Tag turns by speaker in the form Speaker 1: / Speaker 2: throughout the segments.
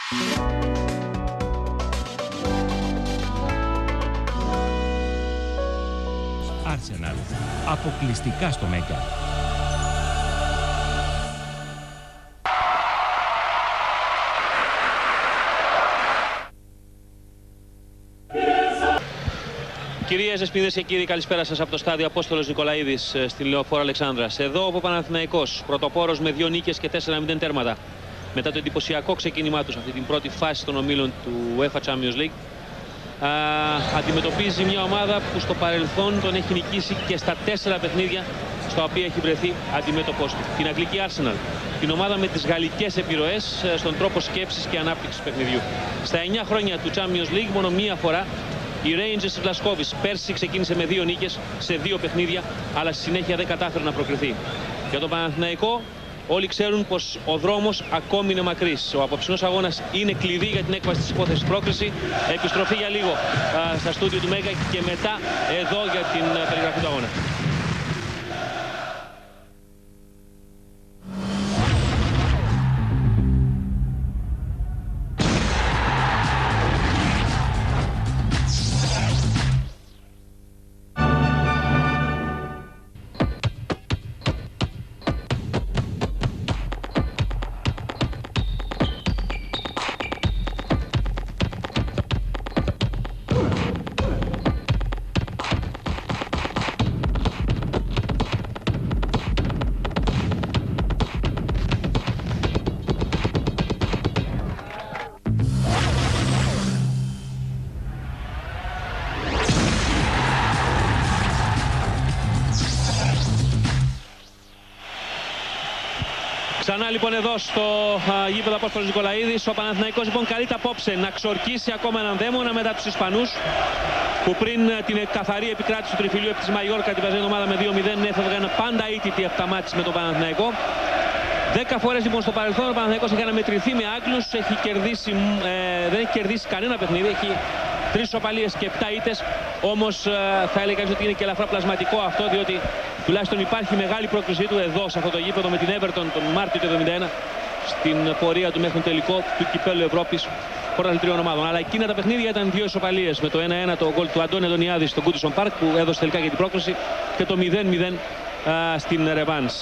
Speaker 1: Arsenal. Αποκλειστικά στο Μέγκα.
Speaker 2: Κυρίες, δεσποινίδες και κύριοι, καλησπέρα σας από το στάδιο Απόστολος Νικολαίδης στην Λεωφόρο Αλεξάνδρας. Εδώ ο Παναθηναϊκός, πρωτοπόρος με 2 νίκες και 4-0 τέρματα. Μετά το εντυπωσιακό ξεκίνημά του σε αυτή την πρώτη φάση των ομίλων του UEFA Champions League, αντιμετωπίζει μια ομάδα που στο παρελθόν τον έχει νικήσει και στα 4 παιχνίδια στα οποία έχει βρεθεί αντιμέτωπός του. Την αγγλική Arsenal, την ομάδα με τις γαλλικές επιρροές στον τρόπο σκέψης και ανάπτυξης παιχνιδιού. Στα 9 χρόνια του Champions League μόνο μία φορά η Rangers της Γλασκόβης πέρσι ξεκίνησε με 2 νίκες σε 2 παιχνίδια, αλλά στη συνέχεια δεν κατάφερε να προκριθεί. Για τον Παναθηναϊκό, όλοι ξέρουν πως ο δρόμος ακόμη είναι μακρύς. Ο απόψινός αγώνας είναι κλειδί για την έκβαση της υπόθεσης πρόκριση. Επιστροφή για λίγο στα στούντιο του Μέγκα και μετά εδώ για την περιγραφή του αγώνα. Ξανά λοιπόν εδώ στο γήπεδο Απόστολος Νικολαίδης, ο Παναθηναϊκός λοιπόν καλείται απόψε να ξορκίσει ακόμα έναν δαίμονα μετά τους Ισπανούς, που πριν την καθαρή επικράτηση του τριφυλιού επί της Μαγιόρκα την περασμένη ομάδα με 2-0 έφευγαν πάντα ήττητοι αυτά μάτς με τον Παναθηναϊκό. 10 φορές λοιπόν στο παρελθόν ο Παναθηναϊκός έχει αναμετρηθεί με Άγγλους, δεν έχει κερδίσει κανένα παιχνίδι, έχει 3 ισοπαλίες και 7 ήττες. Όμως θα έλεγε κανείς ότι είναι και ελαφρά πλασματικό αυτό, διότι τουλάχιστον υπάρχει μεγάλη πρόκρισή του εδώ σε αυτό το γήπεδο με την Everton τον Μάρτιο του 1971 στην πορεία του μέχρι τον τελικό του Κυπέλλου Ευρώπης πρωταθλητριών ομάδων. Αλλά εκείνα τα παιχνίδια ήταν 2 ισοπαλίες, με το 1-1 το γκολ του Αντώνη Αντωνιάδη στο Goodison Park που έδωσε τελικά για την πρόκριση και το 0-0 στην ρεβάνς.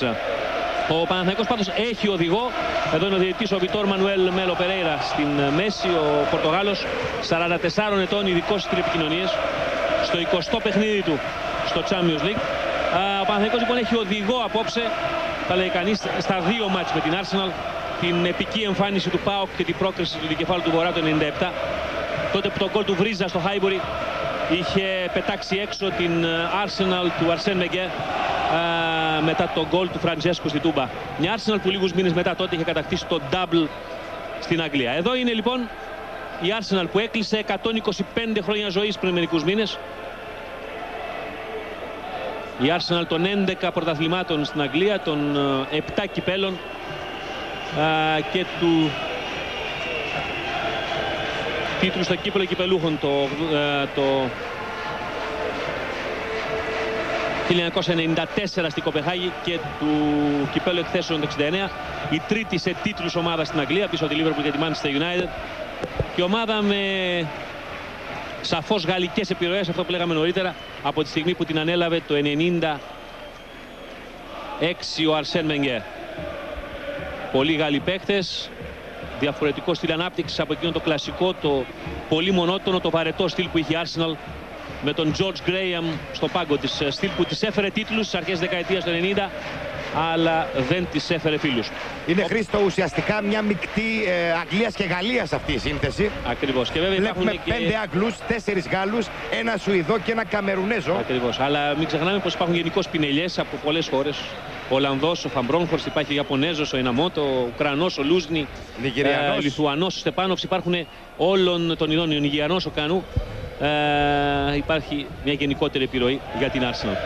Speaker 2: Ο Παναθηναϊκός πάντως έχει οδηγό. Εδώ είναι ο διαιτητής ο Βιτόρ Μανουέλ Μέλο Περέιρα στην μέση, ο Πορτογάλος, 44 ετών, ειδικός στις τηλεπικοινωνίες, στο 20ο παιχνίδι του στο Champions League. Ο Παναθηναϊκός λοιπόν έχει οδηγό απόψε, θα λέει κανείς, στα 2 μάτς με την Arsenal. Την επική εμφάνιση του ΠΑΟΚ και την πρόκριση του δικεφάλου του Βορρά το 97. Τότε που το γκολ του Βρίζα στο Χάιμπουρι είχε πετάξει έξω την Arsenal του Αρσέν Βενγκέρ μετά το γκολ του Φραντζέσκου στη Τούμπα. Μια Arsenal που λίγους μήνες μετά τότε είχε κατακτήσει το double στην Αγγλία. Εδώ είναι λοιπόν η Arsenal που έκλεισε 125 χρόνια ζωής πριν μερικούς μήνες. Η Arsenal των 11 πρωταθλημάτων στην Αγγλία, των 7 κυπέλων και του τίτλου στο κύπελλο κυπελούχων το 1994 στην Κοπεχάγη και του κυπέλλου εκθέσεων το 1969. Η τρίτη σε τίτλους ομάδα στην Αγγλία, πίσω από τη Liverpool και τη Manchester United. Και ομάδα με σαφώς γαλλικές επιρροές, αυτό που λέγαμε νωρίτερα, από τη στιγμή που την ανέλαβε το 1996 ο Αρσέν Βενγκέρ. Πολλοί Γάλλοι παίκτες, διαφορετικό στυλ ανάπτυξης από εκείνο το κλασικό, το πολύ μονότονο, το βαρετό στυλ που είχε η Arsenal με τον George Graham στο πάγκο της, στυλ που της έφερε τίτλους στις αρχές δεκαετίας του 90, αλλά δεν της έφερε φίλους.
Speaker 3: Είναι, Χρήστο, ουσιαστικά μια μεικτή Αγγλίας και Γαλλίας αυτή η σύνθεση.
Speaker 2: Ακριβώς. Και βέβαια
Speaker 3: βλέπουμε
Speaker 2: και
Speaker 3: 5 Αγγλούς, 4 Γάλλους, ένα Σουηδό και ένα Καμερουνέζο.
Speaker 2: Ακριβώς. Αλλά μην ξεχνάμε πως υπάρχουν γενικώς πινελιές από πολλές χώρες. Ο Ολλανδός, ο Φαμπρόγχορστ, υπάρχει ο Ιαπωνέζος, ο Ιναμότο, ο Ουκρανός, ο Λούζνη, ο Λιθουανός, ο Στεπάνοφς, υπάρχουν όλων των ειδών, ο Νιγηριανός, ο Κανού. Υπάρχει μια γενικότερη επιρροή για την Arsenal.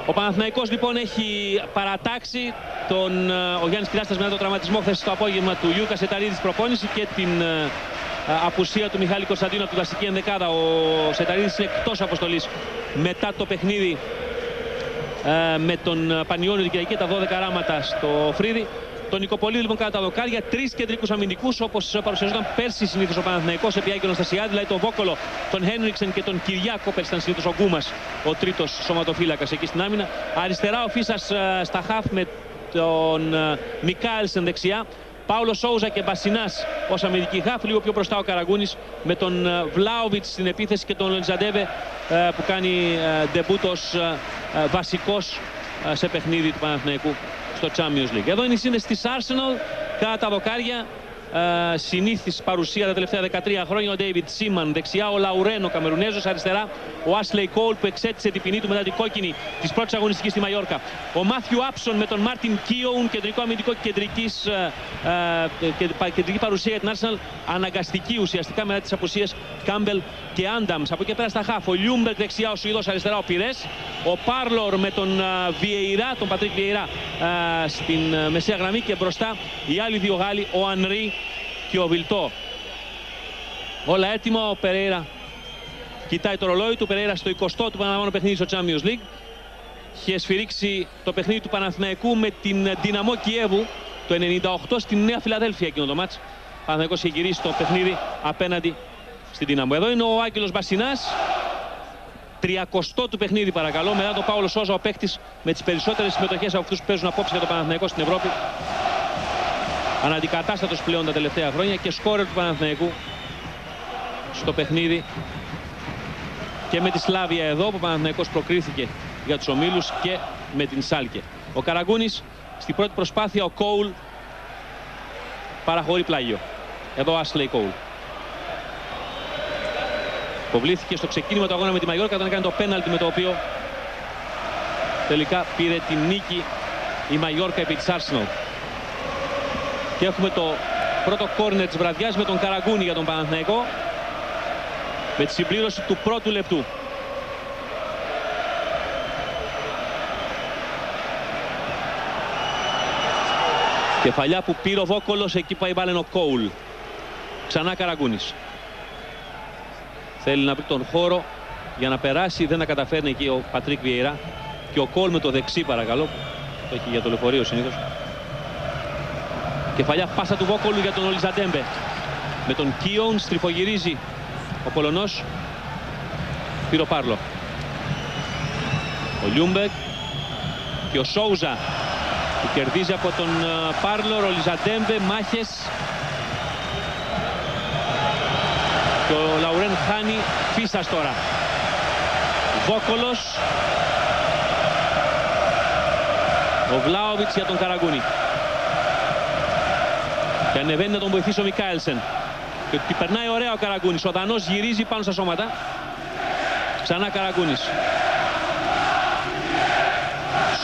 Speaker 2: Ο Παναθηναϊκός λοιπόν έχει παρατάξει ο Γιάννης Κυράστας μετά το τραυματισμό χθες το απόγευμα του Γιούκα Σεταρίδη της προπόνηση και την απουσία του Μιχάλη Κωνσταντίνου από την βασική ενδεκάδα. Ο Σεταρίδης είναι εκτός αποστολής μετά το παιχνίδι με τον Πανιόνιο την Κυριακή, τα 12 ράματα στο Φρίδι. τον Νικοπολίδη λοιπόν κατά τα δοκάρια, 3 κεντρικούς αμυντικούς όπως παρουσιαζόταν πέρσι συνήθως ο Παναθηναϊκός επί Άκη Αναστασιάδη, δηλαδή τον Βόκολο, τον Χένριξεν και τον Κυριάκο. Πέρσι ήταν συνήθως ο Γκούμας ο τρίτος σωματοφύλακας εκεί στην άμυνα. Αριστερά ο Φίσας στα χαφ με τον Μικάελσεν δεξιά. Πάολο Σόουζα και Μπασινάς ως αμυντική χαφ, λίγο πιο μπροστά ο Καραγκούνης με τον Βλάοβιτς στην επίθεση και τον Λοντζαντέβε που κάνει ντεμπούτ ως βασικός σε παιχνίδι του Παναθηναϊκού στο Champions League. Εδώ είναι η σύνδεση της Arsenal κατά τα δοκάρια. Συνήθις παρουσία τα τελευταία 13 χρόνια ο David Seaman δεξιά, ο Λαουρέν ο Καμερουνέζος αριστερά, ο Ashley Cole που εξέτησε την ποινή του μετά την κόκκινη της πρώτης αγωνιστικής στη Μαϊόρκα, ο Μάθιου Άψον με τον Μάρτιν Κίοουν, κεντρικό αμυντικό και κεντρική παρουσία για την Arsenal, αναγκαστική ουσιαστικά μετά τις απουσίες Κάμπελ και Άνταμς. Από εκεί πέρα στα χαφ ο Λιούμπερκ δεξιά, ο Σουηδός αριστερά, ο Πιρές, ο Πάρλορ με τον Βιεϊρά, τον Πατρίκ Βιεϊρά στην μεσαία γραμμή και μπροστά οι άλλοι δύο Γάλλοι, ο Ανρί και ο Βιλτό. Όλα έτοιμα. Ο Περέιρα κοιτάει το ρολόι του. Περέιρα στο 20ο του παραλαμβάνω παιχνίδι στο Champions League. Είχε σφυρίξει το παιχνίδι του Παναθηναϊκού με την Δυναμό Κιέβου το 98 στην Νέα Φιλαδέλφια εκείνο το μάτς. Ο Παναθηναϊκός είχε γυρίσει το παιχνίδι απέναντι στην Δυναμό. Εδώ είναι ο Άγγελος Μπασινάς. 30ο του παιχνίδι παρακαλώ. Μετά τον Πάολο Σόζα, ο παίκτης με τις περισσότερες συμμετοχές από αυτούς που παίζουν απόψε για το Παναθηναϊκό στην Ευρώπη. Αναντικατάστατος πλέον τα τελευταία χρόνια και σκόρερ του Παναθηναϊκού στο παιχνίδι και με τη Σλάβια εδώ που ο Παναθηναϊκός προκρίθηκε για τους ομίλους και με την Σάλκε. Ο Καραγκούνης στην πρώτη προσπάθεια, ο Κόουλ παραχωρεί πλάγιο. Εδώ Ashley Cole. Υποβλήθηκε στο ξεκίνημα του αγώνα με τη Μαγιόρκα όταν έκανε το πέναλτι με το οποίο τελικά πήρε την νίκη η Μαγιόρκα επί της Arsenal. Και έχουμε το πρώτο κόρνερ της βραδιάς με τον Καραγκούνη για τον Παναθηναϊκό με τη συμπλήρωση του πρώτου λεπτού. Κεφαλιά που πήρε ο Βόκολος, εκεί πάει μπάλα ο Κόουλ. Ξανά Καραγκούνης. Θέλει να βρει τον χώρο για να περάσει, δεν τα καταφέρνει εκεί ο Πατρίκ Βιεϊρά. Και ο Κόουλ με το δεξί παρακαλώ, το έχει για το λεωφορείο συνήθως. Κεφαλιά πάσα του Βόκολου για τον Ολιζαντέμπε. Με τον Κίον στριφογυρίζει ο Πολωνός. Πήρε ο Πάρλο. Ο Λιούμπεκ και ο Σόουζα που κερδίζει από τον Πάρλο. Ο Ολιζαντέμπε, μάχες. Και ο Λαουρέν χάνει. Φίσας τώρα. Βόκολος. Ο Βλάοβιτς για τον Καραγκούνη. Και ανεβαίνει να τον βοηθήσει ο Μικάελσεν. Και ότι περνάει ωραία ο Καραγκούνης. Ο Δανός γυρίζει πάνω στα σώματα. Ξανά Καραγκούνης.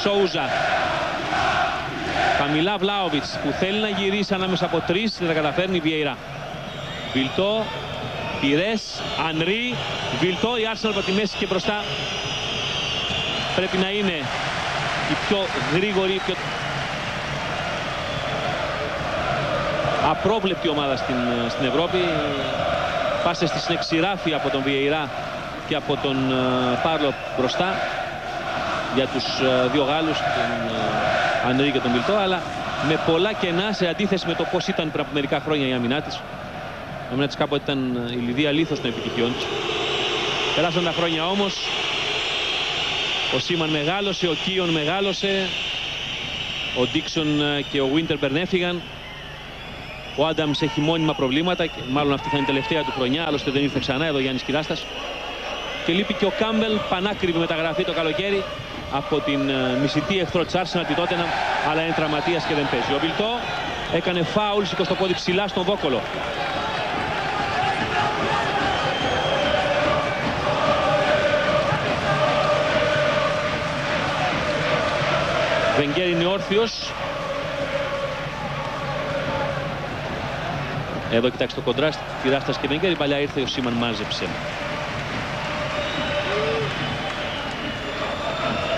Speaker 2: Σόουζα. Χαμηλά Βλάοβιτς που θέλει να γυρίσει ανάμεσα από τρεις. Δεν τα καταφέρνει. Βιεϊρά. Βιλτό. Πιρές. Ανρί. Βιλτό. Η Arsenal από τη μέση και μπροστά πρέπει να είναι η πιο γρήγορη, η πιο απρόβλεπτη ομάδα στην Ευρώπη. Πάσες της είναι ξηράφη από τον Βιεϊρά και από τον Πάρλο μπροστά για τους δύο Γάλλους, τον Ανρί και τον Βιλτό, αλλά με πολλά κενά σε αντίθεση με το πώς ήταν πριν από μερικά χρόνια η άμυνά της. Η άμυνά της κάποτε ήταν η λιδία λίθος των επιτυχιών της. Περάσαν τα χρόνια όμως. Ο Σίμαν μεγάλωσε, ο Κίον μεγάλωσε, ο Ντίξον και ο Βίντερμπερν έφυγαν. Ο Άνταμς έχει μόνιμα προβλήματα και μάλλον αυτή θα είναι η τελευταία του χρονιά, άλλωστε δεν ήρθε ξανά, εδώ Γιάννης Κυράστας. Και λείπει και ο Κάμπελ, πανάκριβη μεταγραφή το καλοκαίρι από την μισητή εχθρό της Arsenal, τη Τότεναμ, αλλά είναι τραυματίας και δεν παίζει. Ο Βιλτό έκανε φάουλ, σηκώ το πόδι ψηλά στον Βόκολο. Βενγκέρ είναι όρθιος. Εδώ κοιτάξτε το κοντράστ, Κυράστας και Βενγκέρ. Η παλιά ήρθε, ο Σίμαν μάζεψε.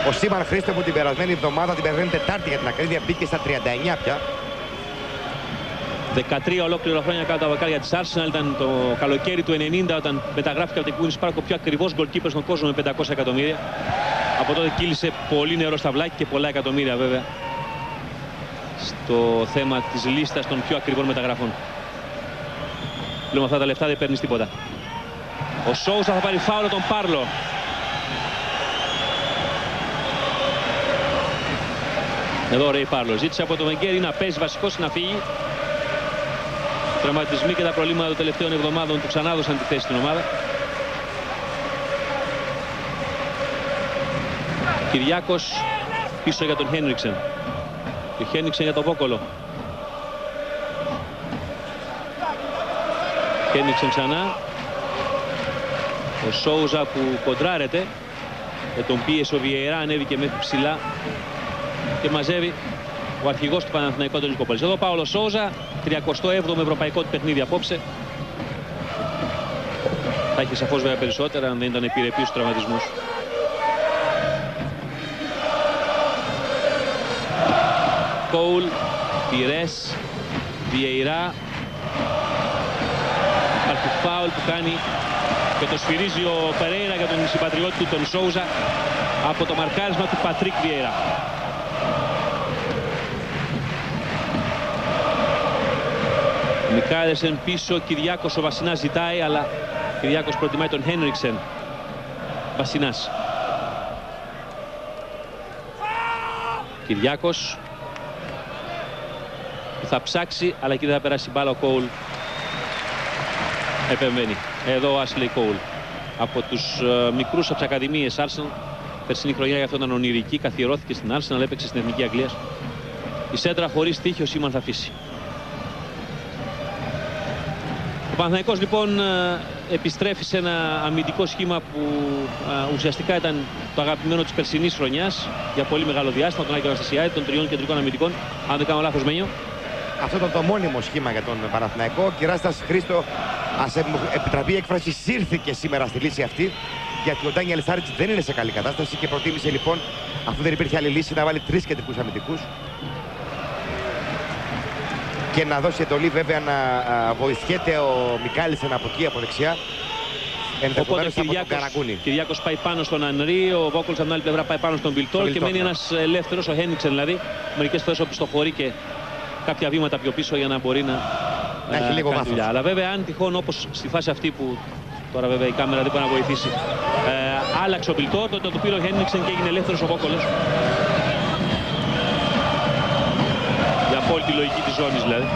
Speaker 3: Ο Σίμαν, Χρήστε μου, την περασμένη εβδομάδα, την περασμένη Τετάρτη για την ακρίβεια, μπήκε στα 39 πια.
Speaker 2: 13 ολόκληρα χρόνια κάτω τα βακάρια της Arsenal. Ήταν το καλοκαίρι του 90 όταν μεταγράφηκε από την Queen's Park ο πιο ακριβώς γκολκίπερ στον κόσμο με 500 εκατομμύρια. Από τότε κύλησε πολύ νερό στα βλάκια και πολλά εκατομμύρια βέβαια στο θέμα της λίστας των πιο ακριβών μεταγραφών. Λέω, με αυτά τα λεφτά δεν παίρνεις τίποτα. Ο Σόουζα θα πάρει φάουλο τον Πάρλο. Εδώ ο Ρέι Πάρλο ζήτησε από τον Βενγκέρ να παίζει βασικός, να φύγει. Οι τραυματισμοί και τα προβλήματα των τελευταίων εβδομάδων του ξανάδωσαν τη θέση στην ομάδα. Κυριάκος πίσω για τον Χένριξεν. Και ο Χένριξεν για τον Βόκολο. Χένριξεν ξανά. Ο Σόουζα που κοντράρεται. Με τον πίεση ο Βιεϊρά, ανέβηκε μέχρι ψηλά και μαζεύει ο αρχηγός του Παναθηναϊκού, τον Νικόπολης. Εδώ Πάολο Σόουζα, 37ο ευρωπαϊκό του παιχνίδι απόψε. Θα έχει σαφώς βέβαια περισσότερα αν δεν ήταν επιρρεπής στους τραυματισμούς. Κόουλ, Πιρές, Βιεϊρά. Υπάρχει φάουλ που κάνει και το σφυρίζει ο Περέιρα για τον συμπατριώτη του, τον Σόουζα, από το μαρκάρισμα του Πατρίκ Βιεϊρά. Μικάλεσεν πίσω, Κυριάκος, ο Βασινάς ζητάει, αλλά Κυριάκος προτιμάει τον Χένριξεν. Βασινάς. Κυριάκος θα ψάξει, αλλά εκεί δεν θα περάσει μπάλα. Ο Κόουλ επεμβαίνει. Εδώ ο Άσλεϊ Κόουλ, από τους μικρούς από τις ακαδημίες Arsenal. Περσινή χρονιά για αυτό ήταν ονειρική, καθιερώθηκε στην Arsenal, έπαιξε στην Εθνική Αγγλίας. Η σέντρα χωρίς τύχη, ο Σίμαν θα αφήσει. Ο Παναθηναϊκός λοιπόν επιστρέφει σε ένα αμυντικό σχήμα που ουσιαστικά ήταν το αγαπημένο της περσινής χρονιάς για πολύ μεγάλο διάστημα, τον Άκη Αναστασιάδη, των τριών κεντρικών αμυντικών, αν δεν κάνω λάθος, Μένιο.
Speaker 3: Αυτό ήταν το μόνιμο σχήμα για τον Παναθηναϊκό. Κυράστας, Χρήστο, ας επιτραπεί η έκφραση, σύρθηκε σήμερα στη λύση αυτή, γιατί ο Ντάνιελ Στάριτς δεν είναι σε καλή κατάσταση και προτίμησε λοιπόν, αφού δεν υπήρχε άλλη λύση, να βάλει 3 κεντρικούς αμυντικούς και να δώσει εντολή βέβαια να βοηθιέται ο Μικάλισεν από εκεί, από δεξιά.
Speaker 2: Οπότε Κυριάκος πάει πάνω στον Ανρί, ο Βόκολς από την άλλη πλευρά πάει πάνω στον Βιλτόρ και μένει ένας ελεύθερος, ο Χένιξεν δηλαδή, μερικές φορές οπισθοχωρεί και κάποια βήματα πιο πίσω για να μπορεί να
Speaker 3: έχει λίγο βάθος.
Speaker 2: Αλλά βέβαια αν τυχόν, όπως στη φάση αυτή που τώρα βέβαια η κάμερα δεν μπορεί να βοηθήσει, άλλαξε ο Βιλτόρ, τότε το πήρε ο Χένιξεν και έγινε ελεύθερος ο Βόκολος. Για απόλυτη λογική της ζώνης δηλαδή.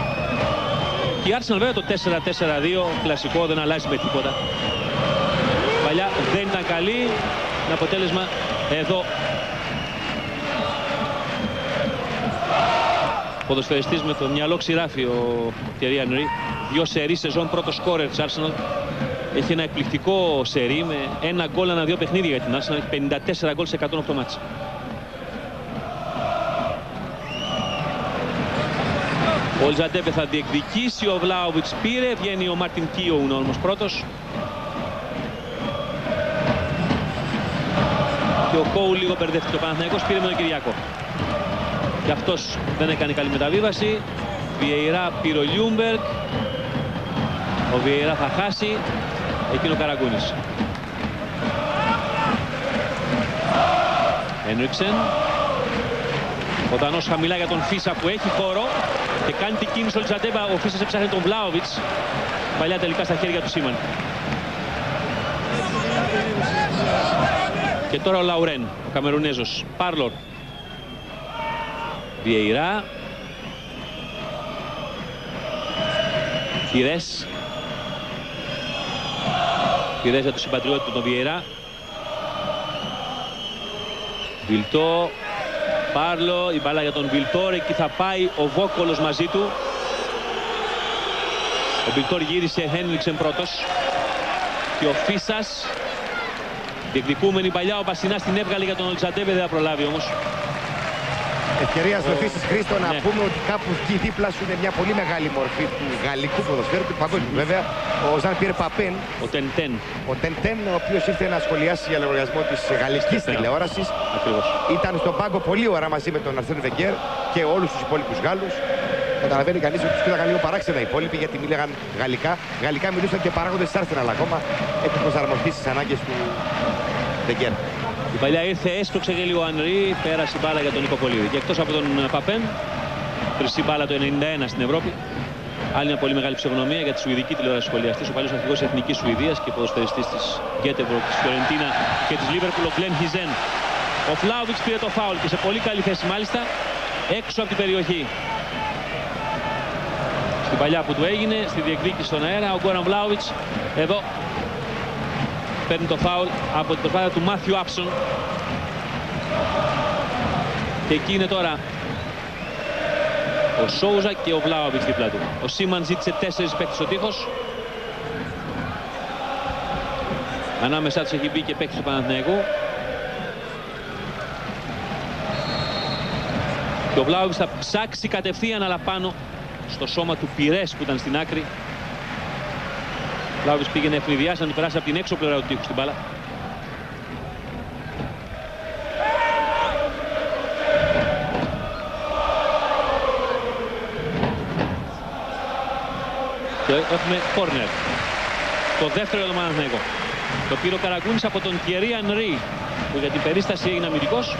Speaker 2: Και η Arsenal βέβαια το 4-4-2 κλασικό, δεν αλλάζει με τίποτα. Παλιά δεν ήταν καλή, με αποτέλεσμα εδώ ποδοσφαιριστής με το μυαλό ξηράφει ο Thierry Henry. 2 σερί σεζόν, πρώτο σκόρερ της Arsenal. Έχει ένα εκπληκτικό σερί με 1 γκολ ανά 2 παιχνίδια για την Arsenal. Έχει 54 γκολ σε 108 μάτς. Ο Λτζαντέμπε θα διεκδικήσει, ο Βλάοβιτς πήρε, βγαίνει ο Μάρτιν Κίοουν όμως πρώτος. Και ο Κόουλ λίγο μπερδεύτηκε. Ο Παναθηναϊκός πήρε με τον Κυριακό. Και αυτός δεν έκανε καλή μεταβίβαση. Βιεϊρά πήρε ο Λιούμπεργκ. Ο Βιεϊρά θα χάσει. Εκείνο ο Καραγκούνης. Χένριξεν. Ο Δανός χαμηλά για τον Φίσα που έχει χώρο. Και κάνει την κίνηση ο Λτζαντέμπα. Ο Φίσας έψαχνε τον Βλάοβιτς. Παλιά τελικά στα χέρια του Σίμαν. Και τώρα ο Λαουρέν, ο Καμερουνέζος. Πάρλορ. Βιεϊρά. Πιρές. Πιρές για τον συμπατριώτη του τον Βιεϊρά. Βιλτό. Πάρλο, η μπάλα για τον Βιλτόρ, εκεί θα πάει ο Βόκολος μαζί του. Ο Βιλτόρ γύρισε, Χένριξεν πρώτος. Και ο Φίσας, διεκδικούμενη παλιά, ο Μπασινάς την έβγαλε για τον Λτζαντέμπε, δεν θα προλάβει όμως.
Speaker 3: Ευκαιρία στο Φίσας, Χρήστο, να πούμε ότι κάπου εκεί δίπλα σου είναι μια πολύ μεγάλη μορφή του γαλλικού ποδοσφαίρου, του παγκόσμιου βέβαια, ο Ζαν Πιέρ Παπέν.
Speaker 2: Ο Τεντέν.
Speaker 3: Ο Τεντέν, ο οποίος ήρθε να σχολιάσει για λογαριασμό της γαλλικής τηλεόρασης.
Speaker 2: Ακριβώς.
Speaker 3: Ήταν στον πάγκο πολλή ώρα μαζί με τον Αρσέν Βενγκέρ και όλους τους υπόλοιπους Γάλλους. Καταλαβαίνει κανείς ότι τους κοίταγαν λίγο παράξενα οι υπόλοιποι, γιατί μίλαγαν γαλλικά. Γαλλικά μιλούσαν και παράγοντες της Arsenal ακόμα. Έχουν προσαρμοστεί στις ανάγκες του Βενγκέρ.
Speaker 2: Η παλιά ήρθε, έσπρωξε και λίγο ο Ανρί, πέρασε μπάλα για τον Νικοπολίδη. Και εκτός από τον Παπέν, χρυσή μπάλα το 91 στην Ευρώπη. Άλλη μια πολύ μεγάλη ψευδονομία για τη σουηδική τηλεόραση σχολιαστής, ο παλιός αρχηγός της Εθνικής Σουηδίας και ποδοσφαιριστής της Γκέτεμπορκ, της Φιωρεντίνα και της Λίβερπουλ, ο Γκλεν Χιζέν. Ο Βλάοβιτς πήρε το φάουλ και σε πολύ καλή θέση μάλιστα, έξω από την περιοχή. Στην παλιά που του έγινε, στη διεκδίκηση στον αέρα, ο Γκόραν Βλάοβιτς εδώ παίρνει το φάουλ από την προσπάθεια του Μάθιου Άψον. Και εκεί είναι τώρα ο Σόουζα και ο Βλάοβιτς δίπλα του. Ο Σίμαν ζήτησε 4 παίκτες στο τείχος. Ανάμεσά τους έχει μπει και παίκτης του Παναθηναϊκού. Και ο Βλάοβιτς θα ψάξει κατευθείαν, αλλά πάνω στο σώμα του Πυρές που ήταν στην άκρη. Ο Βλάοβιτς πήγε να ευνηδιάσει, να του περάσει από την έξω πλευρά του τείχους στην μπάλα. Και έχουμε κόρνερ. Το δεύτερο για τον Παναθηναϊκό. Το πήρε ο Καραγκούνης από τον Τιερί Ανρί, που για την περίσταση έγινε αμυντικός.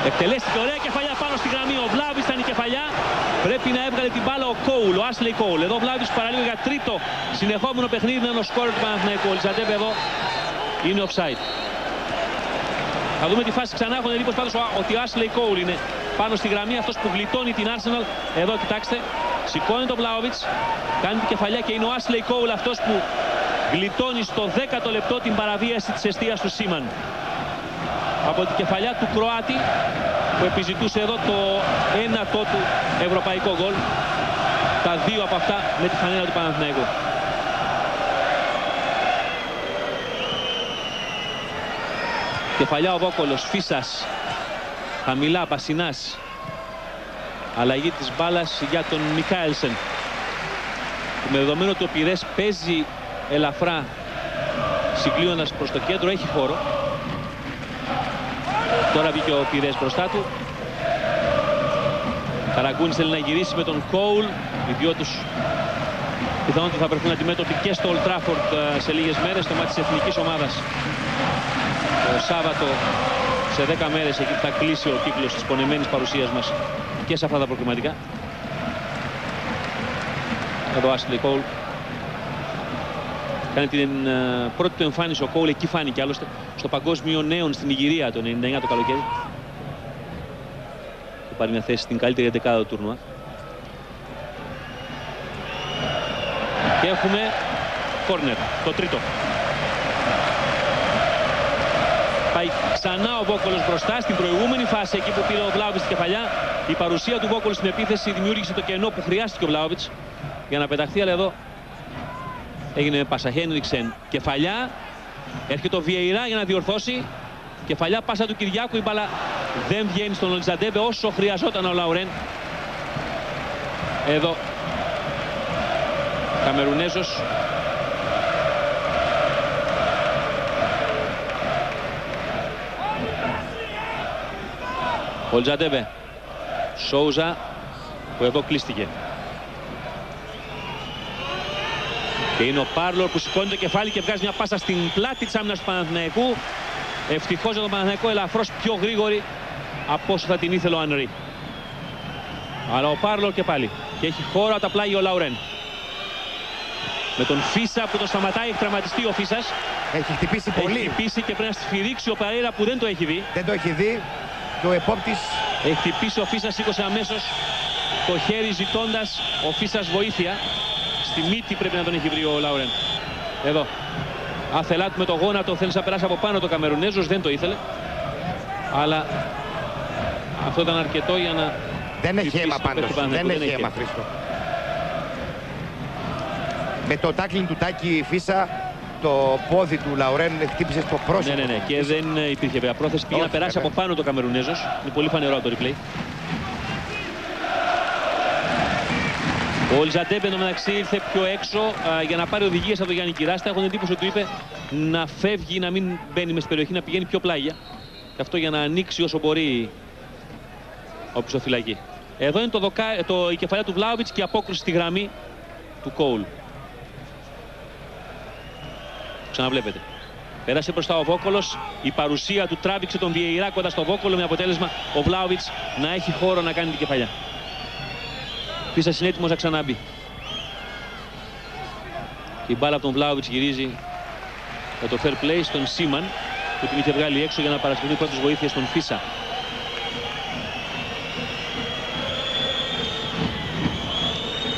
Speaker 2: Εκτελέστηκε ωραία κεφαλιά πάνω στη γραμμή. Ο Βλάβης ήταν η κεφαλιά. Πρέπει να έβγαλε την μπάλα ο Κόουλ, ο Άσλεϊ Κόουλ. Εδώ ο Βλάβης παραλίγο για τρίτο συνεχόμενο παιχνίδι με ένα σκόρ του Παναθηναϊκού. Ο Λιζαντέπ εδώ είναι offside. Θα δούμε τη φάση ξανά. Έχω εντύπωση πάντως ότι ο Άσλεϊ Κόουλ είναι πάνω στη γραμμή, αυτός που γλιτώνει την Arsenal. Εδώ κοιτάξτε, σηκώνει τον Βλάοβιτς, κάνει την κεφαλιά και είναι ο Άσλεϊ Κόουλ αυτός που γλιτώνει στο 10ο λεπτό την παραβίαση της εστίας του Σίμαν. Από την κεφαλιά του Κροάτη που επιζητούσε εδώ το 1ο του ευρωπαϊκό γκολ. Τα 2 από αυτά με τη φανέλα του Παναθηναϊκού. Κεφαλιά ο Βόκολος, Φίσας, χαμηλά Πασινάς. Αλλαγή της μπάλας για τον Μικάελσεν. Με δεδομένο ότι ο Πυρές παίζει ελαφρά συγκλίνοντας προς το κέντρο, έχει χώρο. Τώρα βγήκε ο Πυρές μπροστά του. Καραγκούνης θέλει να γυρίσει με τον Κόουλ. Οι δυο τους πιθανότητα θα βρεθούν αντιμέτωποι και στο Old Trafford σε λίγες μέρες, στο μάτι της εθνικής ομάδας. Το Σάββατο σε 10 μέρες εκεί θα κλείσει ο κύκλος της πονεμένης παρουσίας μας και σε αυτά τα προκριματικά. Εδώ Άσλεϊ Κόουλ. Κάνει την πρώτη του εμφάνιση ο Κόουλ, εκεί φάνηκε άλλωστε, στο Παγκόσμιο Νέων στην Ιγυρία το 99 το καλοκαίρι. Θα πάρει μια θέση στην καλύτερη δεκάδα του τουρνουά. Και έχουμε κόρνερ, το τρίτο. Πάει ξανά ο Βόκολος μπροστά στην προηγούμενη φάση, εκεί που πήρε ο Βλάοβιτς στην κεφαλιά. Η παρουσία του Βόκολου στην επίθεση δημιούργησε το κενό που χρειάστηκε ο Βλάοβιτς για να πεταχθεί, αλλά εδώ έγινε με πάσα Χένριξεν. Κεφαλιά, έρχεται ο Βιεϊρά για να διορθώσει. Κεφαλιά, πάσα του Κυριάκου, η μπάλα δεν βγαίνει στον Ολτζαντέμπε όσο χρειαζόταν ο Λαουρέν. Εδώ Καμερουνέζος. Ολτζαντέμπε. Σόουζα που εδώ κλείστηκε. Και είναι ο Πάρλορ που σηκώνει το κεφάλι και βγάζει μια πάσα στην πλάτη της άμυνας του Παναθηναϊκού. Ευτυχώς για τον Παναθηναϊκό, ελαφρώς πιο γρήγορη από όσο θα την ήθελε ο Ανρί. Αλλά ο Πάρλορ και πάλι. Και έχει χώρο από τα πλάγια ο Λαουρέν. Με τον Φίσα που το σταματάει, έχει τραυματιστεί ο Φίσας.
Speaker 3: Έχει χτυπήσει πολύ.
Speaker 2: Έχει χτυπήσει και πρέπει να σφυρίξει ο Παρέιρα που δεν το έχει δει.
Speaker 3: Δεν το έχει δει. Και ο επόπτης.
Speaker 2: Έχει χτυπήσει ο Φίσας, σήκωσε αμέσως το χέρι ζητώντας ο Φίσας βοήθεια. Στη μύτη πρέπει να τον έχει βρει ο Λαουρέν. Εδώ. Άθελά του με το γόνατο, θέλει να περάσει από πάνω το Καμερουνέζος, δεν το ήθελε. Αλλά αυτό ήταν αρκετό για να...
Speaker 3: Δεν έχει αίμα πάντως. Δεν έχει αίμα, Χρήστο. Με το τάκλιν του Τάκη Φίσα, το πόδι του Λαουρέν χτύπησε στο πρόσωπο.
Speaker 2: Ναι. Και δεν υπήρχε βέβαια πρόθεση. Πήγε να περάσει από πάνω το Καμερουνέζος. Είναι πολύ φανερό από το replay. Ο Λιζαντέμπ εντωμεταξύ ήρθε πιο έξω για να πάρει οδηγίες από τον Γιάννη Κυράστα. Έχω την εντύπωση ότι του είπε να φεύγει, να μην μπαίνει μες στην περιοχή, να πηγαίνει πιο πλάγια. Και αυτό για να ανοίξει όσο μπορεί ο πισωφυλακή. Εδώ είναι η κεφαλιά του Βλάοβιτς και η απόκρουση στη γραμμή του Κόουλ. ξαναβλέπετε. Πέρασε μπροστά ο Βόκολος, η παρουσία του τράβηξε τον Βιεϊρά κοντά στο Βόκολο με αποτέλεσμα ο Βλάοβιτς να έχει χώρο να κάνει την κεφαλιά. Φίσας είναι έτοιμος να ξαναμπεί. Η μπάλα από τον Βλάοβιτς γυρίζει για το fair play στον Σίμαν που την είχε βγάλει έξω για να παρασχεθεί πρώτης βοήθειας στον Φίσα.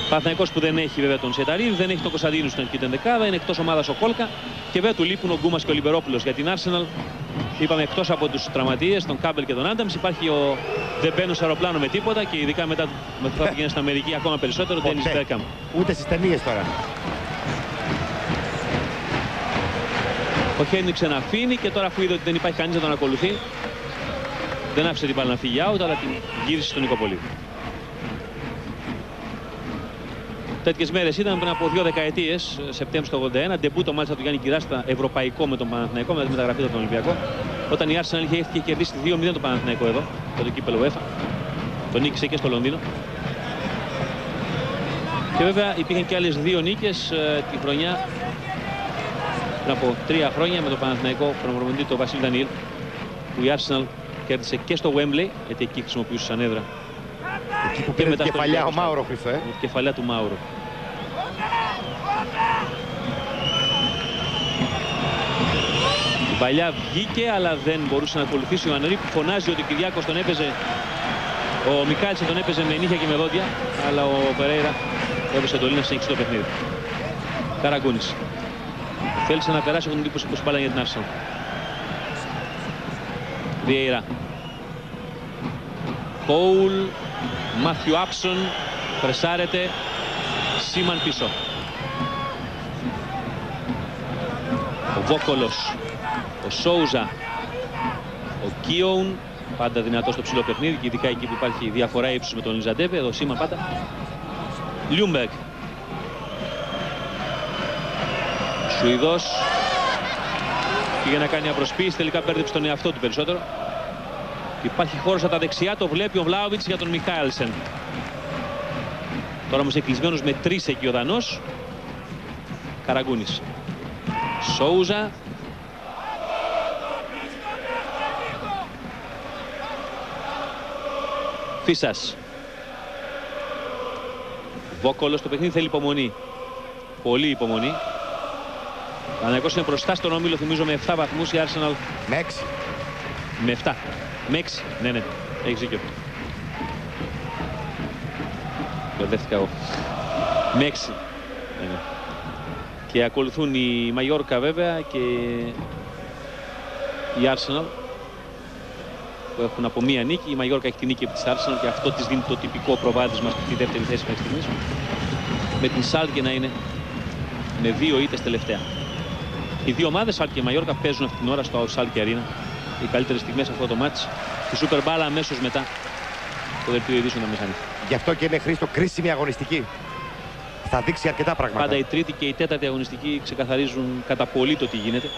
Speaker 2: Παναθηναϊκός που δεν έχει βέβαια τον Σεταρίδη, δεν έχει τον Κωνσταντίνου στην αρχική δεκάδα, είναι εκτός ομάδας ο Κόλκα και βέβαια του λείπουν ο Γκούμας και ο Λιμπερόπουλος για την Arsenal. Είπαμε εκτός από τους τραυματίες, τον Κάμπελ και τον Άνταμς, υπάρχει ο δεν μπαίνουν σε αεροπλάνο με τίποτα και ειδικά μετά θα πηγαίνει στην Αμερική ακόμα περισσότερο, ο Ντένις Μπέρκαμ.
Speaker 3: Ούτε στις ταινίες τώρα.
Speaker 2: Ο Χένριξεν αφήνει και τώρα αφού είδε ότι δεν υπάρχει κανείς να τον ακολουθεί, δεν άφησε την μπάλα να φύγει out, αλλά την γύρισε στον Νικοπολίδη. Τέτοιες μέρες ήταν πριν από 2 δεκαετίες, Σεπτέμβριο του 81, ντεμπούτο μάλιστα του Γιάννη Κυράστα ευρωπαϊκό με τον Παναθηναϊκό, μετά τη μεταγραφή του τον Ολυμπιακό. Όταν η Arsenal είχε κερδίσει 2-0 τον Παναθηναϊκό εδώ, το κύπελλο UEFA. Τον νίκησε και στο Λονδίνο. Και βέβαια υπήρχαν και άλλες 2 νίκες τη χρονιά, πριν από 3 χρόνια με τον Παναθηναϊκό προπονητή τον Βασίλη Δανιήλ, που η Arsenal κέρδισε και στο Wembley, γιατί εκεί χρησιμοποιούσε σαν έδρα.
Speaker 3: Εκεί που πήρε την κεφαλιά ο Μάουρο, Χρήστο.
Speaker 2: Την κεφαλιά του Μάουρο. Η παλιά βγήκε, αλλά δεν μπορούσε να ακολουθήσει ο Ανρί που φωνάζει ότι ο Κυριάκος τον έπαιζε. Ο Μικάλισεν τον έπαιζε με νύχια και με δόντια, αλλά ο Περέιρα έδωσε εντολή να συνεχίσει το παιχνίδι. Καραγκούνης. Θέλησε να περάσει από την εντύπωση που σπάλανε για την Arsenal. Βιεϊρά. Κόουλ. Μάθιου Άψον. Πρεσάρεται. Σίμαν πίσω. Ο Βόκολος. Ο Σόουζα. Ο Κίοουν. Πάντα δυνατό στο ψηλό παιχνίδι και ειδικά εκεί που υπάρχει διαφορά ύψους με τον Λιζαντέβε. Εδώ Σίμαν πάντα. Λιούμπεργκ. Σουηδός. Πήγε να κάνει απροσποίηση, τελικά μπέρδεψε τον εαυτό του περισσότερο. Υπάρχει χώρος από τα δεξιά, το βλέπει ο Βλάοβιτς για τον Μικάλισεν. Τώρα όμως εκκλεισμένος με 3 εκεί ο Δανός. Καραγκούνης. Σόουζα. Φίσας. Βόκολος, το παιχνίδι θέλει υπομονή. Πολύ υπομονή. Ο Παναθηναϊκός είναι μπροστά στον όμιλο, θυμίζω, με 7 βαθμούς, η Arsenal
Speaker 3: με 6.
Speaker 2: Με 7. Με 6. Ναι, έχεις δίκιο. Μπερδεύτηκα εγώ. Με 6. Ναι. Και ακολουθούν η Μαγιόρκα βέβαια και η Arsenal που έχουν από μία νίκη. Η Μαγιόρκα έχει τη νίκη από της Arsenal και αυτό της δίνει το τυπικό προβάδισμα στη δεύτερη θέση μέχρι στιγμής. Με την Σάλκε να είναι με 2 ήττες τελευταία. Οι δύο ομάδες, Σάλκε και Μαγιόρκα, παίζουν αυτή την ώρα στο Σάλκε Αρίνα. Οι καλύτερες στιγμές αυτό το μάτς. Τη Super Μπάλα αμέσως μετά το δελτίο ειδήσεων να μεσάνυχτα.
Speaker 3: Γι' αυτό και είναι, Χρήστο, κρίσιμη αγωνιστική. Θα δείξει αρκετά πράγματα.
Speaker 2: Πάντα η τρίτη και η τέταρτη αγωνιστική ξεκαθαρίζουν κατά πολύ το τι γίνεται.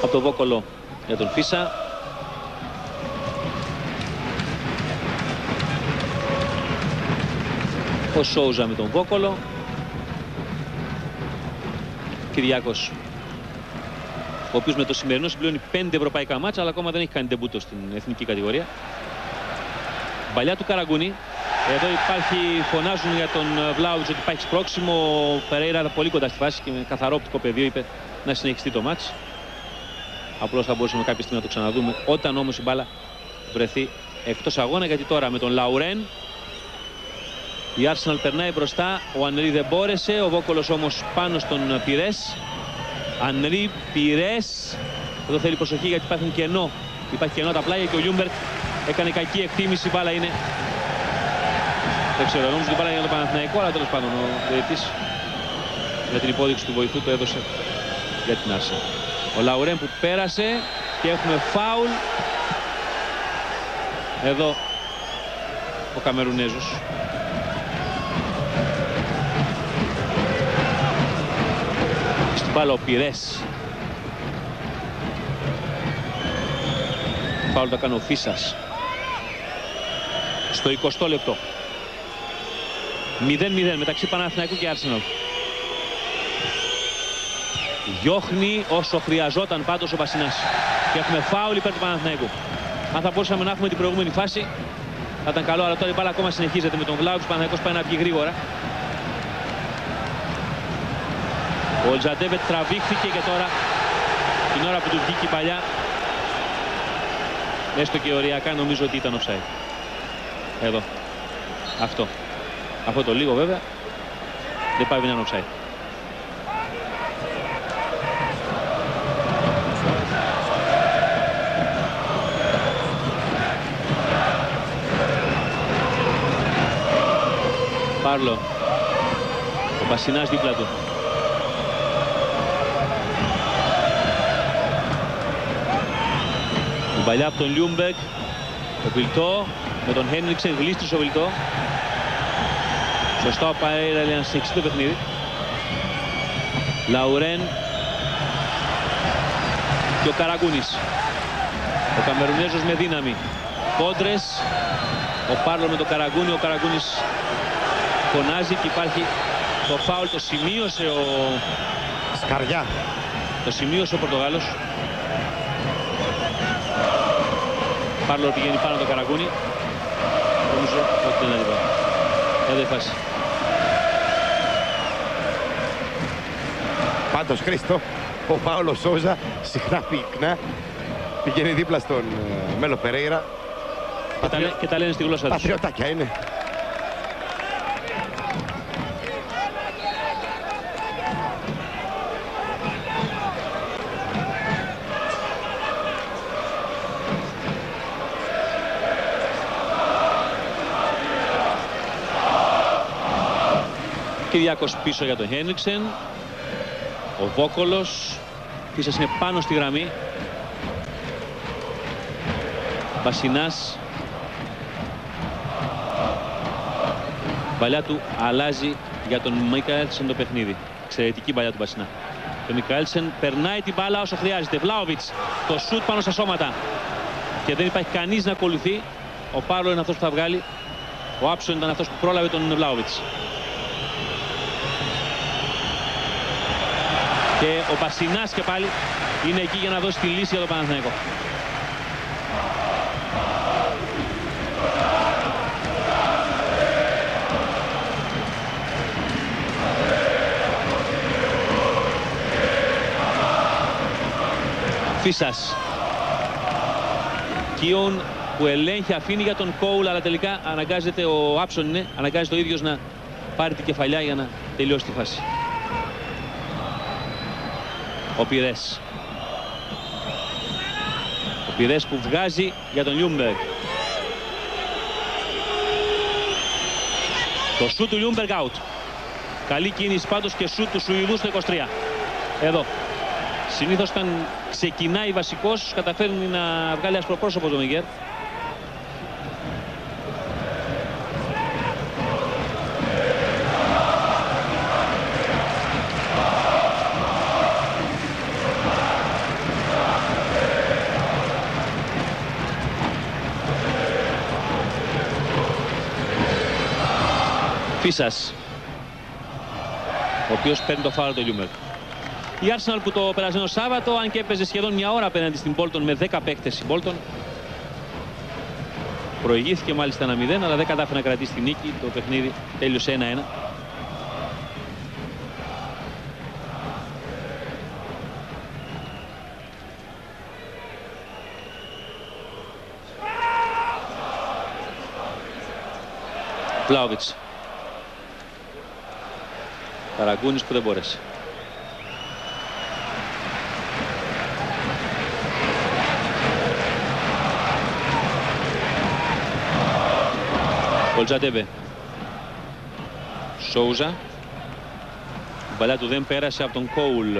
Speaker 2: Από το Βόκολο για τον Φίσα. Ο Σόουζα με τον Βόκολο. Κυριάκος, ο οποίος με το σημερινό συμπληρώνει 5 ευρωπαϊκά μάτσα, αλλά ακόμα δεν έχει κάνει ντεμπούτο στην εθνική κατηγορία. Παλιά του Καραγκούνη. Εδώ υπάρχει, φωνάζουν για τον Βλάουιτς ότι υπάρχει σπρώξιμο. Ο Περέιρα πολύ κοντά στη φάση και με καθαρό οπτικό πεδίο είπε να συνεχιστεί το μάτς. Απλώς θα μπορούσαμε κάποια στιγμή να το ξαναδούμε όταν όμως η μπάλα βρεθεί εκτός αγώνα, γιατί τώρα με τον Λαουρέν η Arsenal περνάει μπροστά. Ο Ανρί δεν μπόρεσε, ο Βόκολος όμως πάνω στον Πιρές. Ανρί, Πιρές. Εδώ θέλει προσοχή γιατί υπάρχει κενό τα πλάγια και ο Λιούμπεργκ έκανε κακή εκτίμηση. Η μπάλα είναι, δεν ξέρω, νομίζω ότι η μπάλα είναι για τον Παναθηναϊκό, αλλά τέλος πάντων ο διαιτητής με την υπόδειξη του βοηθού το έδωσε για την Arsenal. Ο Λαουρέν που πέρασε και έχουμε φάουλ. Εδώ ο Καμερουνέζος. Στην μπάλα ο Πυρές. Φάουλ το κάνει ο Φίσας. Στο 20ο λεπτό. 0-0 μεταξύ Παναθηναϊκού και Arsenal. Διώχνει όσο χρειαζόταν πάντως ο Πασινάς. Και έχουμε φάουλ υπέρ του Παναθηναϊκού. Αν θα μπορούσαμε να έχουμε την προηγούμενη φάση θα ήταν καλό, αλλά τώρα η μπάλα ακόμα συνεχίζεται με τον Βλάουβιτς. Ο Παναθηναϊκός πάει να βγει γρήγορα. Ο Τζαντέβετ τραβήχθηκε και τώρα την ώρα που του βγήκε η παλιά, έστω και οριακά, νομίζω ότι ήταν offside. Εδώ. Αυτό το λίγο βέβαια δεν πάει να είναι offside. Πάρλο. Ο Πασινάς δίπλα του. Η παλιά από τον Λιούμπεκ. Ο Βιλτό με τον Χένριξεν, γλίστρισε ο Βιλτό. Σωστά ο Παΐρα να συνεχίσει το παιχνίδι. Λαουρέν και ο Καραγκούνης. Ο Καμερουνέζος με δύναμη. Κόντρες. Ο Πάρλο με τον Καραγκούνη. Ο Καραγκούνης φωνάζει και υπάρχει το φάουλ. Το σημείωσε ο...
Speaker 3: Σκαριά.
Speaker 2: Το σημείωσε ο Πορτογάλος. Πάρλο πηγαίνει πάνω το Καραγκούνη. Νομίζω ότι δεν είναι. Εδώ η φάση.
Speaker 3: Πάντως, Χρήστο, ο Πάολο Σόουζα συχνά πυκνά πηγαίνει δίπλα στον Μέλο Περέιρα.
Speaker 2: Και τα λένε στη γλώσσα τους.
Speaker 3: Πατριωτάκια είναι.
Speaker 2: Κυριάκος πίσω για τον Χένριξεν. Ο Βόκολος. Φίσας είναι πάνω στη γραμμή. Βασινάς. Παλιά του αλλάζει για τον Μικαέλσεν το παιχνίδι. Εξαιρετική παλιά του Βασινά. Και ο Μικαέλσεν περνάει την μπάλα όσο χρειάζεται. Βλάοβιτς. Το σουτ πάνω στα σώματα. Και δεν υπάρχει κανείς να ακολουθεί. Ο Πάρλο είναι αυτός που θα βγάλει. Ο Άψον ήταν αυτός που πρόλαβε τον Βλάοβιτς. Και ο Πασινάς και πάλι είναι εκεί για να δώσει τη λύση για τον Παναθηναϊκό. Φίσας. Κίον που ελέγχει, αφήνει για τον Κόουλ, αλλά τελικά αναγκάζεται ο Άψον, είναι, αναγκάζεται ο ίδιος να πάρει την κεφαλιά για να τελειώσει τη φάση. Ο Πυρές. Ο Πυρές που βγάζει για τον Λιούμπεργκ. Το σούτ του Λιούμπεργκ out. Καλή κίνηση πάντως και σούτ του Σουηδού στο 23. Εδώ. Συνήθως όταν ξεκινάει βασικός καταφέρνει να βγάλει ασπροπρόσωπο το Μιγέρ. Φίσας, ο οποίος παίρνει το φάουλ του Λιούμερ. Η Arsenal που το περασμένο Σάββατο, αν και έπαιζε σχεδόν μια ώρα απέναντι στην Bolton με 10 παίκτες η Bolton, προηγήθηκε μάλιστα 1-0, αλλά δεν κατάφερε να κρατήσει τη νίκη. Το παιχνίδι τέλειωσε 1-1. Βλάοβιτς. Καραγκούνης που δεν μπόρεσε. Πολτζαντέβε. Σόουζα. Η μπαλιά του δεν πέρασε από τον Κόουλ.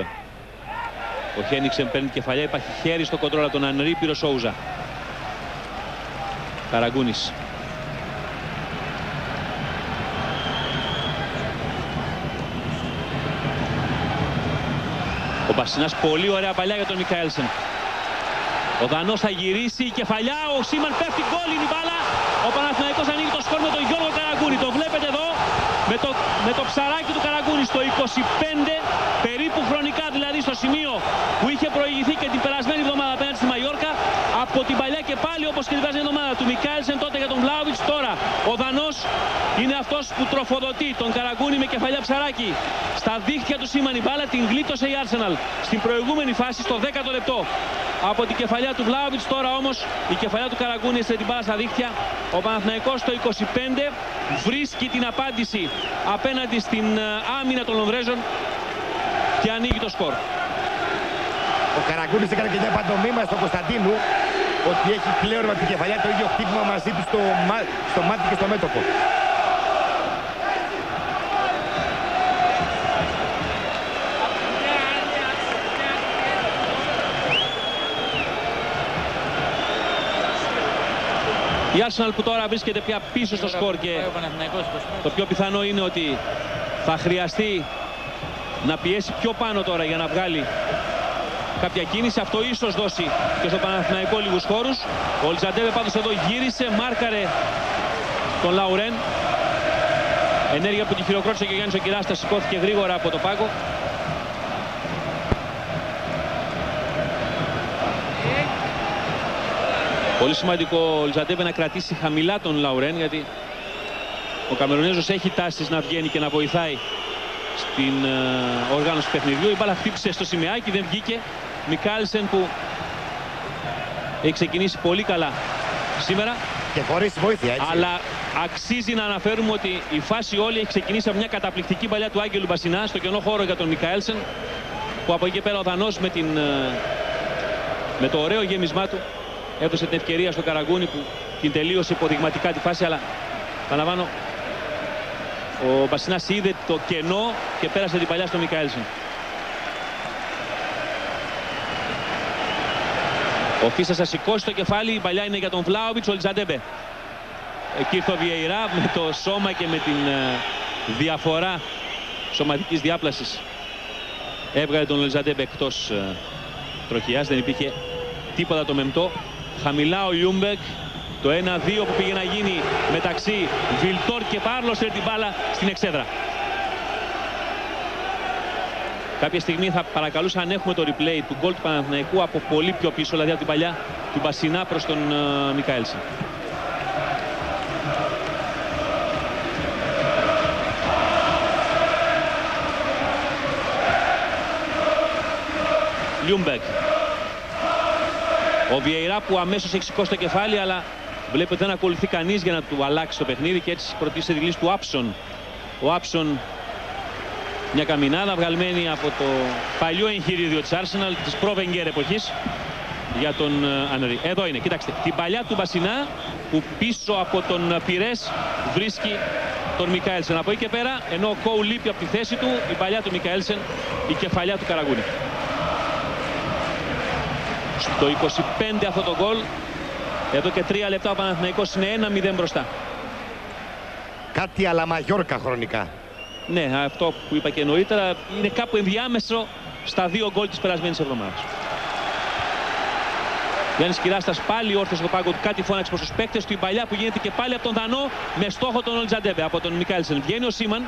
Speaker 2: Ο Χένιξεν παίρνει κεφαλιά. Υπάρχει χέρι στο κοντρόλ από τον Ανρί. Πήρε ο Σόουζα. Καραγκούνης. Ο Μπασινάς, πολύ ωραία παλιά για τον Μικαέλσεν. Ο Δανός θα γυρίσει, η κεφαλιά, ο Σίμαν πέφτει, γκολ είναι η μπάλα. Ο Παναθηναϊκός ανοίγει το σκορ με τον Γιώργο Καραγκούνη. Το βλέπετε εδώ με το ψαράκι του Καραγκούνη στο 25, περίπου χρονικά δηλαδή, στο σημείο που είχε προηγηθεί και την περασμένη εβδομάδα απέναντι στη Μαγιόρκα. Από την παλιά και πάλι, όπως και την περασμένη εβδομάδα του Μικαέλσεν τότε για τον Βλάοβιτς. Τώρα ο Δανός είναι αυτός που τροφοδοτεί τον Καραγκούνη με κεφαλιά ψαράκι. Στα δίχτυα του Σίμαν η μπάλα την γλίτωσε η Arsenal στην προηγούμενη φάση, στο 10ο λεπτό. Από την κεφαλιά του Βλάοβιτς, τώρα όμως η κεφαλιά του Καραγκούνη έστειλε την μπάλα στα δίχτυα. Ο Παναθηναϊκός στο 25 βρίσκει την απάντηση απέναντι στην άμυνα των Λονδρέζων και ανοίγει το σκορ.
Speaker 3: Ο Καραγκούνης έκανε και μια παντομήμα στον Κωνσταντίνου ότι έχει πλέον με την κεφαλιά το ίδιο χτύπημα μαζί του στο μάτι και στο μέτωπο.
Speaker 2: Η Arsenal που τώρα βρίσκεται πια πίσω στο σκορ και το πιο πιθανό είναι ότι θα χρειαστεί να πιέσει πιο πάνω τώρα για να βγάλει κάποια κίνηση. Αυτό ίσως δώσει και στο Παναθηναϊκό λίγους χώρους. Ο Λιζαντέβε πάντως εδώ γύρισε, μάρκαρε τον Λαουρέν. Ενέργεια που τη χειροκρότησε και ο Γιάννης ο Κυράστας, σηκώθηκε γρήγορα από το πάγκο. Πολύ σημαντικό ο Λιζαντέβε να κρατήσει χαμηλά τον Λαουρέν, γιατί ο Καμερουνέζος έχει τάσεις να βγαίνει και να βοηθάει στην οργάνωση του παιχνιδιού. Η μπάλα χτύπησε στο σημαίακι, δεν βγήκε. Μικαέλσεν που έχει ξεκινήσει πολύ καλά σήμερα.
Speaker 3: Και χωρίς βοήθεια, έτσι.
Speaker 2: Αλλά αξίζει να αναφέρουμε ότι η φάση όλη έχει ξεκινήσει από μια καταπληκτική παλιά του Άγγελου Μπασινά στο κενό χώρο για τον Μικαέλσεν, που από εκεί και πέρα ο Δανός με το ωραίο γέμισμά του έδωσε την ευκαιρία στο Καραγκούνη που την τελείωσε υποδειγματικά τη φάση, αλλά παραλαμβάνω ο Μπασινάς είδε το κενό και πέρασε την παλιά στο Μικαέλσεν. Ο Φίσας θα σηκώσει το κεφάλι, η παλιά είναι για τον Βλάοβιτς, ο Λιζαντέμπε. Εκεί ήρθε ο Βιεϊρά με το σώμα και με την διαφορά σωματικής διάπλασης. Έβγαλε τον Λιζαντέμπε εκτός τροχιάς, δεν υπήρχε τίποτα το μεμπτό. Χαμηλά ο Λιούμπεκ, το 1-2 που πήγε να γίνει μεταξύ Βιλτόρ και Πάρλος, την μπάλα στην εξέδρα. Κάποια στιγμή θα παρακαλούσα αν έχουμε το replay του γκολ του Παναθηναϊκού από πολύ πιο πίσω, δηλαδή από την παλιά του Μπασινά προς τον Μικαέλσεν. Λιούμπεκ. Ο Βιεϊρά που αμέσως έχει σηκώσει το κεφάλι, αλλά βλέπει ότι δεν ακολουθεί κανείς για να του αλλάξει το παιχνίδι και έτσι προτίθεται τη λύση του Άψον. Ο Άψον, μια καμινάδα βγαλμένη από το παλιό εγχειρίδιο της Arsenal της προ-Βενγκέρ εποχής για τον Ανρί. Εδώ είναι, κοιτάξτε, την παλιά του Μπασινά που πίσω από τον Πιρές βρίσκει τον Μικαέλσεν. Από εκεί και πέρα, ενώ ο Κόου λείπει από τη θέση του, η παλιά του Μικαέλσεν, η κεφαλιά του Καραγκούνη. Στο 25 αυτό το γκολ. Εδώ και 3 λεπτά ο Παναθηναϊκός είναι 1-0 μπροστά.
Speaker 3: Κάτι αλλά Μαγιόρκα χρονικά.
Speaker 2: Ναι, αυτό που είπα και νωρίτερα είναι κάπου ενδιάμεσο στα 2 γκολ της περασμένης εβδομάδας. Γιάννης Κυράστας πάλι όρθιος στο πάγκο του, κάτι φώναξε προς τους παίκτες του. Η παλιά που γίνεται και πάλι από τον Δανό με στόχο τον Ολτζαντέμπε από τον Μικαέλσεν. Βγαίνει ο Σίμαν.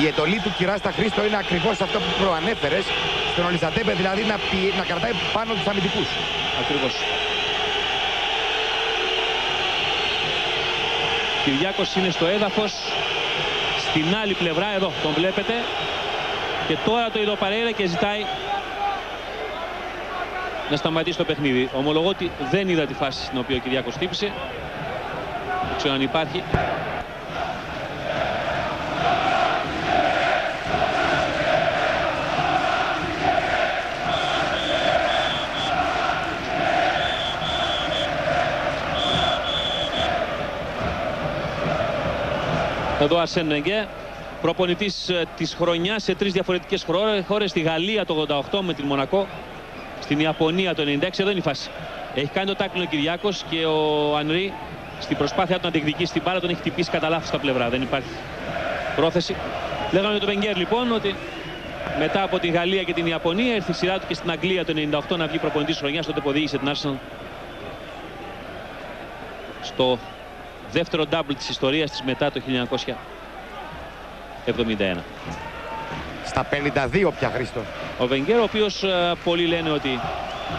Speaker 3: Η εντολή του Κυράστα, Χρήστο, είναι ακριβώς αυτό που προανέφερες στον Ολτζαντέμπε, δηλαδή να κρατάει πάνω τους αμυντικούς.
Speaker 2: Ακριβώς. Κυριάκος είναι στο έδαφος, στην άλλη πλευρά, εδώ τον βλέπετε, και τώρα το είδε ο Παρέιρα και ζητάει να σταματήσει το παιχνίδι. Ομολογώ ότι δεν είδα τη φάση στην οποία ο Κυριάκος χτύπησε. Δεν ξέρω αν υπάρχει. Εδώ Αρσέν Βενγκέρ, προπονητής της χρονιάς σε 3 διαφορετικές χώρες, στη Γαλλία το 88 με την Μονακό, στην Ιαπωνία το 96. Εδώ είναι η φάση. Έχει κάνει το τάκλινο ο Κυριάκος και ο Ανρί στην προσπάθεια του να διεκδικήσει την μπάλα τον έχει χτυπήσει κατά λάθος στα πλευρά. Δεν υπάρχει πρόθεση. Λέγαμε το Wenger λοιπόν ότι μετά από τη Γαλλία και την Ιαπωνία ήρθε η σειρά του και στην Αγγλία το 98 να βγει προπονητής χρονιάς, τότε που οδήγησε την Arsenal στο δεύτερο double της ιστορίας της μετά το 1971.
Speaker 3: Στα 52 πια, Χρήστο.
Speaker 2: Ο Wenger, ο οποίος πολλοί λένε ότι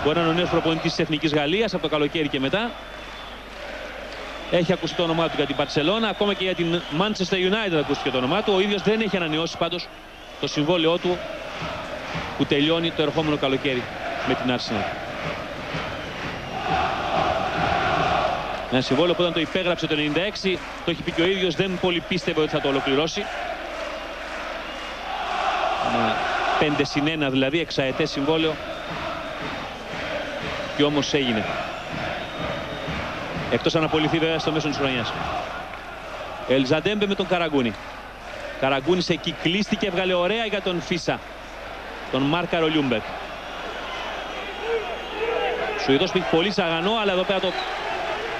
Speaker 2: μπορεί να είναι ο νέος προπονητής της Εθνικής Γαλλίας από το καλοκαίρι και μετά. Έχει ακουστεί το όνομά του για την Μπαρσελόνα, ακόμα και για την Manchester United ακούστηκε το όνομά του. Ο ίδιος δεν έχει ανανεώσει πάντως το συμβόλαιό του που τελειώνει το ερχόμενο καλοκαίρι με την Arsenal. Ένα συμβόλαιο που όταν το υπέγραψε το 96, το έχει πει και ο ίδιος, δεν πολύ πίστευε ότι θα το ολοκληρώσει. Ένα 5+1 δηλαδή, εξαετές συμβόλαιο, και όμως έγινε. Εκτός αν απολυθεί βέβαια στο μέσο της χρονιάς. Ελζαντέμπε με τον Καραγκούνι. Καραγκούνις εκεί κλείστηκε, έβγαλε ωραία για τον Φίσα, τον Μάρκαρο Λιούμπερκ. Σουηδός που έχει πολύ σαγανό, αλλά εδώ πέρα το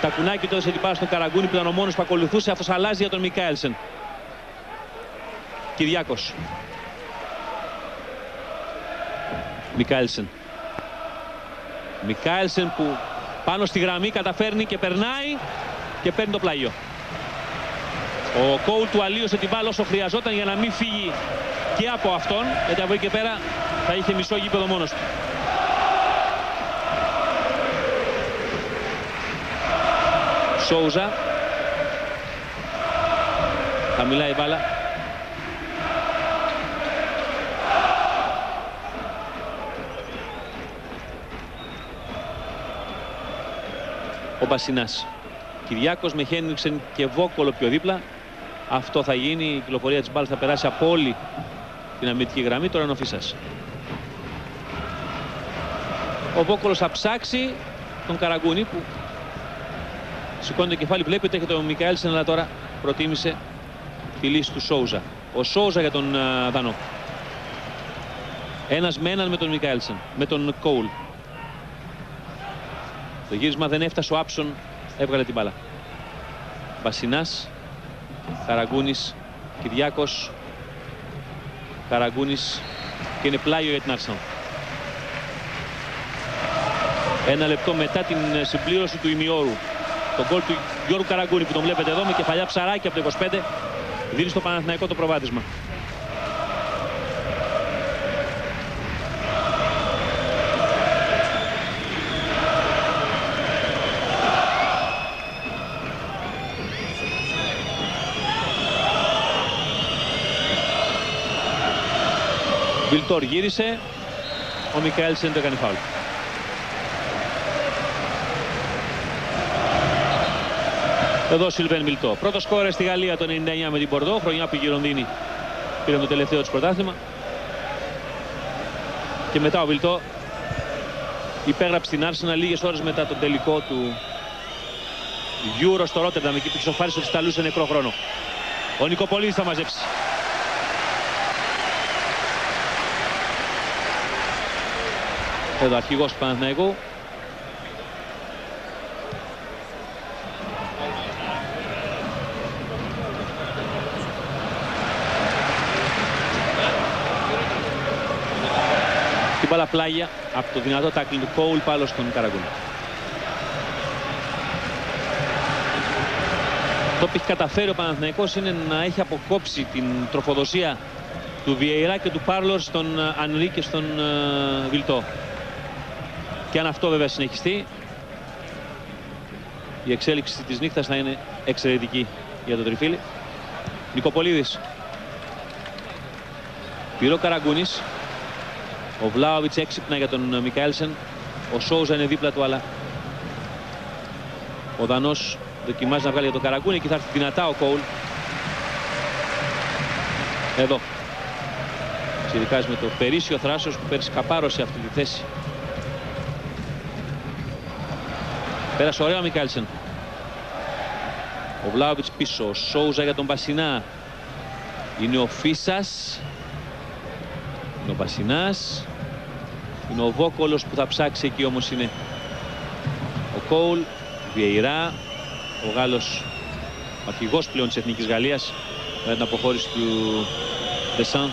Speaker 2: τακουνάκι του έδωσε την πάρα στον Καραγκούνι που ήταν ο μόνος που ακολουθούσε. Αυτός αλλάζει για τον Μικάελσεν. Κυριάκος. Μικάελσεν. Μικάελσεν που πάνω στη γραμμή καταφέρνει και περνάει και παίρνει το πλάγιο. Ο Κόουλ του αλλίωσε την μπάλα όσο χρειαζόταν για να μην φύγει και από αυτόν, γιατί από εκεί και πέρα θα είχε μισό γήπεδο μόνος του. Σόουζα. Χαμηλά η μπάλα. Ο Μπασινάς. Κυριάκος με Χένριξεν και Βόκολο πιο δίπλα. Αυτό θα γίνει. Η κυκλοφορία της μπάλας θα περάσει από όλη την αμυντική γραμμή. Τώρα είναι ο Φίσας. Ο Βόκολος θα ψάξει τον Καραγκούνι που σηκώνει το κεφάλι. Βλέπει ότι έχει τον Μικαέλσεν, αλλά τώρα προτίμησε τη λύση του Σόουζα. Ο Σόουζα για τον Δανό. Ένας με έναν με τον Μικαέλσεν. Με τον Κόουλ. Το γύρισμα δεν έφτασε, ο Άψον έβγαλε την μπάλα. Μπασινάς, Καραγκούνης, Κυριάκος, Καραγκούνης και είναι πλάγιο για την Arsenal. Ένα λεπτό μετά την συμπλήρωση του ημιώρου. Το γκολ του Γιώργου Καραγκούνη που τον βλέπετε εδώ με κεφαλιά ψαράκι από το 25 δίνει στο Παναθηναϊκό το προβάδισμα. Βιλτόρ γύρισε, ο Μικαέλσεν το έκανε φάουλ. Εδώ Σιλβέν Μιλτό. Πρώτο σκόρερ στη Γαλλία το 99 με την Μπορδό, χρονιά που οι Γυρονδίνοι πήραν το τελευταίο της πρωτάθλημα. Και μετά ο Βιλτό υπέγραψε την Arsenal λίγες ώρες μετά τον τελικό του Euro στο Ρότερνταμ, εκεί που ξοφάρισε τους Ιταλούς σε νεκρό χρόνο. Ο Νικοπολίδης θα μαζέψει. Εδώ αρχηγός του Παναθηναϊκού. Την μπάλα πλάγια από το δυνατό τάκλιν του Κόουλ πάλι στον Καραγκούνι. Το που έχει καταφέρει ο Παναθηναϊκός είναι να έχει αποκόψει την τροφοδοσία του Βιεϊρά και του Πάρλορ στον Ανρί και στον Βιλτό. Και αν αυτό βέβαια συνεχιστεί, η εξέλιξη της νύχτας θα είναι εξαιρετική για τον Τριφύλι. Νικοπολίδης. Πήρε ο Καραγκούνης. Ο Βλάοβιτς έξυπνα για τον Μικαέλσεν. Ο Σόουζα είναι δίπλα του, αλλά ο Δανός δοκιμάζει να βγάλει για τον Καραγκούνη και θα έρθει δυνατά ο Κόουλ. Εδώ. Τσιρικάζει με το περίσσιο θράσος που πέρυσι καπάρωσε αυτή τη θέση. Πέρασε ωραία ο Μικαέλσεν. Ο Βλάοβιτς πίσω. Ο Σόουζα για τον Μπασινά. Είναι ο Φίσας. Είναι ο Μπασινάς. Είναι ο Βόκολος που θα ψάξει, εκεί όμως είναι ο Κόουλ. Βιεϊρά. Ο Γάλλος αρχηγός πλέον της Εθνικής Γαλλίας με την αποχώρηση του Δεσάν.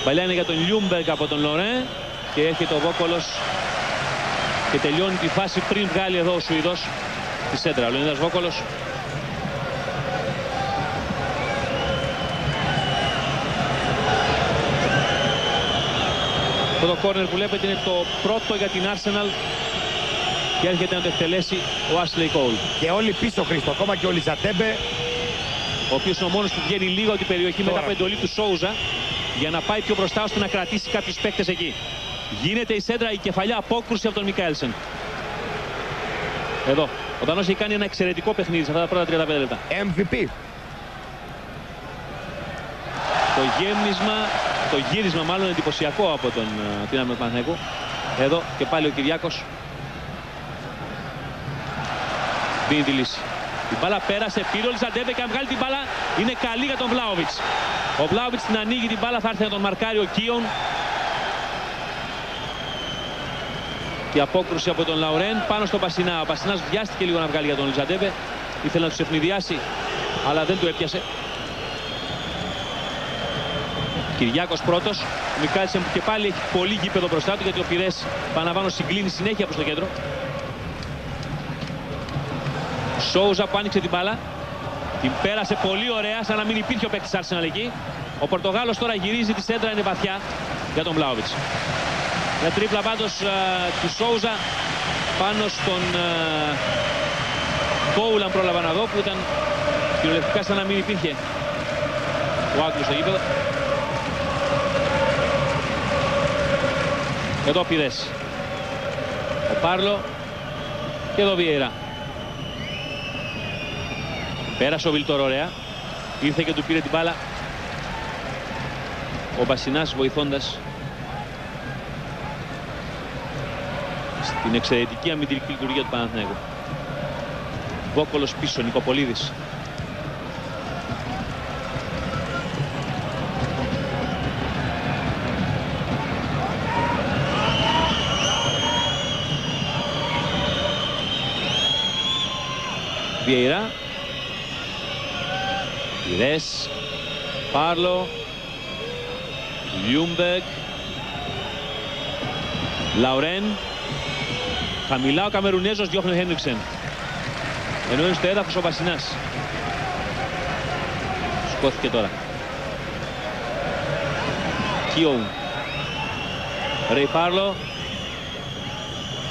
Speaker 2: Παλιά είναι για τον Λιούμπεργκ από τον Λορέν και έρχεται ο Βόκολος και τελειώνει τη φάση πριν βγάλει εδώ ο Σουηδός τη σέντρα. Ο Λεωνίδας Βόκολος. Αυτό το κόρνερ που βλέπετε είναι το πρώτο για την Arsenal και έρχεται να το εκτελέσει ο Ashley Cole.
Speaker 3: Και όλοι πίσω, Χρήστο, ακόμα και ο Λιζαντέμπε.
Speaker 2: Ο οποίος είναι ο μόνος που βγαίνει λίγο από την περιοχή μετά από εντολή του Σόουζα για να πάει πιο μπροστά ώστε να κρατήσει κάποιους παίκτες εκεί. Γίνεται η σέντρα, η κεφαλιά απόκρουση από τον Μικάελσεν. Εδώ. Ο Δανός έχει κάνει ένα εξαιρετικό παιχνίδι σε αυτά τα πρώτα 35 λεπτά.
Speaker 3: MVP.
Speaker 2: Το γύρισμα μάλλον εντυπωσιακό από τον Δυναμό Παναθηναϊκού. Εδώ και πάλι ο Κυριάκος δίνει τη λύση. Η μπάλα πέρασε, πήρε ο Λιζαντέμπε και αν βγάλει την μπάλα είναι καλή για τον Βλάοβιτς. Ο Βλάοβιτς την ανοίγει την μπάλα, θα έρθει να τον μαρκάρει ο Κίον. Η απόκρουση από τον Λαουρέν πάνω στον Πασινά. Ο Πασινάς βιάστηκε λίγο να βγάλει για τον Λιζαντέμπε. Ήθελε να τους ευνηδιάσει, αλλά δεν του έπιασε. Κυριάκος πρώτος. Ο Μικάελσεν που και πάλι έχει πολύ γήπεδο μπροστά του γιατί ο Πειρές Παναβάνο συγκλίνει συνέχεια προς το κέντρο. Σόουζα που άνοιξε την μπάλα. Την πέρασε πολύ ωραία, σαν να μην υπήρχε ο παίκτης Arsenal εκεί. Ο Πορτογάλος τώρα γυρίζει, τη σέντρα είναι βαθιά για τον Βλάοβιτς. Μια τρίπλα πάντως του Σόουζα πάνω στον Κόουλαν πρόλαβα να δω που ήταν κυριολεκτικά σαν να μην υπήρχε ο Άγγλος στο γήπεδο. Εδώ Πειρές. Ο Πάρλο και εδώ Βιέιρα. Πέρασε ο Βίλτορ ωραία. Ήρθε και του πήρε την μπάλα ο Μπασινάς βοηθώντας στην εξαιρετική αμυντική λειτουργία του Παναθηναϊκού. Βόκολος πίσω, Νικοπολίδης. Βιέιρα. Πειρές. Πάρλο. Λιούμπεργκ. Λαουρέν. Χαμηλά ο Καμερουνέζος διώχνει ο Χένριξεν. Ενώ είναι στο έδαφος ο Βασινάς. Σκόθηκε τώρα. Κιόουν. Ρέι Πάρλο.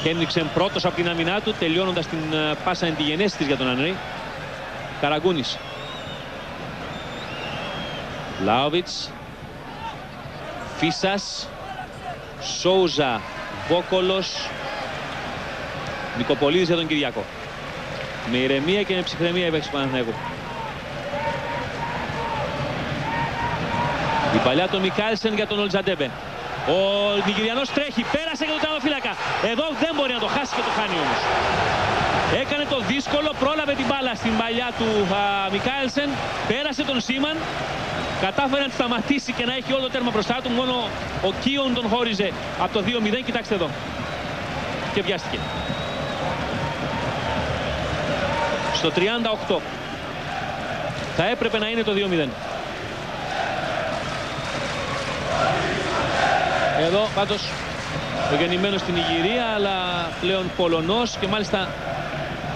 Speaker 2: Χένριξεν πρώτος από την αμυνά του, τελειώνοντας την πάσα εν τη γενέση της για τον Ανρή. Καραγκούνης. Βλάοβιτς. Φίσας. Σόουζα. Βόκολος. Νικοπολίδης για τον Κυριακό. Με ηρεμία και με ψυχραιμία η παίκτης του Παναθηναϊκού. Η παλιά του Μικάελσεν για τον Ολτζαντέμπε. Ο Νιγηριανός τρέχει, πέρασε και τον τερματοφύλακα. Εδώ δεν μπορεί να το χάσει και το χάνει όμως. Έκανε το δύσκολο, πρόλαβε την μπάλα στην παλιά του Μικάελσεν, πέρασε τον Σίμαν, κατάφερε να τη σταματήσει και να έχει όλο το τέρμα μπροστά του. Μόνο ο Κίον τον χώριζε από το 2-0. Κοιτάξτε εδώ. Και βιάστηκε. Στο 38. Θα έπρεπε να είναι το 2-0. Εδώ πάντως ο γεννημένος στην Ιγυρία, αλλά πλέον Πολωνός και μάλιστα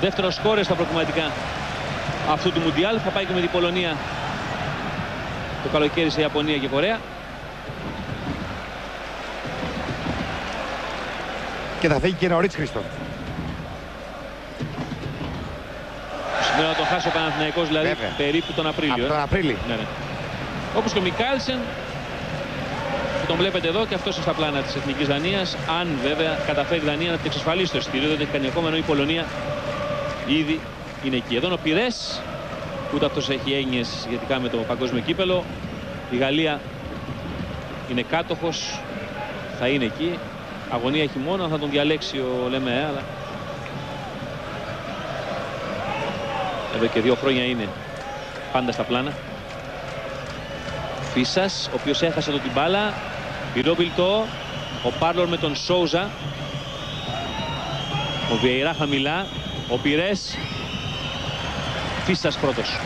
Speaker 2: δεύτερος σκόρερ στα προκριματικά αυτού του Μουντιάλ. Θα πάει και με την Πολωνία το καλοκαίρι σε Ιαπωνία και Κορέα.
Speaker 3: Και θα φύγει και νωρίς, Χρήστο.
Speaker 2: Σήμερα να τον χάσει ο Παναθηναϊκός, δηλαδή βέβαια, περίπου τον Απρίλιο.
Speaker 3: Από τον Απρίλιο.
Speaker 2: Ναι, ναι. Όπως και ο Μικάελσεν, που τον βλέπετε εδώ, και αυτός είναι στα πλάνα της Εθνικής Δανίας. Αν βέβαια καταφέρει η Δανία να την εξασφαλίσει το εισιτήριο, δεν έχει κάνει ακόμα, ενώ η Πολωνία ήδη είναι εκεί. Εδώ είναι ο Πειρές, ούτε αυτός έχει έννοιες σχετικά με το παγκόσμιο κύπελο. Η Γαλλία είναι κάτοχος, θα είναι εκεί. Αγωνία έχει μόνο, θα τον διαλέξει ο Λεμέ, αλλά εδώ και 2 χρόνια είναι πάντα στα πλάνα. Φίσας, ο οποίος έχασε εδώ την μπάλα. Πυρόβιλτο, ο Πάρλορ με τον Σόουζα. Ο Βιεϊρά χαμηλά. Ο Πειρές. Φίσας πρώτος.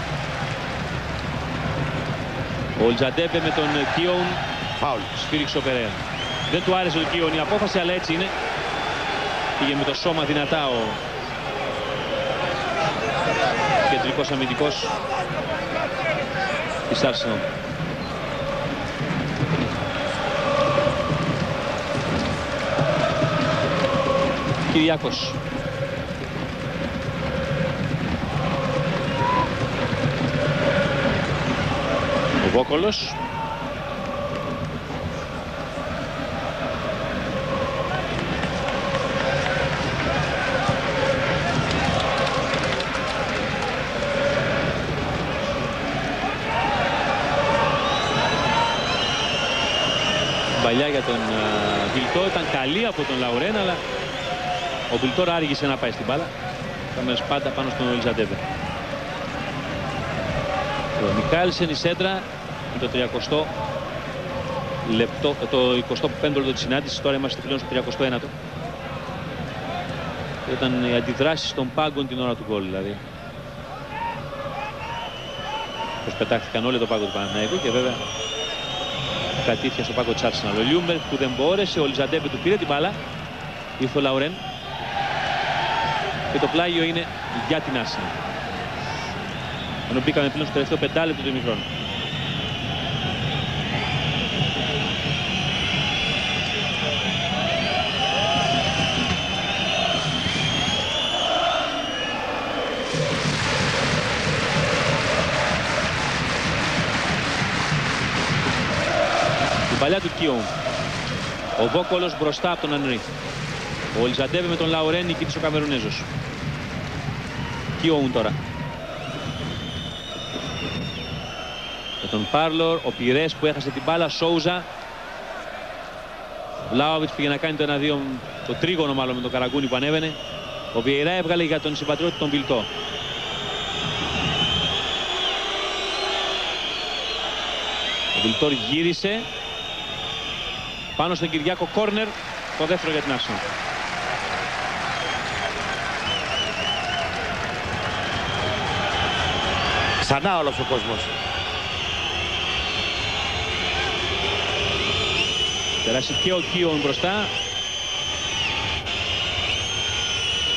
Speaker 2: Ο Λτζαντέμπε με τον Κίον
Speaker 3: Φάουλ.
Speaker 2: σφύριξε ο Περέα. Δεν του άρεσε τον Κίον η απόφαση, αλλά έτσι είναι. Πήγε με το σώμα δυνατά ο κεντρικός αμυντικός της Arsenal. Κυριάκος. Ο Βόκολος. Παλιά για τον Βιλτό, ήταν καλή από τον Λαουρέν, αλλά ο Βιλτόρ άργησε να πάει στην μπάλα. Κάμερες πάντα πάνω στον Λτζαντέμπε. Ο Μικάλσεν η σέντρα με το 30 λεπτό, το 25ο λεπτό της συνάντησης. Τώρα είμαστε πλέον στο 31ο. Ήταν οι αντιδράσεις των πάγκων την ώρα του γκολ, δηλαδή. Πως πετάχθηκαν όλοι το πάγκο του Παναθηναϊκού και βέβαια κατήφια στο πάγκο της Arsenal. Ο Λιούμπερ που δεν μπόρεσε, ο Λτζαντέμπε του πήρε την μπάλα. Ήρθε ο Λαουρέν. Και το πλάγιο είναι για την Arsenal. Ενώ μπήκαμε πλέον στο τελευταίο πεντάλεπτο του ημιχρόνου. Την παλιά του Κίον. Ο Βόκολος μπροστά από τον Ανρί. Ο Λτζαντέμπε με τον Λαουρέν νικήτης ο Καμερουνέζος. Κίον τώρα. Με τον Πάρλορ, ο Πιρές που έχασε την μπάλα, Σόουζα. Ο Λάοβιτς πήγε να κάνει το 1-2, το τρίγωνο μάλλον με τον Καραγκούνι που ανέβαινε. Ο Βιεϊρά έβγαλε για τον συμπατριώτη τον Βιλτό. Ο Βιλτόρ γύρισε πάνω στον Κυριάκο, κόρνερ, το δεύτερο για την Arsenal.
Speaker 3: Ξανά όλος ο κόσμος.
Speaker 2: Περάσει και ο Κίον μπροστά.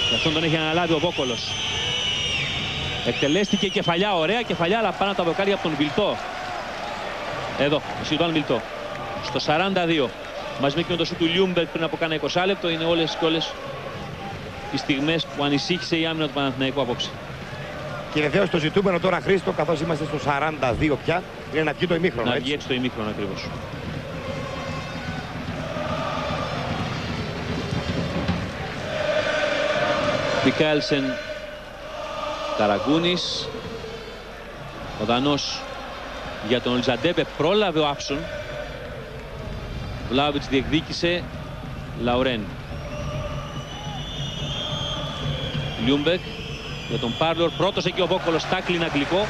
Speaker 2: Και αυτόν τον έχει αναλάβει ο Βόκολος. Εκτελέστηκε κεφαλιά, ωραία κεφαλιά, αλλά πάνω τα δοκάρια από τον Βιλτό. Εδώ, ο Σιντουάν Βιλτό. Στο 42. Μαζί με εκείνο το σου του Λιούμπερ πριν από κάνα 20 λεπτό. Είναι όλες και όλες τις στιγμές που ανησύχησε η άμυνα του Παναθηναϊκού απόψε.
Speaker 3: Και βεβαίως το ζητούμενο τώρα, Χρήστο, καθώς είμαστε στο 42 πια, είναι να βγει το ημίχρονο.
Speaker 2: Να βγει έτσι το ημίχρονο ακριβώς. Μικάλσεν, Καραγκούνης. Ο Δανός για τον Λτζαντέμπε πρόλαβε ο Άψον. Βλάοβιτς διεκδίκησε. Λαουρέν. Λιούμπεκ για τον Πάρλορ. Πρώτος εκεί ο Βόκολος, τάκλιν αγγλικό.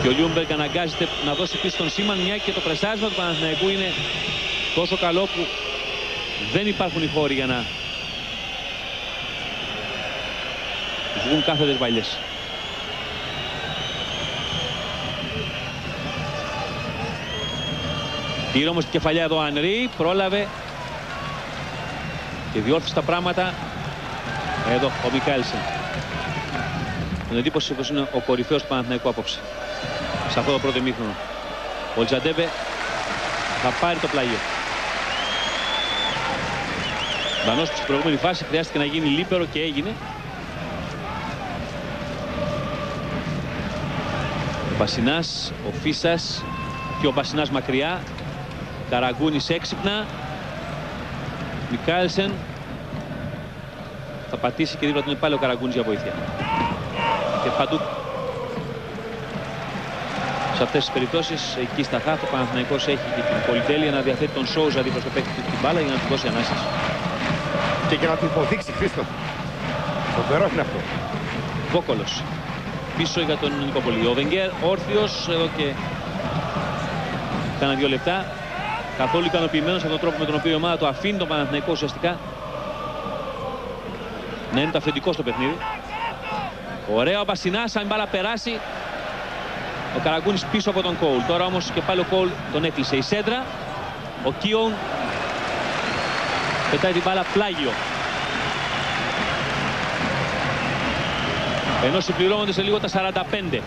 Speaker 2: Και ο Λιούμπεκ αναγκάζεται να δώσει πίσω τον Σίμαν, μια και το πρεσάρισμα του Παναθηναϊκού είναι τόσο καλό που δεν υπάρχουν οι χώροι για να βγουν κάθετες βαλιές. Πήρε όμως την κεφαλιά εδώ ο Ανρί, πρόλαβε και διόρθωσε τα πράγματα. Εδώ ο Μικάλσεν. Τον εντύπωση πως είναι ο κορυφαίος του Παναθηναϊκού απόψε σε αυτό το πρώτο ημίχρονο. Ο Λτζαντέμπε θα πάρει το πλάγιο. Δανός που στην προηγούμενη φάση χρειάστηκε να γίνει λίπερο και έγινε. Ο Μπασινάς, ο Φίσας και ο Μπασινάς μακριά. Καραγκούνης έξυπνα. Μικάλσεν. Θα πατήσει και δίπλα του είναι πάλι ο Καραγκούνης για βοήθεια. Και παντού σε αυτές τις περιπτώσεις εκεί στα χάφη ο Παναθηναϊκός έχει και την πολυτέλεια να διαθέτει τον Σόουζα δίπλα στο παίκτη του την μπάλα για να του δώσει ανάσες.
Speaker 3: Και να του υποδείξει, Χρήστο. Φοβερό είναι αυτό.
Speaker 2: Βόκολος. Πίσω για τον Νικόπολη. Ο Βενγκέρ όρθιος εδώ και κάνα 2 λεπτά. Καθόλου ικανοποιημένος από τον τρόπο με τον οποίο η ομάδα του αφήνει τον Παναθηναϊκό ουσιαστικά να είναι το αφεντικό στο παιχνίδι. Ωραία ο Μπασινάς, αν η μπάλα περάσει Ο Καραγκούνης πίσω από τον Κόουλ. Τώρα όμως και πάλι ο Κόουλ τον έκλεισε. Η σέντρα. Ο Κίον πετάει την μπάλα πλάγιο. Ενώ συμπληρώνονται σε λίγο τα 45.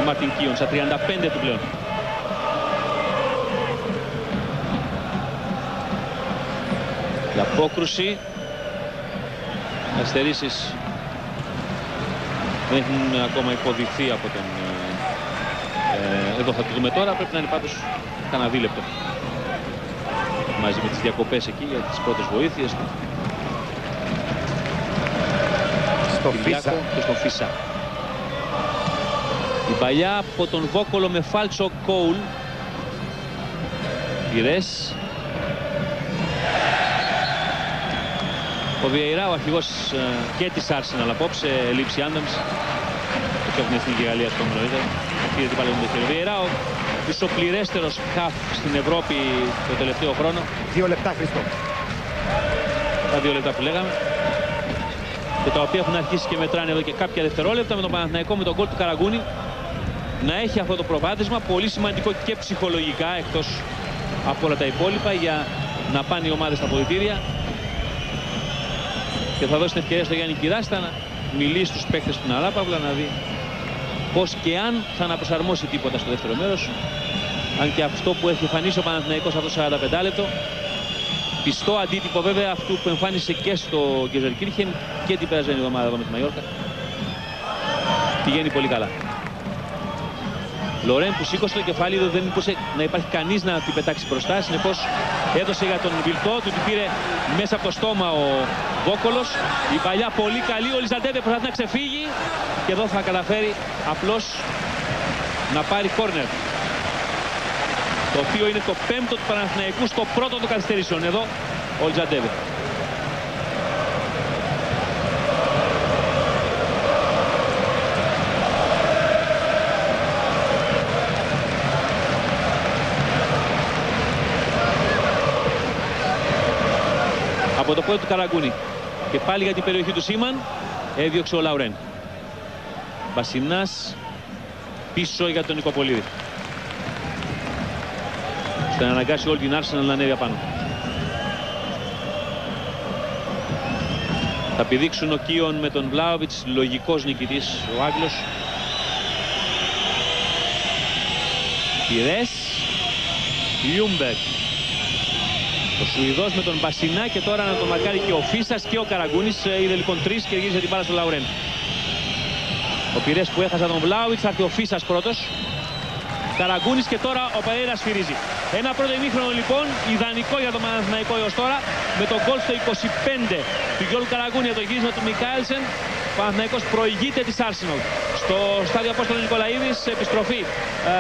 Speaker 2: Ο Μάρτιν Κίον στα 35 του πλέον. Η απόκρουση. Αστερίσεις δεν έχουν ακόμα υποδειχθεί από τον... εδώ θα το δούμε τώρα. Πρέπει να είναι πάντως κανένα δίλεπτο. Μαζί με τις διακοπές εκεί για τις πρώτες βοήθειες.
Speaker 3: Στο Φίσα.
Speaker 2: Και στον Φίσα. Η παλιά από τον Βόκολο με φάλτσο Κόουλ. Πυρές. Ο Βιεϊρά, ο αρχηγός και της Arsenal απόψε, λήψη Άνταμς. Έτσι έχουν εθνική Γαλλία στο νωρίτερα. Πήρε την παλαιόν το χέρι. Ο Βιεϊρά, ο ισοπληρέστερος χαφ στην Ευρώπη το τελευταίο χρόνο.
Speaker 3: 2 λεπτά, Χριστό.
Speaker 2: Τα 2 λεπτά που λέγαμε. Και τα οποία έχουν αρχίσει και μετράνε εδώ και κάποια δευτερόλεπτα με τον Παναθηναϊκό, με τον γκολ του Καραγκούνη. Να έχει αυτό το προβάδισμα, πολύ σημαντικό και ψυχολογικά, εκτός από όλα τα υπόλοιπα, για να πάνε οι ομάδες στα αποδυτήρια. Και θα δώσει την ευκαιρία στο Γιάννη Κυράστα να μιλήσει στους παίκτες του Ναράπαυλα, να δει πώς και αν θα αναπροσαρμόσει τίποτα στο δεύτερο μέρος. Αν και αυτό που έχει εμφανίσει ο Παναθηναϊκός αυτό το 45 λεπτό, πιστό αντίτυπο βέβαια αυτού που εμφάνισε και στο Γκεζερκύρχεν και την περασμένη εβδομάδα εδώ με τη Μαγιόρκα. Πηγαίνει πολύ καλά. Λορέν που σήκωσε το κεφάλι, δεν μπορούσε να υπάρχει κανείς να την πετάξει μπροστά. Συνεπώς έδωσε για τον Βιλτό, του την πήρε μέσα από το στόμα ο Βόκολος. Η παλιά πολύ καλή, ο Λιζαντέβε προσπαθεί να ξεφύγει και εδώ θα καταφέρει απλώς να πάρει κόρνερ. Το οποίο είναι το 5ο του Παναθηναϊκού στο πρώτο των καθυστερήσεων. Εδώ ο Λιζαντέβε. Από το πόδι του Καραγκούνη. Και πάλι για την περιοχή του Σίμαν έδιωξε ο Λαουρέν. Μπασινάς πίσω για τον Νικοπολίδη. ώστε να αναγκάσει όλη την Arsenal να ανέβει απάνω. Θα πηδήξουν ο Κίον με τον Βλάοβιτς, λογικός νικητής ο Άγγλος. Πυρές, Λιούμπερ. Ο Σουηδός με τον Μπασινά και τώρα να τον μαρκάρει και ο Φίσας και ο Καραγκούνης. Είδε λοιπόν τρεις και γύρισε την μπάλα στο Λαουρέν. Ο Πυρές που έχασε τον Βλάοβιτς, θα έρθει ο Φίσας πρώτος. Καραγκούνης και τώρα ο Περέιρα σφυρίζει. Ένα πρώτο ημίχρονο λοιπόν ιδανικό για τον Παναθηναϊκό έως τώρα, με τον γκολ στο 25 του Γιώργου Καραγκούνη για το γύρισμα του Μικάελσεν. Ο Παναθηναϊκός προηγείται της Arsenal. Στο στάδιο Απόστολος Νικολαίδης, επιστροφή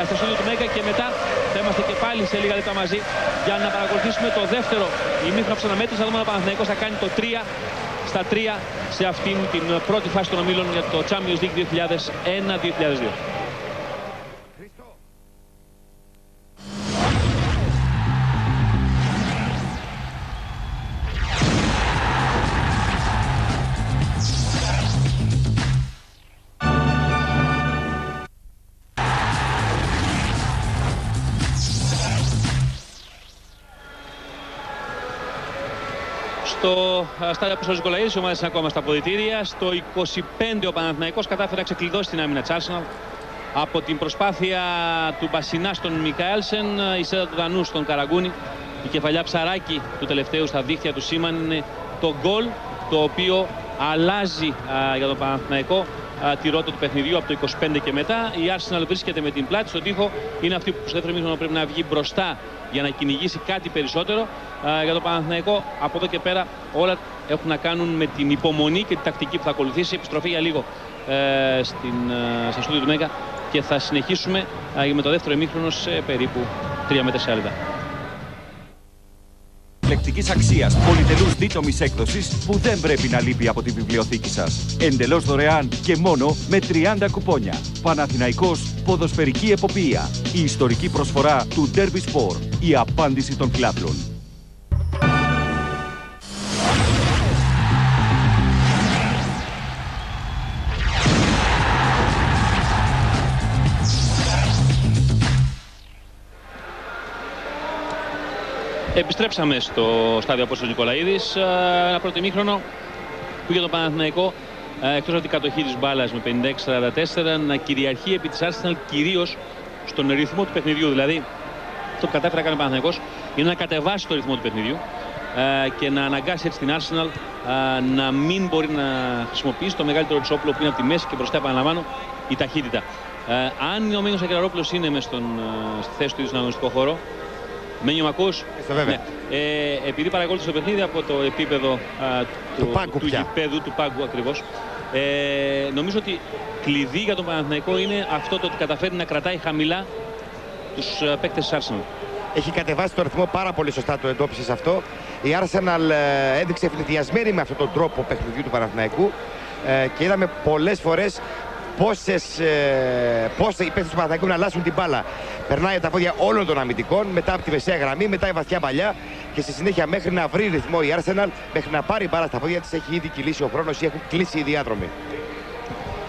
Speaker 2: στο στούντιο του Μέγκα και μετά θα είμαστε και πάλι σε λίγα λεπτά μαζί για να παρακολουθήσουμε το δεύτερο ημίχρονο ξαναμέτρηση. Θα δούμε αν ο Παναθηναϊκός θα κάνει το 3 στα 3 σε αυτήν την πρώτη φάση των ομίλων για το Champions League 2001-2002. Στο στάδιο Απόστολος Νικολαίδης, οι ομάδες είναι ακόμα στα αποδυτήρια. Στο 25 ο Παναθηναϊκός κατάφερε να ξεκλειδώσει την άμυνα της Arsenal από την προσπάθεια του Μπασινά στον Μικαέλσεν, η σέντα του Δανού στον Καραγκούνη, η κεφαλιά ψαράκι του τελευταίου στα δίχτυα του Σίμαν είναι το γκολ το οποίο αλλάζει για τον Παναθηναϊκό τη ρότα του παιχνιδιού από το 25 και μετά. Η Arsenal βρίσκεται με την πλάτη στον τοίχο, είναι αυτή που στο δεύτερο μήχρονο πρέπει να βγει μπροστά για να κυνηγήσει κάτι περισσότερο. Για το Παναθηναϊκό από εδώ και πέρα όλα έχουν να κάνουν με την υπομονή και την τακτική που θα ακολουθήσει. Επιστροφή για λίγο στα στούντιο του Μέγκα και θα συνεχίσουμε με το δεύτερο ημίχρονο σε περίπου 3 με 4 λεπτά.
Speaker 4: Λεκτικής αξίας, πολυτελούς δίτομης έκδοσης που δεν πρέπει να λείπει από τη βιβλιοθήκη σας. Εντελώς δωρεάν και μόνο με 30 κουπόνια. Παναθηναϊκός ποδοσφαιρική εποπία. Η ιστορική προσφορά του Derby Sport. Η απάντηση των φιλάθλων.
Speaker 2: Επιστρέψαμε στο στάδιο Απόστολος Νικολαίδης. Ένα πρώτο ημίχρονο που για τον Παναθηναϊκό, εκτός από την κατοχή της μπάλας με 56-44, να κυριαρχεί επί της Arsenal, κυρίως στον ρυθμό του παιχνιδιού. Δηλαδή, αυτό που κατάφερε να κάνει ο Παναθηναϊκός είναι να κατεβάσει το ρυθμό του παιχνιδιού και να αναγκάσει έτσι την Arsenal να μην μπορεί να χρησιμοποιήσει το μεγαλύτερο της όπλο που είναι από τη μέση και μπροστά, επαναλαμβάνω, η ταχύτητα. Αν ο Μένιος Αγγελαρόπουλος είναι μες στη θέση του στον αγωνιστικό χώρο, Μένιο, μ' ακούς?
Speaker 3: Βέβαια.
Speaker 2: Ναι. Επειδή παρακολούθησε το παιχνίδι από το επίπεδο του γηπέδου, του πάγκου ακριβώς, νομίζω ότι κλειδί για τον Παναθηναϊκό είναι αυτό το ότι καταφέρει να κρατάει χαμηλά τους παίκτες της Arsenal.
Speaker 3: Έχει κατεβάσει το ρυθμό πάρα πολύ σωστά, το εντόπισες αυτό. Η Arsenal έδειξε ευνηδιασμένη με αυτόν τον τρόπο παιχνιδιού του Παναθηναϊκού και είδαμε πολλές φορές πώς οι παίκτες του Παναθηναϊκού να αλλάσουν την μπάλα. Περνάει τα πόδια όλων των αμυντικών, μετά από τη μεσαία γραμμή, μετά η βαθιά παλιά και στη συνέχεια μέχρι να βρει ρυθμό η Arsenal, μέχρι να πάρει μπάλα στα πόδια της, έχει ήδη κυλήσει ο χρόνος ή έχουν κλείσει οι διάδρομοι.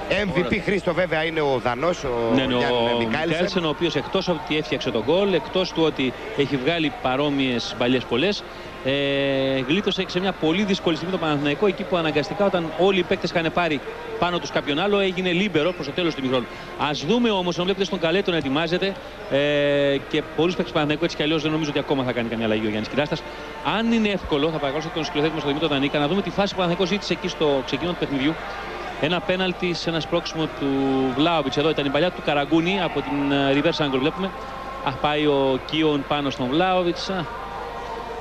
Speaker 3: MVP Χρήστο βέβαια είναι ο Δανός, ο
Speaker 2: Μικάελσεν, ο οποίος εκτός από ότι έφτιαξε τον γκολ, εκτός του ότι έχει βγάλει παρόμοιες μπαλιές πολλές, γλίτωσε σε μια πολύ δύσκολη στιγμή το Παναθηναϊκό, εκεί που αναγκαστικά όταν όλοι οι παίκτες είχαν πάρει πάνω τους κάποιον άλλο, έγινε λίμπερο προς το τέλος του ημιχρόνου. Ας δούμε όμως, αν βλέπετε στον Καλέτο να ετοιμάζεται και πολλούς παίκτες του Παναθηναϊκού, έτσι κι αλλιώς δεν νομίζω ότι ακόμα θα κάνει καμιά αλλαγή ο Γιάννης Κυράστας. Αν είναι εύκολο, θα παρακαλώ τον σκηνοθέτη μας τον Δημήτρη Δανίκα να δούμε τη φάση που ο Παναθηναϊκός ζήτησε εκεί στο ξεκίνημα του παιχνιδιού. Ένα πέναλτι σε ένα σπρώξιμο του Βλάοβιτς. Εδώ ήταν η παλιά του Καραγκούνη από την reverse angle. Βλέπουμε. Πάει ο Κίον πάνω στον Βλάοβιτς.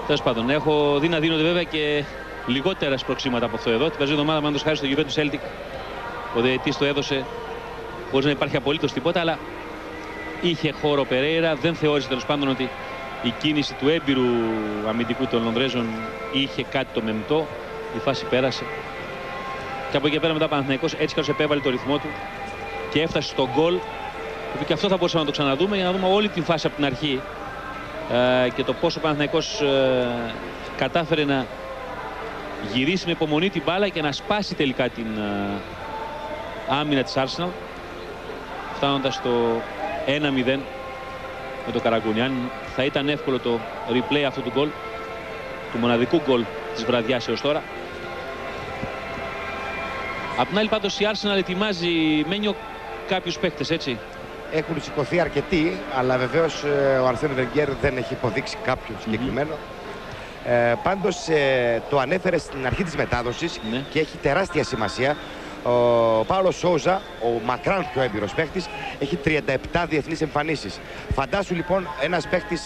Speaker 2: Τέλος πάντων, έχω δει να δίνονται βέβαια και λιγότερα σπρώξιματα από αυτό εδώ. Την περσμένη εβδομάδα, μάλλον χάρη στο γηπέδο του Celtic, ο διαιτητής το έδωσε χωρίς να υπάρχει απολύτως τίποτα. Αλλά είχε χώρο Περέιρα. Δεν θεώρησε τέλος πάντων ότι η κίνηση του έμπειρου αμυντικού των Λονδρέζων είχε κάτι το μεμτό. Η φάση πέρασε. Και από εκεί πέρα μετά ο Παναθηναϊκός έτσι καλώς επέβαλε το ρυθμό του και έφτασε στο γκολ. Και αυτό θα μπορούσαμε να το ξαναδούμε για να δούμε όλη την φάση από την αρχή και το πόσο ο Παναθηναϊκός κατάφερε να γυρίσει με υπομονή την μπάλα και να σπάσει τελικά την άμυνα της Arsenal, φτάνοντας στο 1-0 με το Καραγκούνι. Αν θα ήταν εύκολο το replay αυτού του γκολ, του μοναδικού γκολ της βραδιάς έως τώρα. Απ' την άλλη πάντως η Arsenal ετοιμάζει, Μένιο, κάποιους παίκτες, έτσι.
Speaker 3: Έχουν σηκωθεί αρκετοί, αλλά βεβαίως ο Αρσέν Βενγκέρ δεν έχει υποδείξει κάποιον συγκεκριμένο. Πάντως το ανέφερε στην αρχή της μετάδοσης και έχει τεράστια σημασία. Ο Πάολο Σόουζα, ο μακράν πιο έμπειρος παίκτης, έχει 37 διεθνείς εμφανίσεις. Φαντάσου λοιπόν ένας παίκτης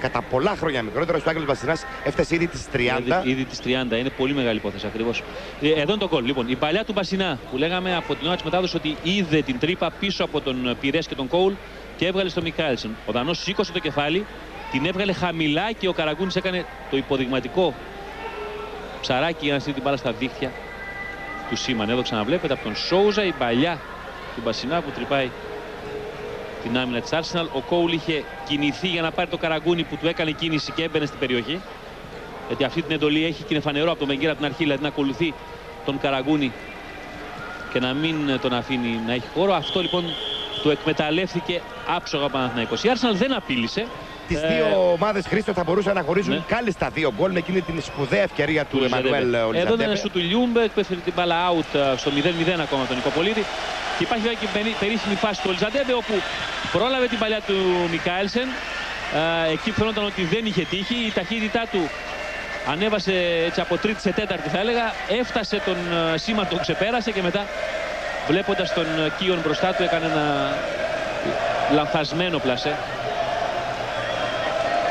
Speaker 3: κατά πολλά χρόνια μικρότερος, ο Άγγελος Μπασινάς, έφτασε ήδη τις 30.
Speaker 2: Ήδη τις 30, είναι πολύ μεγάλη υπόθεση ακριβώς. Εδώ είναι το γκολ. Λοιπόν, η παλιά του Μπασινά που λέγαμε από την ώρα της μετάδοσης ότι είδε την τρύπα πίσω από τον Πιρές και τον Κόουλ και έβγαλε στο Μικάελσεν. Ο Δανός σήκωσε το κεφάλι, την έβγαλε χαμηλά και ο Καραγκούνης έκανε το υποδειγματικό ψαράκι για να στείλει την μπάλα στα δίχτυα του Σίμαν. Εδώ ξαναβλέπετε από τον Σόουζα η παλιά του Μπασινά που τρυπάει την άμυνα της Arsenal. Ο Κόουλ είχε κινηθεί για να πάρει το Καραγκούνι που του έκανε κίνηση και έμπαινε στην περιοχή. Γιατί αυτή την εντολή έχει και είναι φανερό από τον Βενγκέρ από την αρχή, δηλαδή να ακολουθεί τον Καραγκούνι και να μην τον αφήνει να έχει χώρο. Αυτό λοιπόν το εκμεταλλεύτηκε άψογα ο Παναθηναϊκός. Η Arsenal δεν απείλησε.
Speaker 3: Τις δύο ομάδες, Χρήστο, θα μπορούσαν να χωρίζουν κάλλιστα δύο γκολ με εκείνη την σπουδαία ευκαιρία του Εμμανουέλ Ολιζαντέπε.
Speaker 2: Εδώ ήταν σου του Λιούμπεκ που έφερε την μπάλα out στο 0-0 ακόμα τον Νικοπολίδη. Και υπάρχει και περίφημη φάση του Ολιζαντέπε όπου πρόλαβε την παλιά του Μικάελσεν. Εκεί φαινόταν ότι δεν είχε τύχει. Η ταχύτητά του ανέβασε έτσι από τρίτη σε τέταρτη, θα έλεγα. Έφτασε τον Σίμαν, τον ξεπέρασε και μετά βλέποντας τον Κίον μπροστά του έκανε ένα λανθασμένο πλασέ.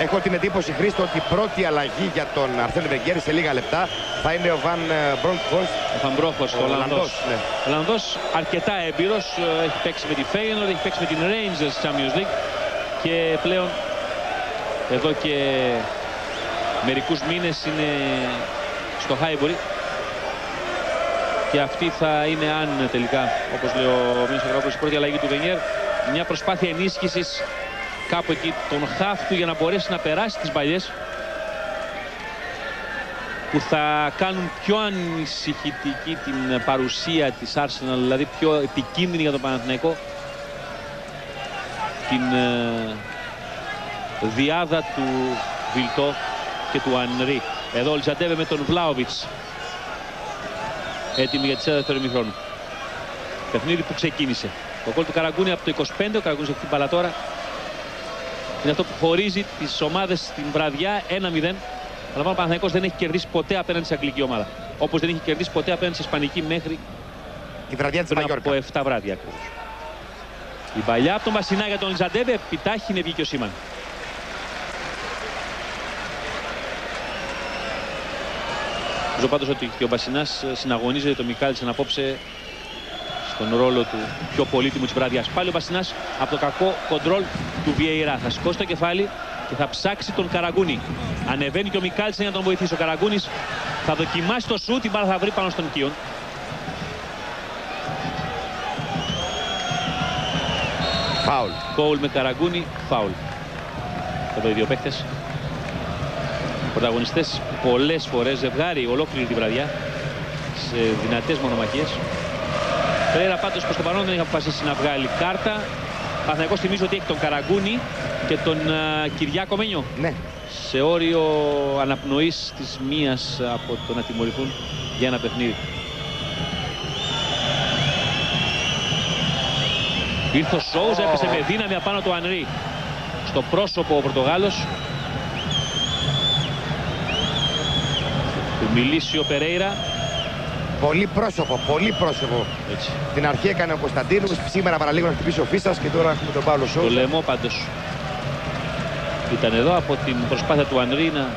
Speaker 3: Έχω την εντύπωση, Χρήστο, ότι η πρώτη αλλαγή για τον Αρσέν Βενγκέρ σε λίγα λεπτά θα είναι ο Βαν Μπρόγκχορστ.
Speaker 2: Ο Βαν Μπρόγκχορστ, ο Ολλανδός. Ναι. Ο Ολλανδός αρκετά έμπειρος, έχει παίξει με τη Feyenoord, έχει παίξει με την Rangers Champions League και πλέον εδώ και μερικούς μήνες είναι στο Highbury. Και αυτή θα είναι, αν τελικά, όπως λέει ο Μίνος Αγρόπουλος, η πρώτη αλλαγή του Βενγκέρ, μια προσπάθεια ενίσχυσης κάπου εκεί τον χαφ του για να μπορέσει να περάσει τις μπαλιές που θα κάνουν πιο ανησυχητική την παρουσία της Arsenal, δηλαδή πιο επικίνδυνη για τον Παναθηναϊκό την διάδα του Βιλτό και του Ανρί. Εδώ ο Λιζαντέβε με τον Βλάοβιτς. Έτοιμοι για τις έδρες του ημιχρόνου. Παιχνίδι που ξεκίνησε. Το γκολ του Καραγκούνη από το 25, ο Καραγκούνης έχει την μπάλα τώρα. Είναι αυτό που χωρίζει τις ομάδες στην βραδιά 1-0. Αλλά ο Παναθηναϊκός δεν έχει κερδίσει ποτέ απέναντι σε αγγλική ομάδα. Όπως δεν έχει κερδίσει ποτέ απέναντι σε ισπανική μέχρι
Speaker 3: η βραδιά της
Speaker 2: πριν από 7 βράδια ακριβώς. Η παλιά από τον Μπασινά για τον Λιζαντέβε, επιτάχυνε, βγήκε ο Σίμαν. Νομίζω πάντως ότι και ο Μπασινάς συναγωνίζεται το Μικάλισεν απόψε στον ρόλο του πιο πολύτιμου της βραδιάς. Πάλι ο Μπασινάς από το κακό κοντρόλ του Βιεϊρά. Θα σηκώσει το κεφάλι και θα ψάξει τον Καραγκούνη. Ανεβαίνει και ο Μικάλισεν για να τον βοηθήσει. Ο Καραγκούνης θα δοκιμάσει το σουτ, την μπάλα θα βρει πάνω στον Κίον.
Speaker 3: Φάουλ.
Speaker 2: Κόουλ με Καραγκούνη, φάουλ. Εδώ οι δύο παίκτες. Πρωταγωνιστές πολλές φορές, ζευγάρι ολόκληρη τη βραδιά σε δυνατές μονομαχίες. Πρέρα πάντως προς το παρόν δεν έχει αποφασίσει να βγάλει κάρτα. Παναθηναϊκός θυμίζει ότι έχει τον Καραγκούνη και τον Κυριάκο Μένιο.
Speaker 3: Ναι.
Speaker 2: Σε όριο αναπνοής της μίας από το να τιμωρηθούν για ένα παιχνίδι. Ήρθε ο Σόουζα, έπεσε με δύναμη απάνω του Ανρί. Στο πρόσωπο ο Πορτογάλος. Του Μιλίσιο Περέιρα.
Speaker 3: Πολύ πρόσωπο, πολύ πρόσωπο.
Speaker 2: Έτσι.
Speaker 3: Την αρχή έκανε ο Κωνσταντίνος, σήμερα παραλίγο να χτυπήσει ο Φίσας και τώρα έχουμε τον Παύλο Σόουζα.
Speaker 2: Το λαιμό πάντως ήταν εδώ από την προσπάθεια του Ανρί να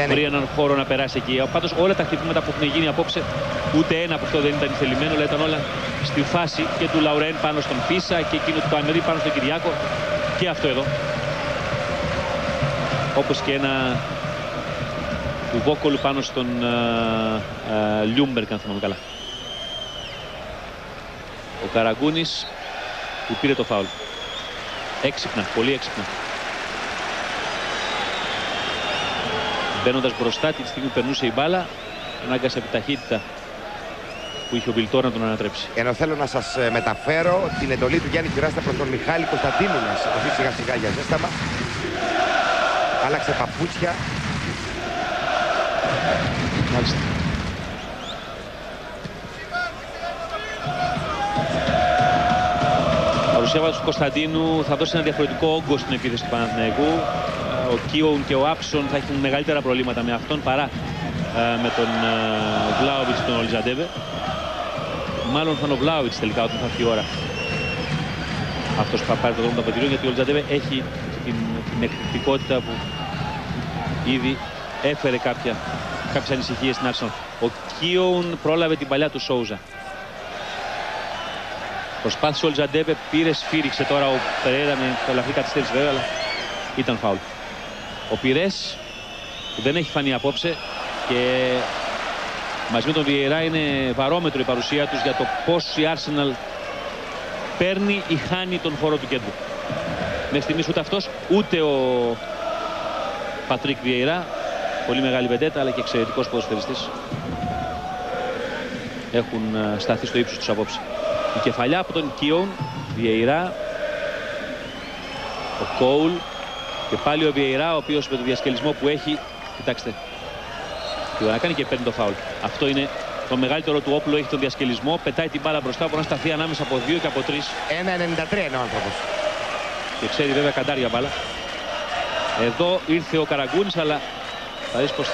Speaker 2: βρει έναν χώρο να περάσει εκεί. Πάντως όλα τα χτυπήματα που έχουν γίνει απόψε, ούτε ένα από αυτό δεν ήταν θελημένο, αλλά ήταν όλα στη φάση και του Λαουρέν πάνω στον Φίσα και εκείνο του Ανρί πάνω στον Κυριάκο και αυτό εδώ. Όπως και ένα του Βόκολου πάνω στον Λιούμπερκ, αν θυμάμαι καλά. Ο Καραγκούνης που πήρε το φάουλ. Έξυπνα, πολύ έξυπνα. Μπαίνοντας μπροστά τη στιγμή που περνούσε η μπάλα, ανάγκασε από ταχύτητα που είχε ο Βιλτόρ να τον ανατρέψει.
Speaker 3: Ενώ θέλω να σας μεταφέρω την εντολή του Γιάννη Κυράστα προς τον Μιχάλη Κωνσταντίνου να σηκωθεί σιγά σιγά για ζέσταμα. Άλλαξε παπούτσια.
Speaker 2: Μάλιστα. Παρουσία του Κωνσταντίνου θα δώσει ένα διαφορετικό όγκο στην επίθεση του Παναθηναϊκού. Ο Κίον και ο Άψον θα έχουν μεγαλύτερα προβλήματα με αυτόν παρά με τον Βλάοβιτς και τον Λιζαντέβε. Μάλλον θα είναι ο Βλάοβιτς τελικά όταν θα έρθει η ώρα. Αυτός που θα πάρει το δρόμο του απαιτηρίων, γιατί ο Λιζαντέβε έχει την εκρηκτικότητα που ήδη έφερε κάποιες ανησυχίες στην Arsenal. Ο Κίον πρόλαβε την παλιά του Σόουζα. Προσπάθησε ο Λιζαντέβε, πήρε, σφύριξε τώρα ο Περέιρα με ελαφρύ καθυστέρηση βέβαια, αλλά ήταν φάουλ. Ο Πιρές δεν έχει φανεί απόψε και μαζί με τον Βιεϊρά είναι βαρόμετρο η παρουσία τους για το πώς η Arsenal παίρνει ή χάνει τον χώρο του κέντρου. Μέχρι στιγμής ούτε αυτός ούτε ο Πατρίκ Βιεϊρά, πολύ μεγάλη βεντέτα αλλά και εξαιρετικός ποδοσφαιριστής, έχουν σταθεί στο ύψος τους απόψε. Η κεφαλιά από τον Κίον, Βιεϊρά, ο Κόουλ και πάλι ο Βιεϊρά, ο οποίος με το διασκελισμό που έχει, κοιτάξτε, τι να κάνει και παίρνει το φάουλ. Αυτό είναι το μεγαλύτερο του όπλο, έχει τον διασκελισμό, πετάει την μπάλα μπροστά, μπορεί να σταθεί ανάμεσα από 2 και από 3.
Speaker 3: 1,93 είναι ο άνθρωπος.
Speaker 2: Και ξέρει βέβαια καντάρια μπάλα. Εδώ ήρθε ο Καραγκούνης, αλλά θα δεις πως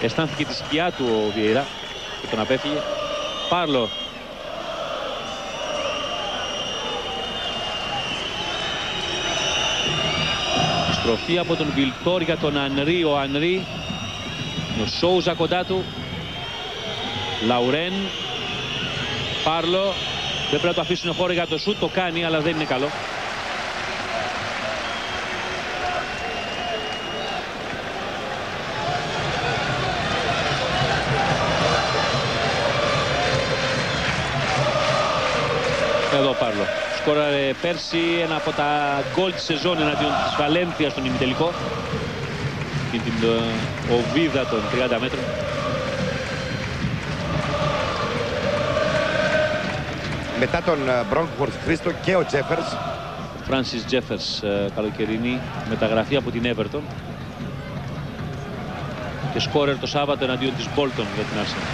Speaker 2: αισθάνθηκε τη σκιά του ο Βιεϊρά και τον απέφυγε. Πάρλο. Στροφή από τον Βιλτόρ για τον Ανρί. Ο Ανρί, ο Σόουζα κοντά του. Λαουρέν. Πάρλο. Δεν πρέπει να το αφήσουν χώρο για το σουτ. Το κάνει αλλά δεν είναι καλό. Εδώ Πάρλο. Σκόραρε πέρσι ένα από τα γκολ της σεζόν εναντίον της Βαλένθια στον ημιτελικό. Και την οβίδα των 30 μέτρων.
Speaker 3: Μετά τον Μπρόγκχορστ Χρήστο και ο Τζέφερς.
Speaker 2: Ο Φράνσις Τζέφερς, καλοκαιρινή μεταγραφή από την Everton. και σκόρερ το Σάββατο εναντίον της Bolton για την Arsenal.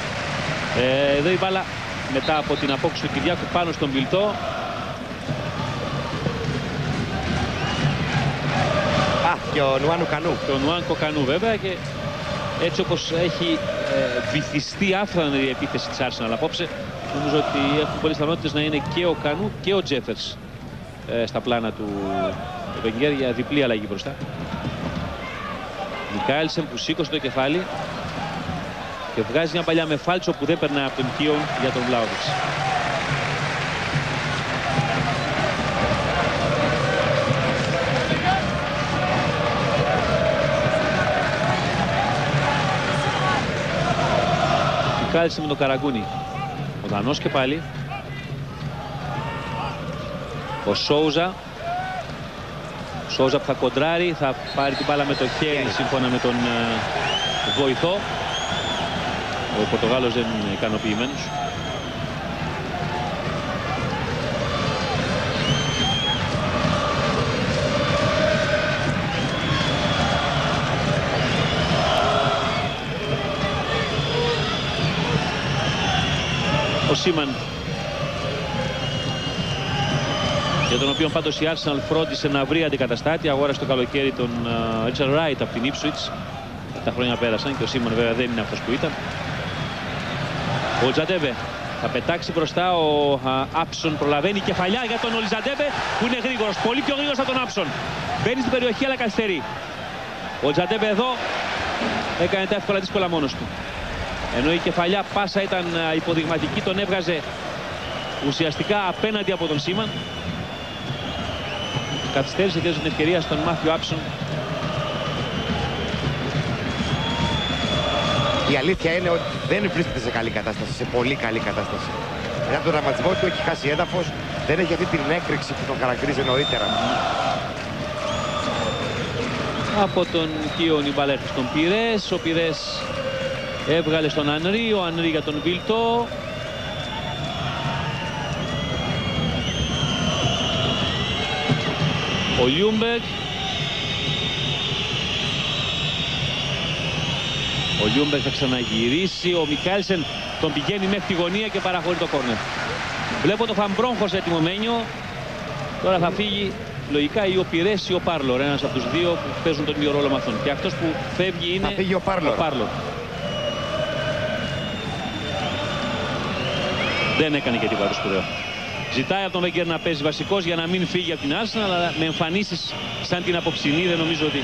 Speaker 2: Εδώ η μπάλα μετά από την απόκριση του Κυριάκου πάνω στον Μπιλτό.
Speaker 3: Και ο Νουάνου Κανού.
Speaker 2: Και ο Νουάνκο Κανού βέβαια, και έτσι όπως έχει βυθιστεί άφθανα η επίθεση της Arsenal απόψε, νομίζω ότι έχουν πολλές πιθανότητες να είναι και ο Κανού και ο Τζέφερς στα πλάνα του Βενγκέρ για διπλή αλλαγή μπροστά. Μικάελσεν που σήκωσε το κεφάλι και βγάζει μια παλιά με φάλτσο που δεν περνάει από τον Κίον για τον Βλάοβιτς. Μικάελσεν με τον Καραγκούνι. Ο Δανός και πάλι. Ο Σόουζα. Σόουζα που θα κοντράρει, θα πάρει την μπάλα με το χέρι σύμφωνα με τον βοηθό. Ο Πορτογάλος δεν είναι ικανοποιημένος. Ο Σίμαν, για τον οποίο πάντως η Arsenal φρόντισε να βρει αντικαταστάτη, αγόρασε το καλοκαίρι τον Richard Wright από την Ipswich. Τα χρόνια πέρασαν και ο Σίμαν βέβαια δεν είναι αυτός που ήταν. Ο Τζαντέμπε θα πετάξει μπροστά, ο Άψον προλαβαίνει, κεφαλιά για τον Ολιζαντέμπε που είναι γρήγορος, πολύ πιο γρήγορος από τον Άψον. Μπαίνει στην περιοχή αλλά καθυστερεί. Ο Τζαντέμπε εδώ έκανε τα εύκολα δύσκολα μόνος του. Ενώ η κεφαλιά πάσα ήταν υποδειγματική, τον έβγαζε ουσιαστικά απέναντι από τον Σίμαν. Καθυστέρησε και έδωσε την ευκαιρία στον Μάθιο Άψον.
Speaker 3: Η αλήθεια είναι ότι δεν βρίσκεται σε καλή κατάσταση, σε πολύ καλή κατάσταση. Μετά τον τραυματισμό του έχει χάσει έδαφος, δεν έχει αυτή την έκρηξη που τον χαρακτηρίζει νωρίτερα.
Speaker 2: Από τον Κίον η μπάλα στον Πιρές, ο Πιρές έβγαλε στον Ανρί, ο Ανρί για τον Βίλτο. Ο Λιούμπεργκ. Ο Λιούμπεργκ θα ξαναγυρίσει, ο Μικάελσεν τον πηγαίνει μέχρι τη γωνία και παραχωρεί το κόρνερ. Βλέπω το Φαμπρόγχος έτοιμο μένιο. Τώρα θα φύγει λογικά ή ο Πιρές ή ο Πάρλορ, ένας από τους δύο που παίζουν τον ίδιο ρόλο με αυτόν. Και αυτός που φεύγει είναι
Speaker 3: θα φύγει ο Πάρλορ.
Speaker 2: Δεν έκανε και τίποτα σπουδαίο. Ζητάει από τον Βενγκέρ να παίζει βασικός για να μην φύγει από την Arsenal, αλλά με εμφανίσεις σαν την απόψινή δεν νομίζω ότι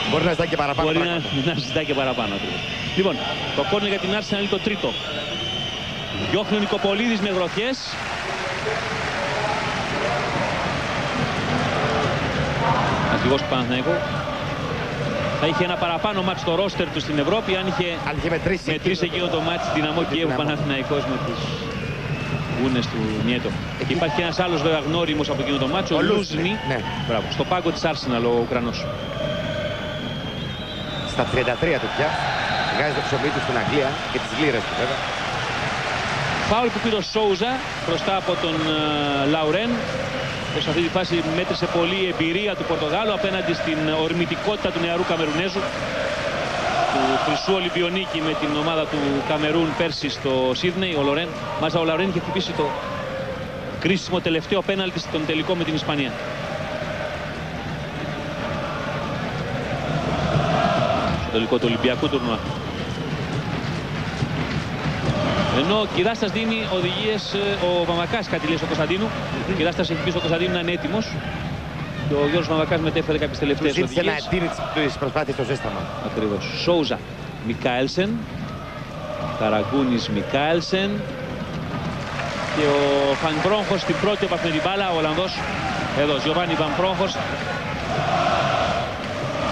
Speaker 3: μπορεί να ζητάει και παραπάνω.
Speaker 2: Μπορεί να ζητάει και παραπάνω. Λοιπόν, το κόρνερ για την Arsenal είναι το τρίτο. Διώχνει ο Νικοπολίδης με γροθιές. Αρχηγός του Παναθηναϊκού. Θα είχε ένα παραπάνω μάτς στο ρόστερ του στην Ευρώπη αν είχε μετρήσει εκείνο το μάτς Δυναμό Κιέβου Παναθηναϊκός με τους γούνες του Νιέτο. Και υπάρχει ένας άλλος βέβαια γνώριμος από εκείνο το μάτς, ο Λούζνι.
Speaker 3: Ναι.
Speaker 2: Μπράβο, στο πάγκο της Arsenal ο Ουκρανός.
Speaker 3: Στα 33 του πια. Βγάζει το ψωμί του στην Αγγλία και τις λίρες του βέβαια.
Speaker 2: Φάουλ που πήρε ο Σόουζα μπροστά από τον Λαουρέν. Σε αυτή τη φάση μέτρησε πολύ η εμπειρία του Πορτογάλου απέναντι στην ορμητικότητα του νεαρού Καμερουνέζου. Του χρυσού Ολυμπιονίκη με την ομάδα του Καμερούν πέρσι στο Σίδνεϊ. Ο Λαουρέν είχε χτυπήσει το κρίσιμο τελευταίο πέναλτι στον τελικό με την Ισπανία. Στο τελικό του Ολυμπιακού τουρνουά. Ενώ ο Κυράστας δίνει οδηγίες, ο Μαμακάς κάτι λέει στο Κωνσταντίνου. Ο Κυράστας έχει πει στο Κωνσταντίνου να είναι έτοιμος. Και ο Γιώργος Μαμακάς μετέφερε κάποιες τελευταίες οδηγίες.
Speaker 3: Ζήτησε να εντείνει τις προσπάθειες στο ζέσταμα.
Speaker 2: Ακριβώς. Σόουζα, Μικάελσεν. Καραγκούνης, Μικάελσεν. Και ο Φανπρόγχος στην πρώτη επαφή με την μπάλα, ο Ολλανδός. Εδώ, Γιωβάνι Φανπρόγχος.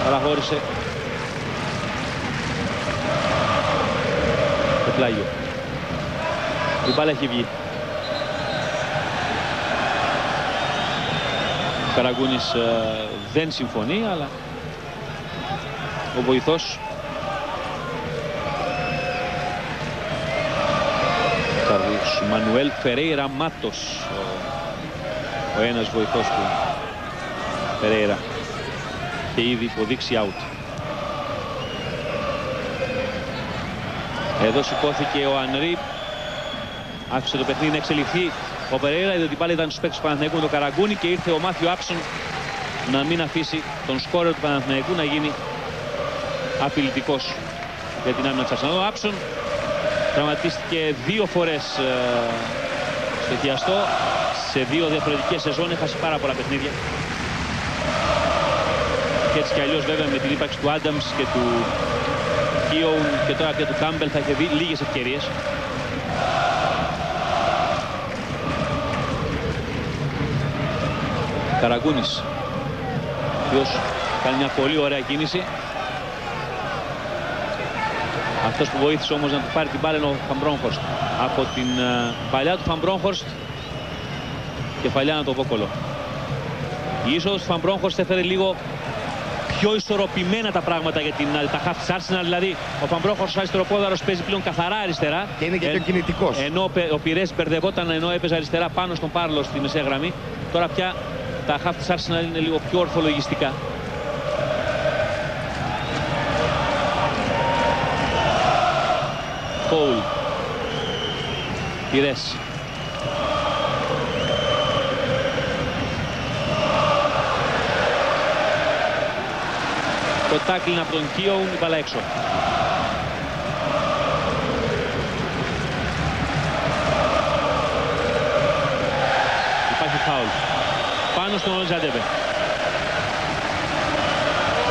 Speaker 2: Παραχώρησε το πλάγιο. Η μπάλα έχει βγει. Ο Καραγκούνης δεν συμφωνεί, αλλά ο βοηθός Μανουέλ Φερέιρα Μάτος, ο ένας βοηθός του Φερέιρα, και ήδη υποδείξει out. Εδώ σηκώθηκε ο Ανρί. Άφησε το παιχνίδι να εξελιχθεί ο Περέιρα, διότι πάλι ήταν στους παίκτες του Παναθηναϊκού με τον Καραγκούνη και ήρθε ο Μάθιο Άψον να μην αφήσει τον σκόρερ του Παναθηναϊκού να γίνει απειλητικός για την άμυνα της Αρσενάλ. Ο Άψον τραυματίστηκε 2 φορές στο χιαστό, σε 2 διαφορετικές σεζόν, έχασε πάρα πολλά παιχνίδια. Και έτσι κι αλλιώς βέβαια με την ύπαρξη του Άνταμς και του Κίοουν και τώρα και του Κάμπελ θα είχε δει λίγες ευκαιρίες. Καραγκούνης, ο οποίος κάνει μια πολύ ωραία κίνηση. Αυτός που βοήθησε όμως να του πάρει την μπάλα είναι ο Φαμπρόνχορστ. Από την παλιά του Φαμπρόνχορστ, κεφαλιά να το Βόκολο. Η είσοδος του Φαμπρόνχορστ έφερε λίγο πιο ισορροπημένα τα πράγματα για τα χαφ της Arsenal. Δηλαδή ο Φαμπρόνχορστ αριστεροπόδαρος παίζει πλέον καθαρά αριστερά.
Speaker 3: Και είναι και πιο κινητικός.
Speaker 2: Ενώ ο Πιρές μπερδευόταν ενώ έπαιζε αριστερά πάνω στον Πάρλο στη μεσαία γραμμή. Τώρα πια τα χαφ της Arsenal είναι λίγο πιο ορθολογιστικά. Κόουλ. Πιρές. Το τάκλιν από τον Κίοουν, η μπάλα έξω. Υπάρχει φάουλ πάνω στον Ολιζαντέμπε.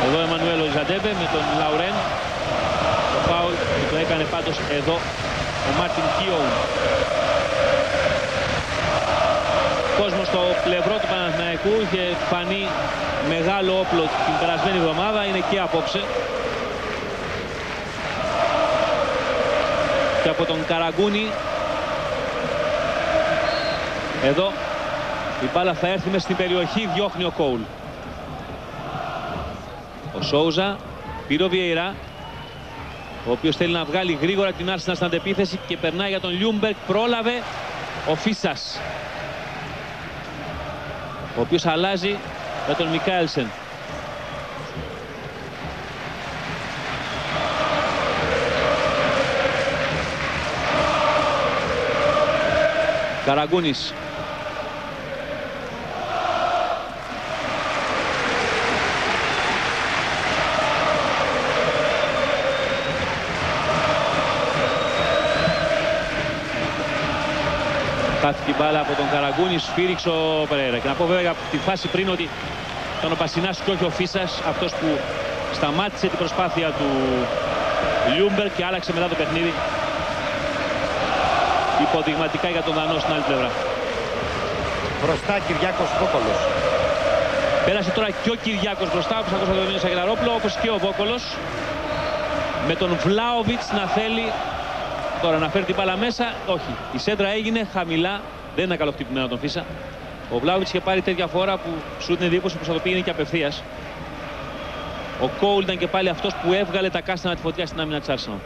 Speaker 2: Εδώ Εμμανουέλ Ολιζαντέμπε με τον Λαουρέν. Το φάουλ το έκανε πάντως εδώ ο Μάρτιν Κίοουν. Κόσμος στο πλευρό του Παναθηναϊκού είχε φανεί μεγάλο όπλο την περασμένη εβδομάδα, είναι και απόψε. Και από τον Καραγκούνη εδώ η μπάλα θα έρθει μέσα στην περιοχή, διώχνει ο Κόουλ. Ο Σόουζα πήρε ο Βιεϊρά, ο οποίος θέλει να βγάλει γρήγορα την Arsenal στην αντεπίθεση και περνάει για τον Λιούμπερκ. Πρόλαβε ο Φίσας, ο οποίος αλλάζει για τον Μικάελσεν. Καραγκούνης. Χάθηκε η μπάλα από τον Καραγκούνη, σφύριξε ο Περέιρα. Και να πω βέβαια από τη φάση πριν ότι ήταν ο Πασινάς και όχι ο Φίσας αυτός που σταμάτησε την προσπάθεια του Λιούμπερ και άλλαξε μετά το παιχνίδι υποδειγματικά για τον Δανό στην άλλη πλευρά.
Speaker 3: Μπροστά Κυριάκος Βόκολος.
Speaker 2: Πέρασε τώρα και ο Κυριάκος μπροστά, όπως ακούσατε τον Σαγγελαρόπουλο, όπως και ο Βόκολος, με τον Βλάοβιτς να θέλει τώρα να φέρει την μπάλα μέσα. Όχι, η σέντρα έγινε χαμηλά, δεν είναι καλό χτυπημένο τον Φίσα. Ο Βλάοβιτς είχε πάρει τέτοια φορά που σου την εντύπωση που θα το πήγαινε και απευθείας. Ο Κόουλ ήταν και πάλι αυτός που έβγαλε τα κάστανα τη φωτιά στην άμυνα της Arsenal.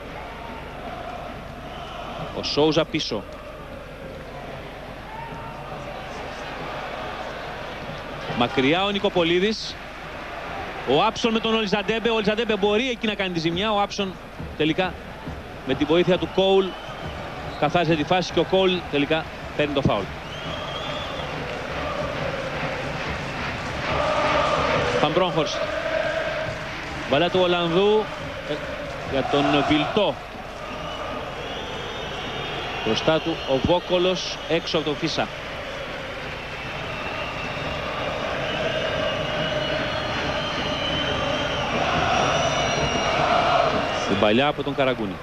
Speaker 2: Ο Σόουζα πίσω. Μακριά ο Νικοπολίδης. Ο Άψον με τον Ολιζαντέμπε. Ο Ολιζαντέμπε μπορεί εκεί να κάνει τη ζημιά. Ο Άψον τελικά με τη βοήθεια του Κόουλ καθάρισε τη φάση και ο Κόουλ τελικά παίρνει το φάουλ. Φαμπρόνχορστ. Μπαλά του Ολλανδού για τον Βιλτό. Μπροστά του ο Βόκολος έξω από τον Φίσα. Στην παλιά από τον Καραγκούνη.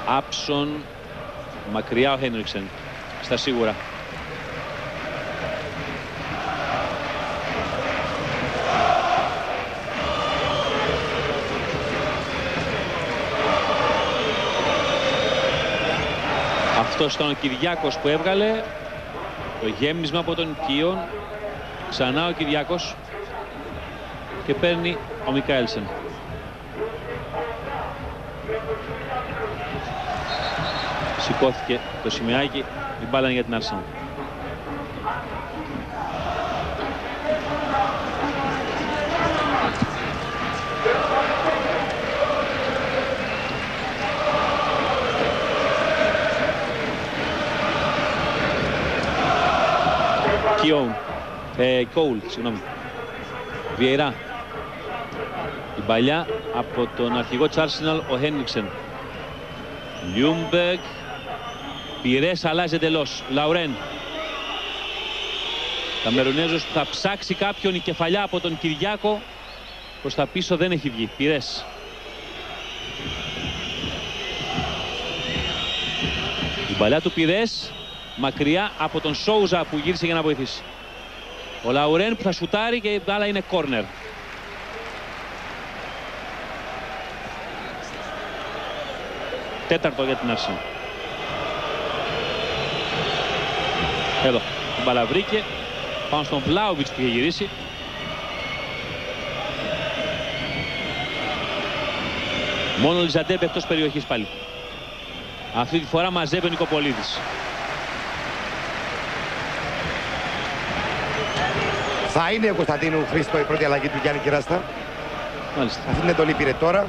Speaker 2: Άψον, μακριά ο Χένριξεν, στα σίγουρα. Αυτός ήταν ο Κυριάκος που έβγαλε το γέμισμα από τον Κίον. Ξανά ο Κυριάκος και παίρνει ο Μικάελσεν. Σηκώθηκε το σημειάκι, η μπάλα είναι για την Arsenal. Κόουλ, συγγνώμη. Βιεϊρά. Η παλιά από τον αρχηγό της Arsenal, ο Χένριξεν. Ljungberg. Πυρές αλλάζει εντελώς. Λαουρέν. Καμερουνέζος που θα ψάξει κάποιον, η κεφαλιά από τον Κυριάκο. Προς τα πίσω δεν έχει βγει. Πυρές. Η παλιά του Πυρές μακριά από τον Σόουζα που γύρισε για να βοηθήσει. Ο Λαουρέν που θα σουτάρει και η μπάλα είναι κόρνερ. Τέταρτο για την Arsenal. Εδώ, την μπάλα βρήκε. Πάνω στον Βλάοβιτς που είχε γυρίσει. Μόνο ο Λιζαντέμπε εκτός περιοχής πάλι. Αυτή τη φορά μαζεύει ο Νικοπολίδης.
Speaker 3: Θα είναι ο Κωνσταντίνου Χρήστο η πρώτη αλλαγή του Γιάννη Κυράστα.
Speaker 2: Μάλιστα.
Speaker 3: Αυτή την εντολή πήρε τώρα.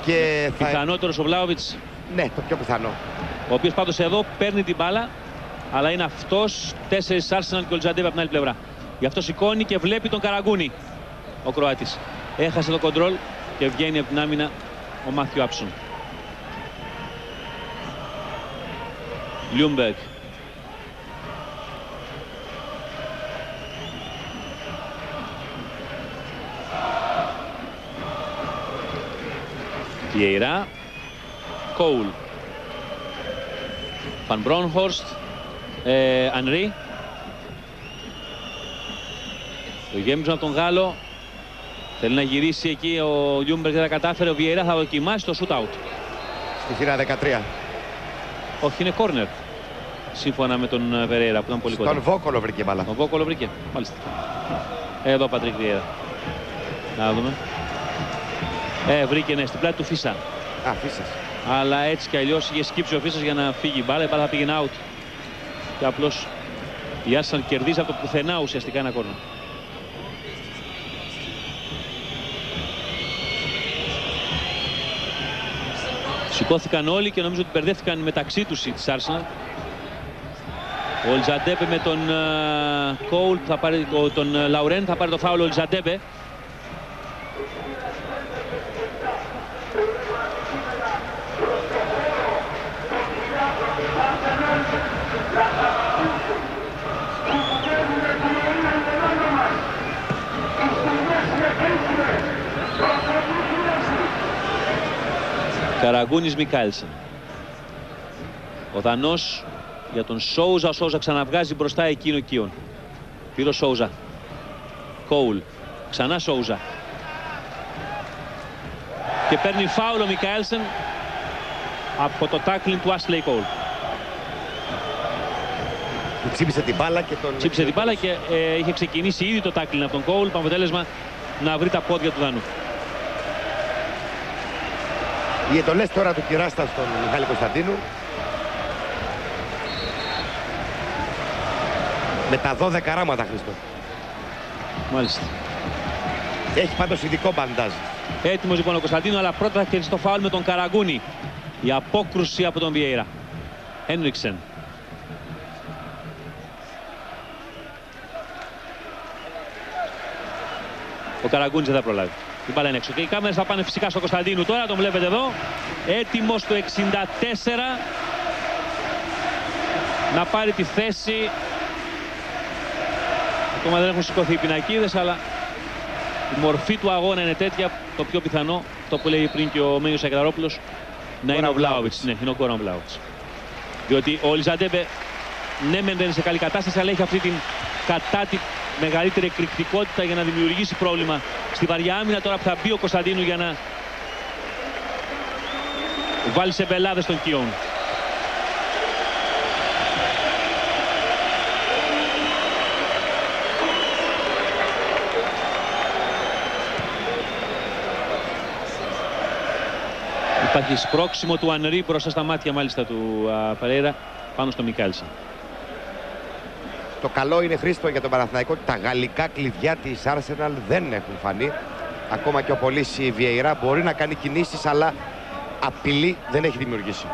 Speaker 3: Και θα...
Speaker 2: Πιθανότερος ο Βλάοβιτς.
Speaker 3: Ναι, το πιο πιθανό.
Speaker 2: Ο οποίος πάντως εδώ παίρνει την μπάλα. Αλλά είναι αυτός, 4 Arsenal και ο Λιζαντέμπε από την άλλη πλευρά. Γι' αυτό σηκώνει και βλέπει τον Καραγκούνι. Ο Κροάτης. Έχασε το κοντρόλ και βγαίνει από την άμυνα ο Μάθιου Άψον. Ljungberg. Βιεϊρά. Κόουλ. Φαν Μπρόνχορστ. Ανρί. Το γέμισμα από τον Γάλλο. Θέλει να γυρίσει εκεί, ο Ljungberg δεν τα κατάφερε. Ο Βιεϊρά θα δοκιμάσει το shoot out.
Speaker 3: Στη θύρα 13.
Speaker 2: Όχι, είναι κόρνερ. Σύμφωνα με τον Περέιρα που ήταν πολύ κοντά.
Speaker 3: Τον Βόκολο βρήκε μπάλα.
Speaker 2: Τον Βόκολο βρήκε. Μάλιστα. Εδώ ο Πατρίκ Βιεϊρά. Να δούμε. Βρήκε, ναι, στην πλάτη του Φίσα.
Speaker 3: Α, Φίσας.
Speaker 2: Αλλά έτσι κι αλλιώς είχε σκύψει ο Φίσας για να φύγει η μπάλα. Η μπάλα θα πήγαινε out. Και απλώς η Arsenal κερδίζει από το πουθενά ουσιαστικά ένα κόρνερ. Σηκώθηκαν όλοι και νομίζω ότι μπερδεύτηκαν μεταξύ τους της Arsenal. Ο Λιζαντέμπε με τον Κόουλ, τον Λαουρέν θα πάρει το φάουλο ο Λιζαντέμπε. Καραγκούνης Μικάλσεν. Ο Δανός για τον Σόουζα. Ο Σόουζα ξαναβγάζει μπροστά εκείνο οικείον. Πήρε ο Σόουζα. Κόουλ. Ξανά Σόουζα. Και παίρνει φάουλο Μικάλσεν από το τάκλιν του Ashley Cole.
Speaker 3: Τσίπησε την μπάλα και τον...
Speaker 2: Τσίπησε την μπάλα και είχε ξεκινήσει ήδη το τάκλιν από τον Κόουλ. Με αποτέλεσμα να βρει τα πόδια του Δανού.
Speaker 3: Οι εντολές τώρα του Κυράστα στον Μιχάλη Κωνσταντίνου. Με τα 12 ράματα, Χρήστο.
Speaker 2: Μάλιστα.
Speaker 3: Έχει πάντως ειδικό μπαντάζ.
Speaker 2: Έτοιμος λοιπόν ο Κωνσταντίνου, αλλά πρώτα θα κερδίσει το φάουλ με τον Καραγκούνι. Η απόκρουση από τον Βιεϊρά. Χένριξεν. Ο Καραγκούνις δεν θα προλάβει. Η μπάλα είναι έξω. Και οι κάμερες θα πάνε φυσικά στο Κωνσταντίνου τώρα. Τον βλέπετε εδώ. Έτοιμος το 64. Να πάρει τη θέση. Ακόμα δεν έχουν σηκωθεί οι πινακίδες, αλλά η μορφή του αγώνα είναι τέτοια. Το πιο πιθανό, το που λέει πριν και ο Μένιος Ακελαρόπουλος, να είναι ο Βλάοβιτς. Ναι, είναι ο Γκόραν Βλάοβιτς. Διότι ο Λιζαντέμπε, ναι, δεν είναι σε καλή κατάσταση, αλλά έχει αυτή την μεγαλύτερη εκρηκτικότητα για να δημιουργήσει πρόβλημα στη βαριά άμυνα. Τώρα που θα μπει ο Κωνσταντίνου για να βάλει σε μπελάδες τον Κιόν. Υπάρχει σπρώξιμο του Ανρί μπροστά στα μάτια μάλιστα του Περέιρα πάνω στο Μικάλσεν.
Speaker 3: Το καλό είναι, Χρήστο, για τον Παναθηναϊκό ότι τα γαλλικά κλειδιά της Arsenal δεν έχουν φανεί. Ακόμα και ο Πολύση Βιεϊρά μπορεί να κάνει κινήσεις, αλλά απειλή δεν έχει δημιουργήσει.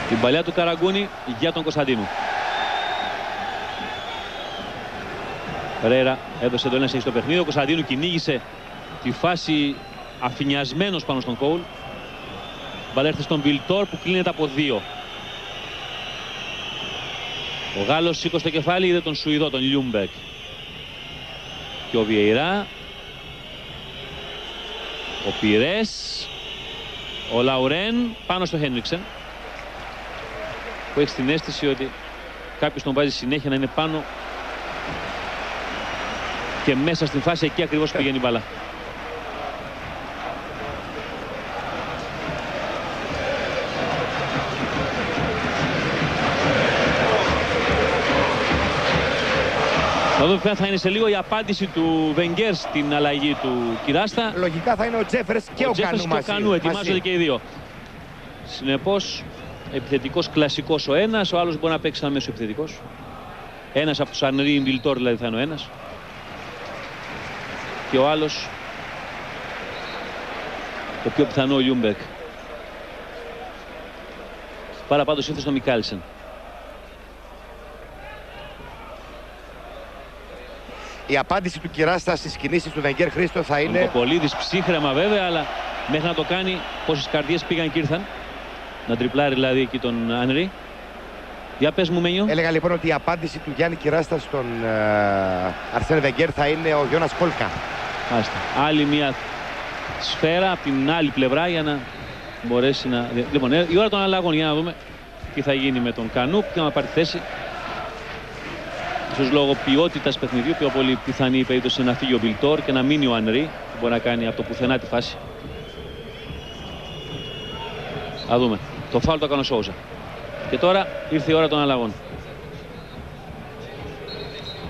Speaker 2: Την παλιά του Καραγκούνη για τον Κωνσταντίνου. Ρέρα έδωσε το ένα στο παιχνίδι. Ο Κωνσταντίνου κυνήγησε τη φάση αφηνιασμένος πάνω στον Κόουλ. Μπαλά έρθει στον Βιλτόρ που κλείνεται από 2. Ο Γάλλος σήκωσε το κεφάλι, είδε τον Σουηδό, τον Λιούμπεκ. Και ο Βιεϊρά. Ο Πιρές. Ο Λαουρέν πάνω στο Χένριξεν. Που έχει την αίσθηση ότι κάποιος τον βάζει συνέχεια να είναι πάνω και μέσα στην φάση εκεί ακριβώς πηγαίνει η μπάλα. Να δούμε ποια θα είναι σε λίγο η απάντηση του Βενγκέρ στην αλλαγή του Κυράστα.
Speaker 3: Λογικά θα είναι ο Τζέφερς και ο Κανού μαζί.
Speaker 2: Και ο Κανού ετοιμάζονται και οι δύο. Συνεπώς, επιθετικός κλασικός ο ένας, ο άλλος μπορεί να παίξει σαν μέσο επιθετικός. Ένας από τους Ανρί Βιλτόρ δηλαδή θα είναι ο ένας. Και ο άλλος, το πιο πιθανό ο Λιούμπεκ. Πάρα πάντως ήρθε στο Μικάλσεν.
Speaker 3: Η απάντηση του Κυράστα στις κινήσεις του Βενγκέρ, Χρήστο, θα είναι...
Speaker 2: Ο Κοπολίδης ψύχρεμα βέβαια, αλλά μέχρι να το κάνει πόσες καρδιές πήγαν και ήρθαν. Να τριπλάρει δηλαδή εκεί τον Ανρί. Για πες μου, Μένιο.
Speaker 3: Έλεγα λοιπόν ότι η απάντηση του Γιάννη Κυράστα στον Αρσέν Βενγκέρ θα είναι ο Γιώνας Κόλκα.
Speaker 2: Μάλιστα. Άλλη μια σφαίρα από την άλλη πλευρά για να μπορέσει να... Λοιπόν, η ώρα των αλλαγών, για να δούμε τι θα γίνει με τον Κανού και να πάρει θέση. Ίσως λόγω ποιότητας παιχνιδιού, πιο πολύ πιθανή η περίπτωση να φύγει ο Βιλτόρ και να μείνει ο Ανρί, που μπορεί να κάνει από το πουθενά τη φάση. Θα δούμε. Το φάουλ το έκανε ο Σόουζα. Και τώρα ήρθε η ώρα των αλλαγών.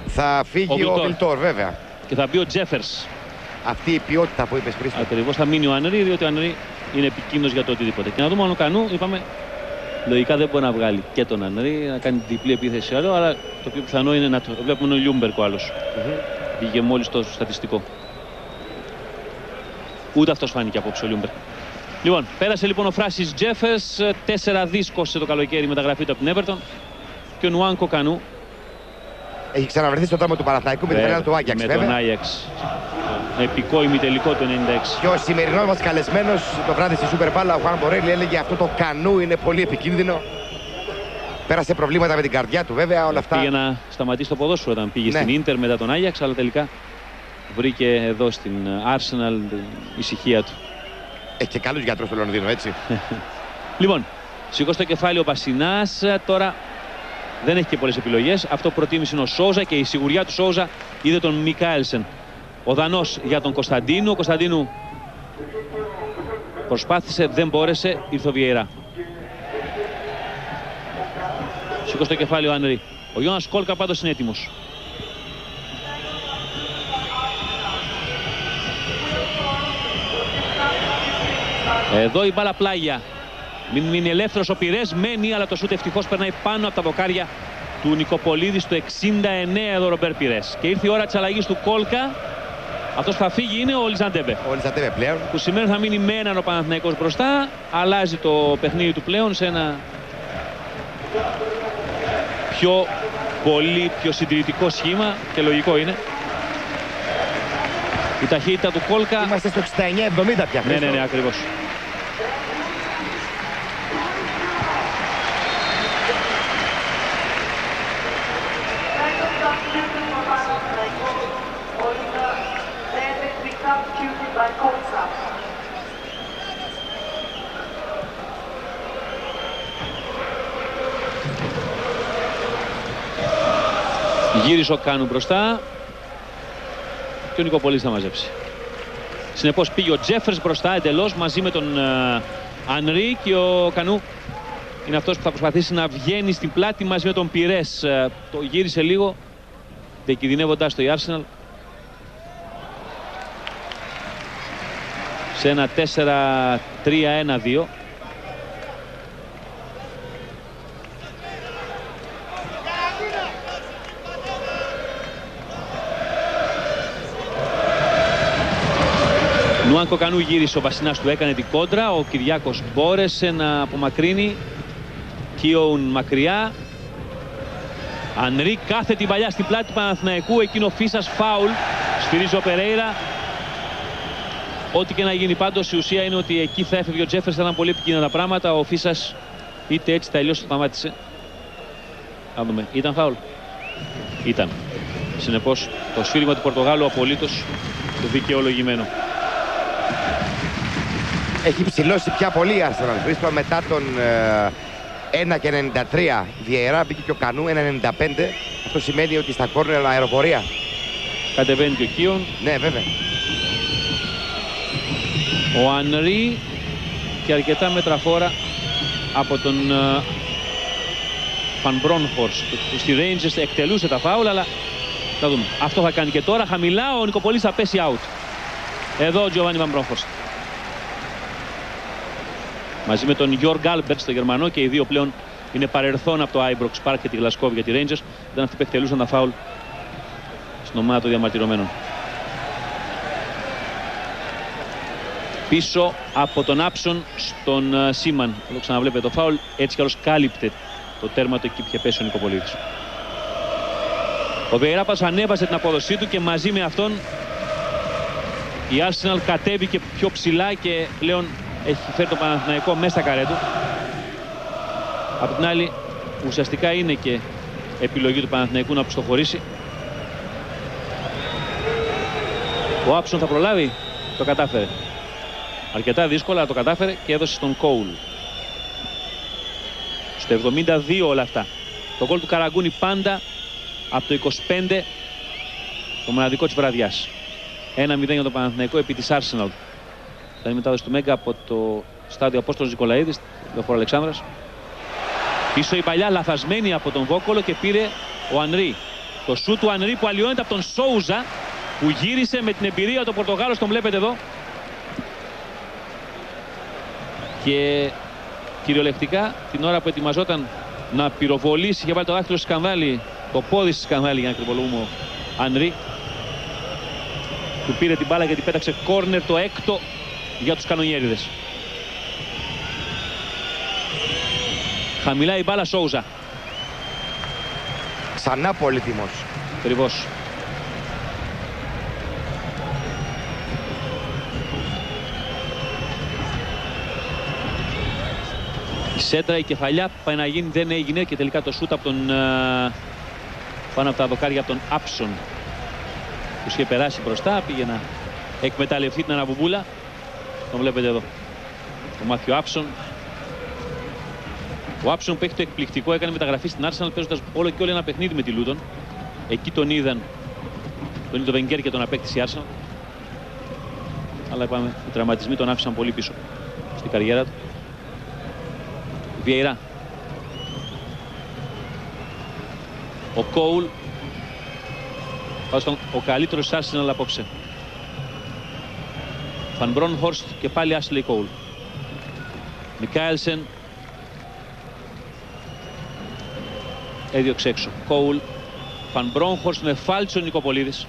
Speaker 3: Θα φύγει ο Βιλτόρ βέβαια.
Speaker 2: Και θα μπει ο Τζέφερς.
Speaker 3: Αυτή η ποιότητα που είπες πριν.
Speaker 2: Ακριβώς, θα μείνει ο Ανρί, διότι ο Ανρί είναι επικίνδυνος για το οτιδήποτε. Και να δούμε αν ο Κανού, είπαμε, λογικά δεν μπορεί να βγάλει και τον Ανρί, να κάνει διπλή επίθεση άλλο, αλλά το πιο πιθανό είναι να το βλέπουμε ο Λιούμπερκ ο άλλος. Πήγε μόλις το στατιστικό. Ούτε αυτός φάνηκε απόψε ο Λιούμπερκ. Λοιπόν, πέρασε λοιπόν ο Φράσις Τζέφερς, 4 δις κόστησε το καλοκαίρι μεταγραφή του από την Everton, και ο Νουάνκο Κανού.
Speaker 3: Έχει ξαναβρεθεί στο τάμο του Παναθηναϊκού με την φανέλα του Άγιαξ.
Speaker 2: Με τον Άγιαξ. Επικό ημιτελικό το 96.
Speaker 3: Και ο σημερινός μας καλεσμένος το βράδυ στη Σούπερ Μπάλα, ο Χουάν Μπορέλη, έλεγε αυτό το Κανού είναι πολύ επικίνδυνο. Πέρασε προβλήματα με την καρδιά του βέβαια, όλα αυτά.
Speaker 2: Πήγε να σταματήσει το ποδόσφαιρο όταν πήγε στην Ίντερ μετά τον Άγιαξ, αλλά τελικά βρήκε εδώ στην Arsenal την ησυχία του.
Speaker 3: Έχει και καλούς γιατρούς στο Λονδίνο, έτσι.
Speaker 2: Λοιπόν, σηκώσει το κεφάλι ο Πασινάς, τώρα δεν έχει και πολλές επιλογές. Αυτό προτίμησε είναι ο Σόουζα και η σιγουριά του Σόουζα είδε τον Μικάελσεν. Ο Δανός για τον Κωνσταντίνου. Ο Κωνσταντίνου προσπάθησε, δεν μπόρεσε, ήρθε ο Βιεϊρά. Σηκώσει το κεφάλι ο Ανρί. Ο Γιώνας Κόλκα πάντως είναι έτοιμος. Εδώ η μπάλα πλάγια. Μην μείνει ελεύθερος ο Πιρές, μένει, αλλά το σούτ ευτυχώς περνάει πάνω από τα δοκάρια του Νικοπολίδη στο 69 εδώ Ρομπέρ Πιρές. Και ήρθε η ώρα της αλλαγής του Κόλκα. Αυτός που θα φύγει είναι ο Λιζαντέμπε. Ο
Speaker 3: Λιζαντέμπε πλέον.
Speaker 2: Που σημαίνει θα μείνει με έναν ο Παναθηναϊκός μπροστά. Αλλάζει το παιχνίδι του πλέον σε ένα πολύ πιο συντηρητικό σχήμα και λογικό είναι. Η ταχύτητα του Κόλκα.
Speaker 3: Είμαστε στο 69-70 πια.
Speaker 2: Ναι, ακριβώς. Γύρισε ο Κάνου μπροστά και ο Νικοπολής θα μαζέψει. Συνεπώς πήγε ο Τζέφερς μπροστά εντελώς μαζί με τον Ανρί και ο Κανού είναι αυτός που θα προσπαθήσει να βγαίνει στην πλάτη μαζί με τον Πιρές. Το γύρισε λίγο, διακινδυνεύοντας το η Arsenal σε ένα 4-3-1-2. Νουάνκο Κανού γύρισε, ο Πασινάς του έκανε την κόντρα, ο Κυριάκος μπόρεσε να απομακρύνει Κίον μακριά. Ανρί κάθε την παλιά στην πλάτη του Παναθηναϊκού. Εκείνο Φίσας φάουλ. Σφυρίζει ο Περέιρα. Ό,τι και να γίνει πάντως, η ουσία είναι ότι εκεί θα έφευγε ο Τζέφερς. Θα ήταν πολύ επικίνδυνα τα πράγματα. Ο Φίσας είτε έτσι τα αλλιώς σταμάτησε. Θα δούμε. Ήταν φάουλ. Ήταν. Συνεπώς το σφύριγμα του Πορτογάλου απολύτως δικαιολογημένο.
Speaker 3: Έχει ψηλώσει πια πολύ η Arsenal. Χρήστο, μετά τον 1,93 Βιεϊρά μπήκε και ο Κανού 1,95. Αυτό σημαίνει ότι στα κόρνερ αεροπορία.
Speaker 2: Κατεβαίνει και ο Κίον.
Speaker 3: Ναι, βέβαια.
Speaker 2: Ο Ανρί και αρκετά μέτρα φόρα από τον Φαν Μπρόνχορστ. Στη Rangers εκτελούσε τα φάουλ, αλλά θα δούμε. Αυτό θα κάνει και τώρα. Χαμηλά ο Νικοπολής θα πέσει out. Εδώ ο Τζοβάνι Φαν Μπρόνχορστ. Μαζί με τον Γιώργ Άλμπερτ στο Γερμανό, και οι δύο πλέον είναι παρελθόν από το Ibrox Park και τη Γλασκόβη για τη Rangers. Ήταν αυτοί που εκτελούσαν τα φάουλ στην ομάδα των διαμαρτυρωμένων. Πίσω από τον Άψον στον Σίμαν. Εδώ ξαναβλέπετε το φάουλ. Έτσι κι άλλως κάλυπτε το τέρμα του εκεί που είχε πέσει ο Νικοπολίδης. Ο Βιεϊρά ανέβασε την απόδοσή του και μαζί με αυτόν η Arsenal κατέβηκε πιο ψηλά και πλέον έχει φέρει το Παναθηναϊκό μέσα στα καρέ του. Απ' την άλλη, ουσιαστικά είναι και επιλογή του Παναθηναϊκού να προστοχωρήσει. Ο Άψον θα προλάβει. Το κατάφερε. Αρκετά δύσκολα, αλλά το κατάφερε και έδωσε στον Κόουλ. Στο 72 όλα αυτά. Το γκολ του Καραγκούνη πάντα από το 25, το μοναδικό της βραδιάς. 1-0 για το Παναθηναϊκό επί της Arsenal. Θα είναι μετάδοση του Μέγκα από το στάδιο Απόστολος Νικολαίδης, Λεωφόρο Αλεξάνδρας. Πίσω η παλιά λαθασμένη από τον Βόκολο και πήρε ο Ανρί. Το σούτ του Ανρί που αλλοιώνεται από τον Σόουζα, που γύρισε με την εμπειρία του Πορτογάλος, τον βλέπετε εδώ. Και κυριολεκτικά την ώρα που ετοιμαζόταν να πυροβολήσει, είχε βάλει το δάχτυλο στη σκανδάλη, το πόδι στη σκανδάλη για να κρυβολούμε ο Ανρί. Του πήρε την μπάλα γιατί πέταξε κόρνερ, το έκτο για τους κανονιέριδες. Χαμηλά η μπάλα, Σόουζα.
Speaker 3: Ξανά πολύτιμος.
Speaker 2: Ακριβώς. Η σέντρα, η κεφαλιά πάει να γίνει, δεν έγινε, και τελικά το σούτ από τον πάνω από τα δοκάρια από τον Άψον που είχε περάσει μπροστά, πήγε να εκμεταλλευτεί την αναβουμπούλα. Τον βλέπετε εδώ, ο Μάθιο Άψον. Ο Άψον που έχει το εκπληκτικό, έκανε μεταγραφή στην Arsenal παίζοντας όλο και όλο ένα παιχνίδι με τη Λούτον. Εκεί τον είδε το Βενγκέρ και τον απέκτησε η Arsenal. Αλλά είπαμε, οι τραυματισμοί τον άφησαν πολύ πίσω στην καριέρα του. Βιεϊρά. Ο Κόουλ, ο καλύτερος Arsenal απόψε. Φαν Μπρόνχορστ και πάλι Άσλεϊ Κόουλ. Μικάελσεν έδιωξε έξω. Κόουλ, Φαν Μπρόνχορστ με φάλτσο Νικοπολίδης.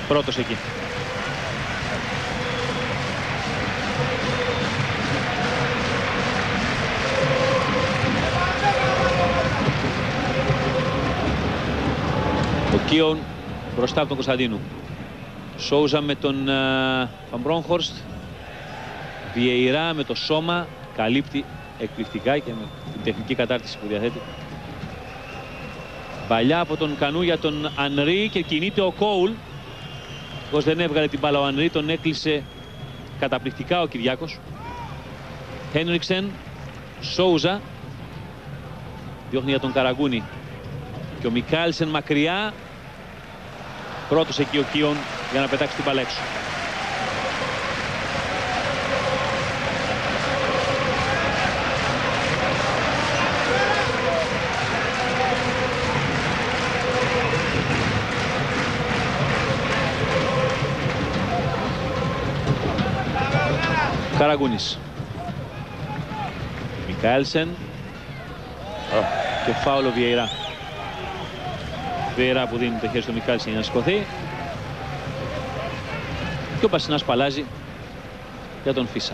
Speaker 2: Πρώτος εκεί. Ο Κίον μπροστά από τον Κωνσταντίνου. Σόουζα με τον Φαν Μπρόνχορστ. Βιεϊρά με το σώμα. Καλύπτει εκπληκτικά και με την τεχνική κατάρτιση που διαθέτει. Παλιά από τον Κανού για τον Ανρί και κινείται ο Κόουλ. Πως δεν έβγαλε την μπάλα ο Ανρί, τον έκλεισε καταπληκτικά ο Κυριάκος. Χένριξεν, Σόουζα. Διώχνει για τον Καραγκούνη. Και ο Μικάλσεν μακριά. Πρώτος εκεί ο Κίον για να πετάξει την μπάλα έξω. Καραγκούνης. Μικάλσεν. Και φάουλο Βιεϊρά. Βιεϊρά που δίνει το χέρι στο Μικάλσεν για να σηκωθεί. Και ο Πασινάς παλάζει για τον Φίσα.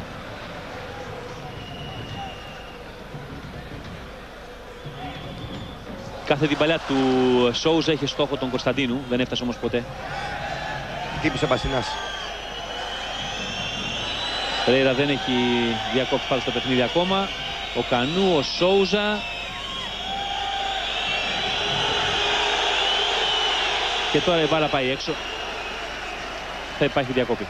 Speaker 2: Κάθε την παλιά του Σόουζα είχε στόχο τον Κωνσταντίνου, δεν έφτασε όμως ποτέ.
Speaker 3: Τύπησε ο Μπασινάς.
Speaker 2: Περέιρα δεν έχει διακόψει πάλι στο παιχνίδι ακόμα. Ο Κανού, ο Σόουζα. Και τώρα η μπάλα πάει έξω. Θα υπάρχει διακόπη.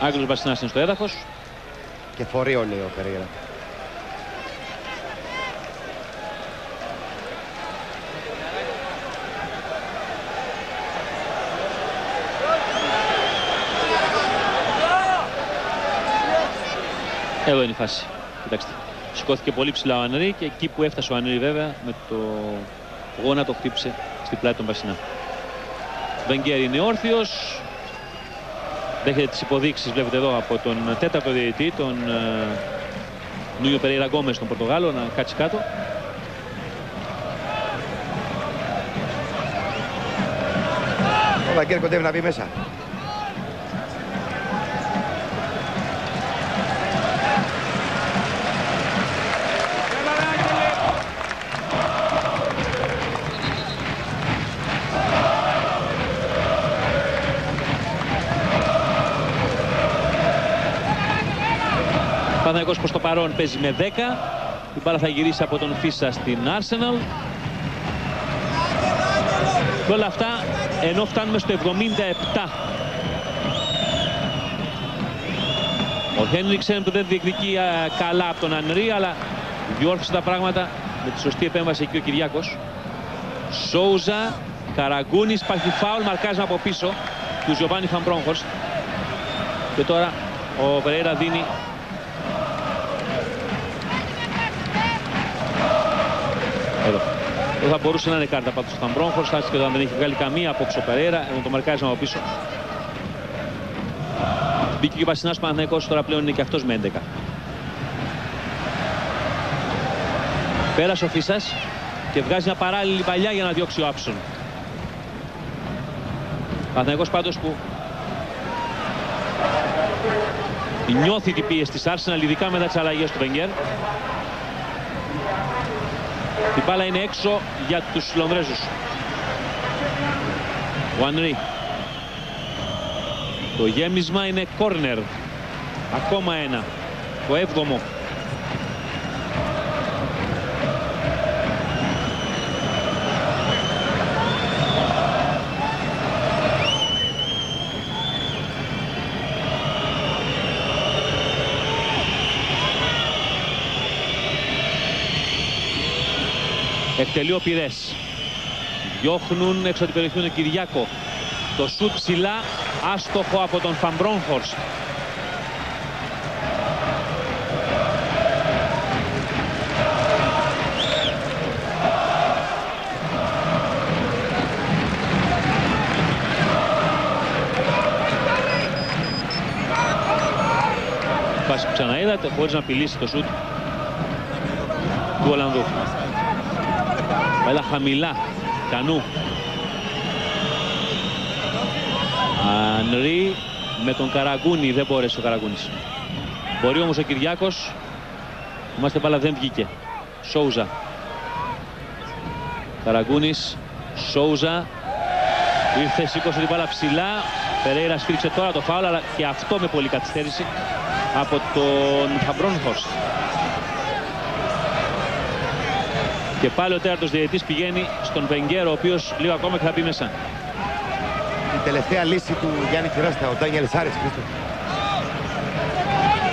Speaker 2: Άγγλος Μπασινάς είναι στο έδαφος.
Speaker 3: Και φορείο λέει ο Περέιρα.
Speaker 2: Εδώ είναι η φάση. Κοιτάξτε. Σηκώθηκε πολύ ψηλά ο Ανρί και εκεί που έφτασε ο Ανρί βέβαια με το γόνατο χτύπησε στην πλάτη των Μπασινά. Βενγκέρ είναι όρθιος. Δέχεται τις υποδείξεις, βλέπετε εδώ, από τον τέταρτο διαιτητή, τον Νούιο Περέιρα Γκόμες, τον Πορτογάλο, να κάτσει κάτω.
Speaker 3: Ο Βενγκέρ κοντεύει να μπει μέσα.
Speaker 2: Παναθηναϊκός προς το παρόν παίζει με 10. Η μπάλα θα γυρίσει από τον Φίσα στην Arsenal. Και όλα αυτά ενώ φτάνουμε στο 77. Ο Χένριξεν που δεν διεκδικεί καλά από τον Ανρί, αλλά διόρθωσε τα πράγματα με τη σωστή επέμβαση εκεί ο Κυριάκος. Σόουζα, Καραγκούνης, υπάρχει φάουλ, μαρκάρισμα από πίσω του Γιωβάνι Φαμπρόγχορστ. Και τώρα ο Περέιρα δίνει εδώ. Εδώ θα μπορούσε να είναι κάρτα πάντως ο Φαμπρόγχορστ, και όταν δεν έχει βγάλει καμία απόψε ο Περέιρα, με το μαρκάρισμα από πίσω. Μπήκε και ο Μπασινάς Παναθηναϊκός, τώρα πλέον είναι και αυτός με 11. Πέρασε ο Φίσας και βγάζει μια παράλληλη παλιά για να διώξει ο Άψον. Παναθηναϊκός πάντως που νιώθει την πίεση της Arsenal, ειδικά μετά τις αλλαγές του Βενγκέρ. Η μπάλα είναι έξω για τους Λονδρέζους. Ο Ανρί. Το γέμισμα είναι κόρνερ. Ακόμα ένα. Το 7ο. Εκτελεί ο Πυρές. Διώχνουν έξω την περιοχή του Κυριάκο. Το σουτ ψηλά, άστοχο από τον Φαμπρόγχορστ. Πάση που ξαναείδατε, χωρίς να απειλήσει το σουτ του Ολλανδού. Έλα χαμηλά, Κανού. Ανρί με τον Καραγκούνη, δεν μπόρεσε ο Καραγκούνης. Μπορεί όμως ο Κυριάκος. Είμαστε μπάλα, δεν βγήκε. Σόουζα. Καραγκούνης, Σόουζα. Ήρθε, σήκωσε την μπάλα ψηλά. Περέιρα σφίριξε τώρα το φάουλ, αλλά και αυτό με πολύ καθυστέρηση από τον Φαμπρόγχορστ. Και πάλι ο τέταρτος διαιτητής πηγαίνει στον Βενγκέρ, ο οποίος λίγο ακόμα και θα μπει μέσα.
Speaker 3: Η τελευταία λύση του Γιάννη Κυράστα, ο Ντάνιελ Σάρες.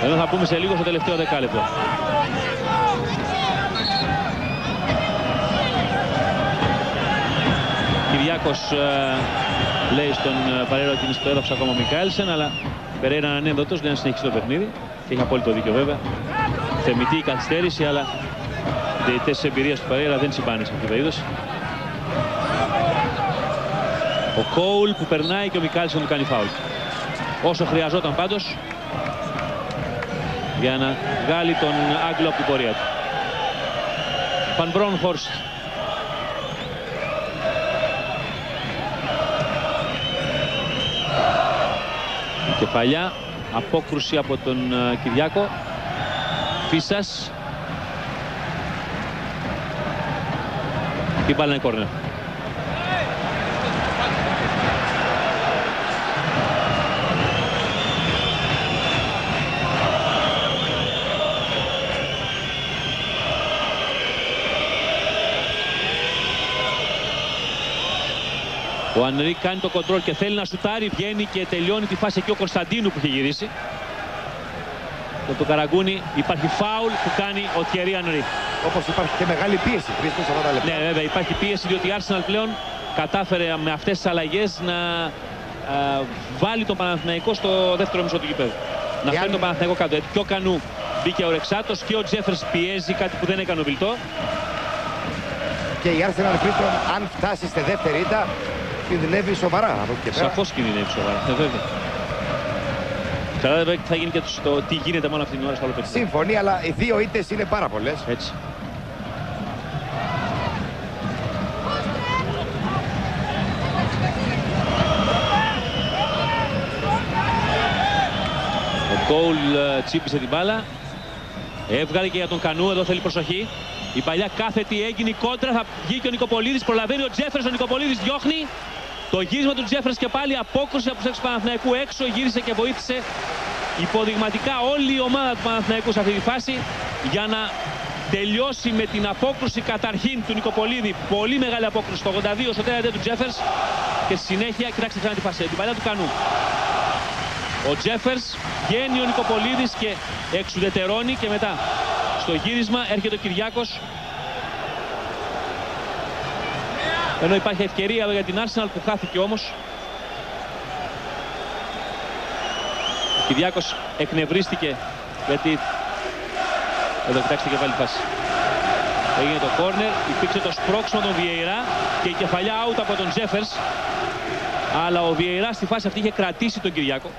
Speaker 2: Εδώ θα πούμε σε λίγο στο τελευταίο δεκάλεπτο. Κυριάκος λέει στον Παρέιρα ότι είναι στο έδαφος ακόμα ο Μικάελσεν, αλλά Περέιρα είναι ανένδοτος, λέει να συνεχίσει το παιχνίδι. Και έχει απόλυτο δίκιο βέβαια. Θεμητή η καθυστέρηση, αλλά οι διαιτητές της εμπειρίας του Περέιρα δεν συμπάνε σε αυτή την περίπτωση. Ο Κόουλ που περνάει και ο Μικάλσον του κάνει φάουλ. Όσο χρειαζόταν πάντως για να βγάλει τον Άγγλο από την πορεία του. Φαμπρόγχορστ. Κεφαλιά, απόκρουση από τον Κυριάκο. Φίσας. Η μπάλα είναι κόρνερ. Ο Ανρί κάνει το κοντρόλ και θέλει να σουτάρει, βγαίνει και τελειώνει τη φάση εκεί ο Κωνσταντίνου που είχε γυρίσει. Και το Καραγκούνι υπάρχει φάουλ που κάνει ο Θιερί Ανρί.
Speaker 3: Όπως υπάρχει και μεγάλη πίεση, Χρήστο, σε αυτά τα λεπτά.
Speaker 2: Ναι, βέβαια υπάρχει πίεση, διότι η Arsenal πλέον κατάφερε με αυτές τις αλλαγές να βάλει τον Παναθηναϊκό στο δεύτερο μισό του γηπέδου. Να φέρει τον Παναθηναϊκό κάτω. Και ο Κανού μπήκε ο Ρεξάτος και ο Τζέφερς πιέζει, κάτι που δεν έκανε ο Βιλτό.
Speaker 3: Και η Arsenal, Χρήστο, αν φτάσει στη δεύτερη ήττα, κινδυνεύει σοβαρά από εκεί και πέρα.
Speaker 2: Σαφώς κινδυνεύει σοβαρά, βέβαια. Καλά, θα γίνει και το τι γίνεται μόνο αυτή την ώρα στο άλλο παιχνίδι.
Speaker 3: Σύμφωνοι, αλλά οι δύο ήττες είναι πάρα πολλές.
Speaker 2: Έτσι. Ο Κόουλ τσίπησε την μπάλα. Έβγαλε και για τον Κανού, εδώ θέλει προσοχή. Η παλιά κάθετη έγινε η κόντρα, θα βγει και ο Νικοπολίδης, προλαβαίνει ο Τζέφερς, ο Νικοπολίδης διώχνει. Το γύρισμα του Τζέφερς και πάλι απόκρουση από τους έξω Παναθηναϊκού έξω, γύρισε και βοήθησε υποδειγματικά όλη η ομάδα του Παναθηναϊκού σε αυτή τη φάση για να τελειώσει με την απόκρουση καταρχήν του Νικοπολίδη. Πολύ μεγάλη απόκρουση στο 82 στο τέρατε του Τζέφερς και στη συνέχεια, κοιτάξτε ξανά τη φάση, την παλιά του Κανού. Ο Τζέφερς βγαίνει ο Νικοπολίδης και εξουδετερώνει και μετά στο γύρισμα έρχεται ο Κυριάκος. Ενώ υπάρχει ευκαιρία για την Arsenal που χάθηκε όμως. Ο Κυριάκος εκνευρίστηκε γιατί... Εδώ κοιτάξτε και πάλι φάση. Έγινε το κόρνερ, υπήρξε το σπρώξιμο των Βιεϊρά και η κεφαλιά out από τον Τζέφερς. Αλλά ο Βιεϊρά στη φάση αυτή είχε κρατήσει τον Κυριάκο.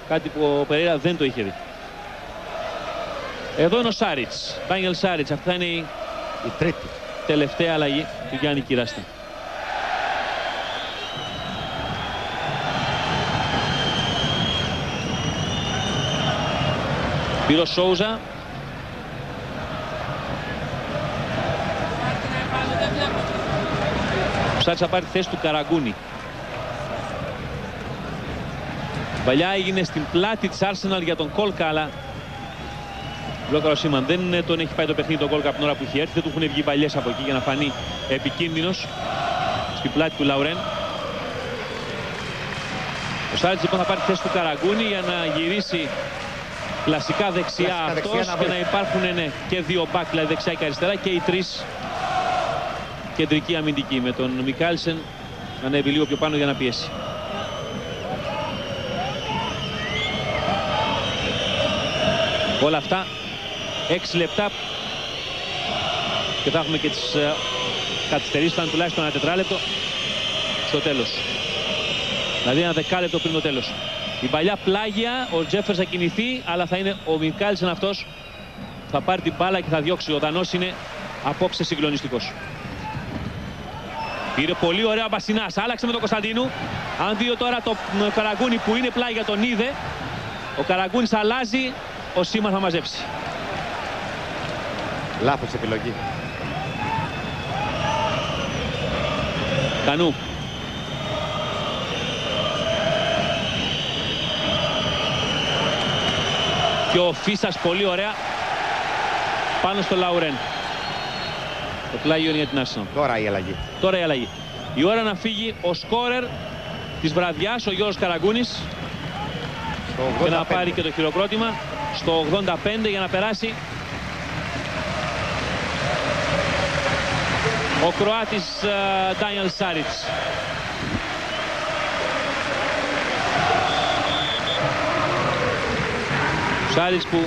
Speaker 2: Κάτι που ο Περέιρα δεν το είχε δει. Εδώ είναι ο Σάριτς, Ντάνιελ Σάριτς. Αυτή θα είναι η
Speaker 3: τρίτη
Speaker 2: τελευταία αλλαγή του Γιάννη Κυράστα. Πήρε ο Σόουζα. Ψάρισε να πάρει τη θέση του Καραγκούνι. Παλιά έγινε στην πλάτη της Arsenal για τον Κόλκα, αλλά Λόκαρο Σίμαν δεν τον έχει πάει το παιχνίδι τον Κόλκα από την ώρα που είχε έρθει. Δεν του έχουν βγει παλιές από εκεί για να φανεί επικίνδυνος στην πλάτη του Λαουρέν. Ο Σάριτς λοιπόν θα πάρει τη θέση του Καραγκούνι για να γυρίσει κλασικά δεξιά αυτός και να υπάρχουν και δύο μπακ, δηλαδή δεξιά και αριστερά, και οι τρεις κεντρικοί αμυντικοί με τον Μικάλσεν να ανέβει λίγο πιο πάνω για να πιέσει. Όλα αυτά 6 λεπτά και θα έχουμε και τις καθυστερήσεις, θα είναι τουλάχιστον ένα τετράλεπτο στο τέλος. Δηλαδή ένα δεκάλεπτο πριν το τέλος. Η παλιά πλάγια, ο Τζέφερς θα κινηθεί, αλλά θα είναι ο Μικάλσεν αυτός. Θα πάρει την μπάλα και θα διώξει. Ο Δανός είναι απόψε συγκλονιστικός. Πήρε πολύ ωραία ο Μπασινάς, άλλαξε με τον Κωνσταντίνου. Αν δει τώρα το Καραγκούνι που είναι πλάγια τον είδε, ο Καραγκούνις αλλάζει, ο Σίμαν θα μαζέψει.
Speaker 3: Λάθος επιλογή.
Speaker 2: Κανού. Και ο Φίσας πολύ ωραία πάνω στο Λαουρέν. Το πλάγιο είναι για την Arsenal.
Speaker 3: Τώρα η αλλαγή.
Speaker 2: Τώρα η αλλαγή. Η ώρα να φύγει ο σκόρερ της βραδιάς, ο Γιώργος Καραγκούνης, και να πάρει και το χειροκρότημα στο 85 για να περάσει ο Κροάτης Ντάνιελ Σάριτς. Σάριτς που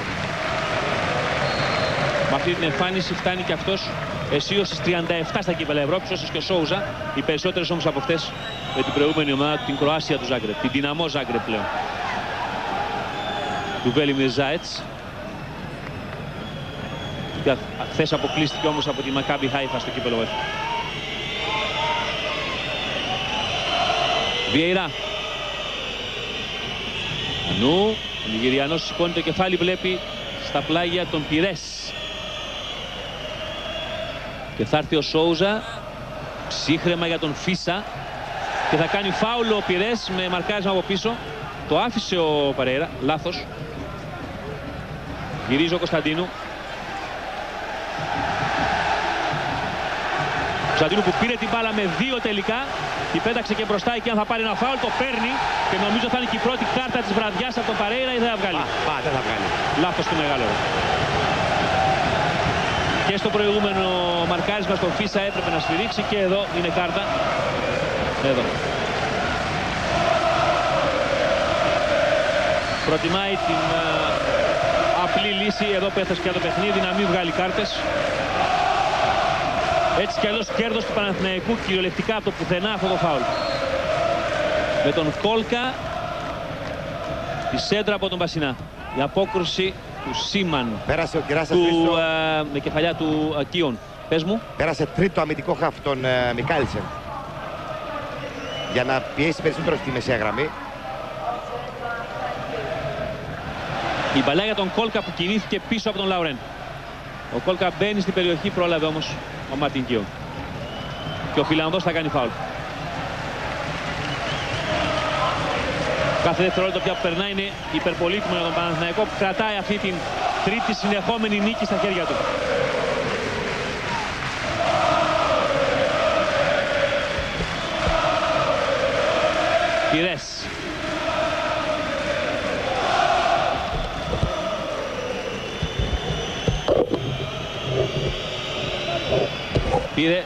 Speaker 2: με αυτή την εμφάνιση φτάνει και αυτός αισίως στις 37 στα κύπελλα Ευρώπης, όσες και ο Σόουζα, οι περισσότερες όμως από αυτές με την προηγούμενη ομάδα, την Κροάσια του Ζάγκρεπ, την Δυναμό Ζάγκρεπ πλέον, του Βέλιμιρ Ζάετς. Χθες αποκλείστηκε όμως από τη Μακάμπι Χάιφα στο κύπελλο UEFA. Βιεϊρά. Ανού, ο Νιγηριανός σηκώνει το κεφάλι, βλέπει στα πλάγια τον Πυρές. Και θα έρθει ο Σόουζα, ψύχρεμα για τον Φίσα και θα κάνει φάουλ ο Πιρές με μαρκάρισμα από πίσω. Το άφησε ο Περέιρα, λάθος. Γυρίζει ο Κωνσταντίνου. Κωνσταντίνου που πήρε την μπάλα με 2 τελικά. Την πέταξε και μπροστά εκεί, αν θα πάρει ένα φάουλ το παίρνει και νομίζω θα είναι και η πρώτη κάρτα της βραδιάς από τον Περέιρα ή δεν θα βγάλει.
Speaker 3: Δεν θα βγάλει.
Speaker 2: Λάθος του μεγάλο. Και στο προηγούμενο μαρκάρισμα στον Φίσα έπρεπε να σφυρίξει και εδώ είναι κάρτα. Εδώ. Προτιμάει την απλή λύση εδώ που έφτασε και το παιχνίδι να μην βγάλει κάρτες. Έτσι κι αλλιώς κέρδος του Παναθηναϊκού κυριολεκτικά από το πουθενά αυτό το φάουλ. Με τον Κόλκα τη σέντρα από τον Μπασινά. Η απόκρουση του Σίμαν.
Speaker 3: Πέρασε ο Κυράσας
Speaker 2: με κεφαλιά του Κίον. Πες μου.
Speaker 3: Πέρασε τρίτο αμυντικό χαφ τον Μικάλσεν. Για να πιέσει περισσότερο στη μεσαία γραμμή.
Speaker 2: Η μπαλιά για τον Κόλκα που κινήθηκε πίσω από τον Λαουρέν. Ο Κόλκα μπαίνει στην περιοχή, πρόλαβε όμως ο Μάρτιν Κίον. Και ο Φιλανδός θα κάνει φάουλ. Κάθε δευτερόλεπτο πια που περνάει είναι υπερπολίτημο για τον Παναθηναϊκό που κρατάει αυτή την τρίτη συνεχόμενη νίκη στα χέρια του. Πιρές. Πήρε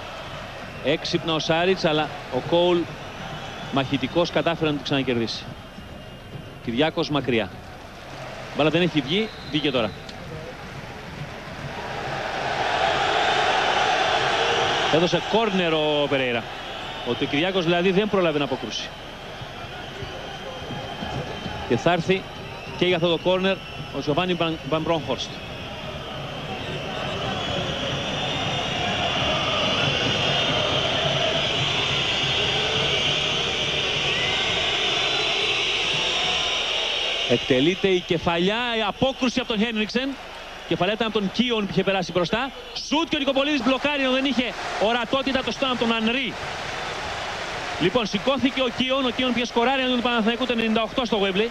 Speaker 2: έξυπνα ο Σάριτς, αλλά ο Κόουλ μαχητικός κατάφερε να το ξανακερδίσει. Κυριάκος μακριά. Μπάλα δεν έχει βγει, βγήκε τώρα. Έδωσε κόρνερ ο Περέιρα. Ο Κυριάκος δηλαδή δεν πρόλαβε να αποκρούσει. Και θα έρθει και για αυτό το κόρνερ ο Γιωβάνι Βαν Μπρόγχορστ. Εκτελείται η κεφαλιά, η απόκρουση από τον Χένριξεν. Κεφαλιά ήταν από τον Κίον που είχε περάσει μπροστά. Σουτ και ο Νικοπολίδης μπλοκάρει, ενώ δεν είχε ορατότητα το στόμα από τον Ανρί. Λοιπόν, σηκώθηκε ο Κίον πήγε σκοράρει εναντίον του Παναθηναϊκού το 98 στο Γουέμπλεϊ.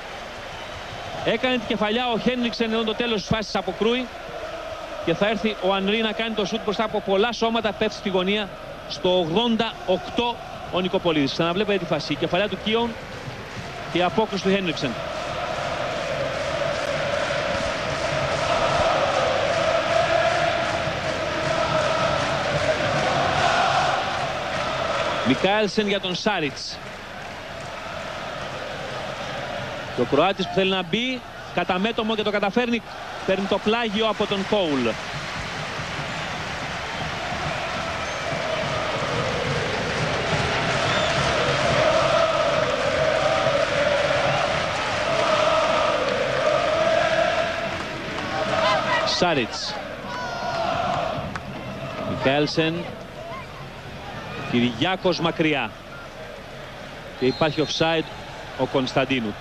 Speaker 2: Έκανε την κεφαλιά ο Χένριξεν ενώ το τέλος της φάσης αποκρούει. Και θα έρθει ο Ανρί να κάνει το σουτ μπροστά από πολλά σώματα, πέφτει στη γωνία στο 88 ο Νικοπολίδης. Ξαναβλέπετε τη φάση. Η κεφαλιά του Κίον και η απόκρουση του Χένριξεν. Μικάλσεν για τον Σάριτς. Και ο Κροάτης που θέλει να μπει κατά μέτωπο και το καταφέρνει, παίρνει το πλάγιο από τον Κόουλ. Σάριτς. Μικάλσεν. Κυριάκος μακριά. Και υπάρχει offside ο Κωνσταντίνου.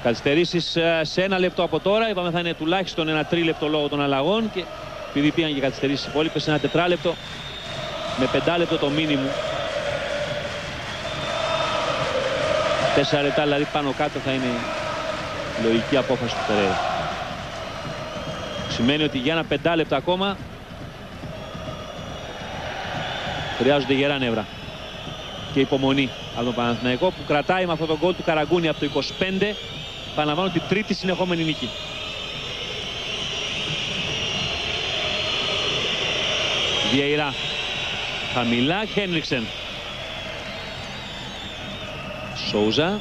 Speaker 2: Καθυστερήσεις σε 1 λεπτό από τώρα. Είπαμε θα είναι τουλάχιστον ένα 3 λόγω των αλλαγών. Και επειδή πήγαν και καθυστερήσεις υπόλοιπες, ένα 4 με 5 λεπτό το μίνιμου. 4 λεπτά δηλαδή πάνω κάτω θα είναι η λογική απόφαση του Περέιρα. Σημαίνει ότι για ένα 5 λεπτά ακόμα χρειάζονται γερά νεύρα και υπομονή από τον Παναθηναϊκό που κρατάει με αυτό το γκολ του Καραγκούνη από το 25. Επαναλαμβάνω την τρίτη συνεχόμενη νίκη. Βιεϊρά χαμηλά, Χένριξεν. Σόουζα.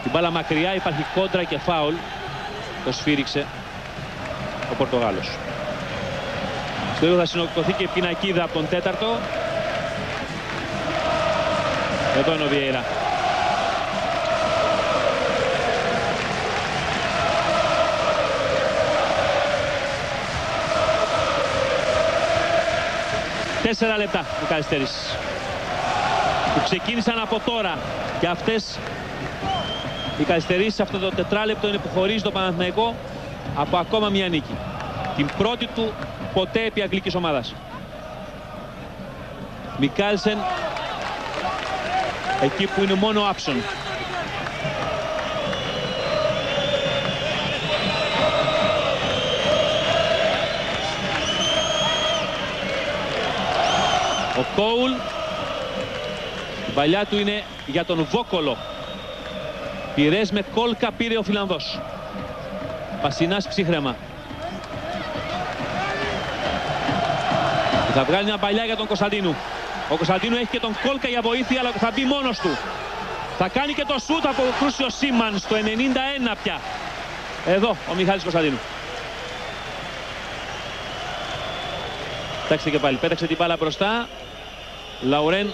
Speaker 2: Την μπάλα μακριά, υπάρχει κόντρα και φάουλ. Το σφύριξε ο Πορτογάλος. Στο ίδιο θα συνοκοθεί και πινακίδα από τον 4ο. Εδώ είναι ο Βιεϊρά. Τέσσερα λεπτά που καθυστερήσεις. Που ξεκίνησαν από τώρα. Και αυτές οι καθυστερήσεις, αυτό το 4 λεπτό είναι που χωρίζει το Παναθηναϊκό από ακόμα μια νίκη. Την πρώτη του ποτέ επί αγγλικής ομάδας. Μικάλσεν εκεί που είναι μόνο ο Άψον. Ο Κόουλ, η παλιά του είναι για τον Βόκολο. Πυρές με κόλκα πήρε ο Φιλανδός. Πασινάς ψύχρεμα. Θα βγάλει μια παλιά για τον Κωνσταντίνου. Ο Κωνσταντίνου έχει και τον κόλκα για βοήθεια, αλλά θα μπει μόνος του. Θα κάνει και το σούτ από Κρούσιο Σίμαν στο 91 πια. Εδώ ο Μιχάλης Κωνσταντίνου. Κοιτάξτε και πάλι, πέταξε την μπάλα μπροστά. Λαουρέν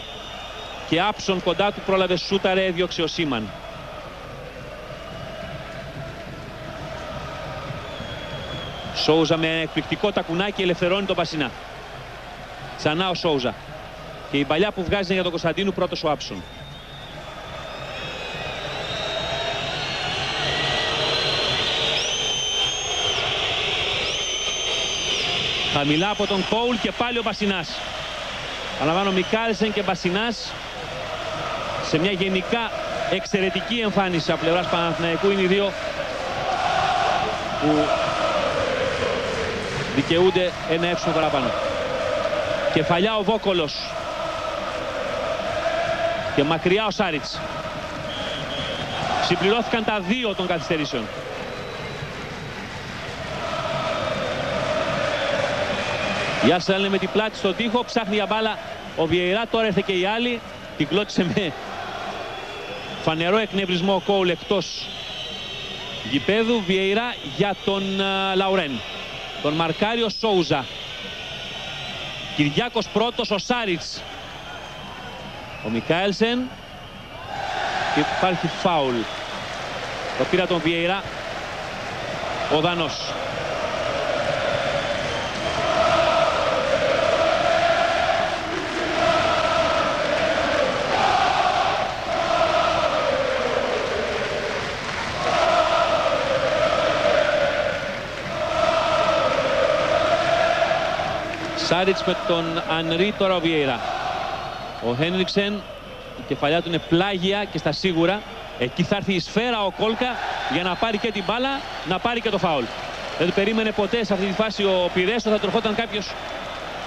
Speaker 2: και Άψον κοντά του, πρόλαβε σούταρε, έδιωξε ο Σίμαν. Σόουζα με εκπληκτικό τακουνάκι ελευθερώνει τον Πασινά. Ξανά ο Σόουζα. Και η παλιά που βγάζει για τον Κωνσταντίνου, πρώτος ο Άψον. Χαμηλά από τον Κόουλ και πάλι ο Πασινάς. Αναλαμβάνω Μικάλσεν και Πασινάς σε μια γενικά εξαιρετική εμφάνιση από πλευράς Παναθηναϊκού. Είναι οι δύο που δικαιούνται ένα έψιμο παραπάνω. Κεφαλιά ο Βόκολος και μακριά ο Σάριτς. Συμπληρώθηκαν τα δύο των καθυστερήσεων. Η Arsenal είναι με την πλάτη στον τοίχο, ψάχνει για μπάλα ο Βιεϊρά, τώρα έρθε και η άλλη. Την κλώτησε με φανερό εκνευρισμό ο Κόουλ εκτός γηπέδου. Βιεϊρά για τον Λαουρέν. Τον μαρκάρει ο Σόουζα. Κυριάκος πρώτος, ο Σάριτς. Ο Μικάελσεν. Και υπάρχει φάουλ. Το πήρα τον Βιεϊρά ο Δανός. Σάριτς με τον Ανρί, τώρα ο Βιεϊρά. Ο Χένριξεν, η κεφαλιά του είναι πλάγια και στα σίγουρα. Εκεί θα έρθει η σφαίρα ο Κόλκα για να πάρει και την μπάλα, να πάρει και το φάουλ. Δεν το περίμενε ποτέ σε αυτή τη φάση ο Πυρές, θα τροχόταν κάποιος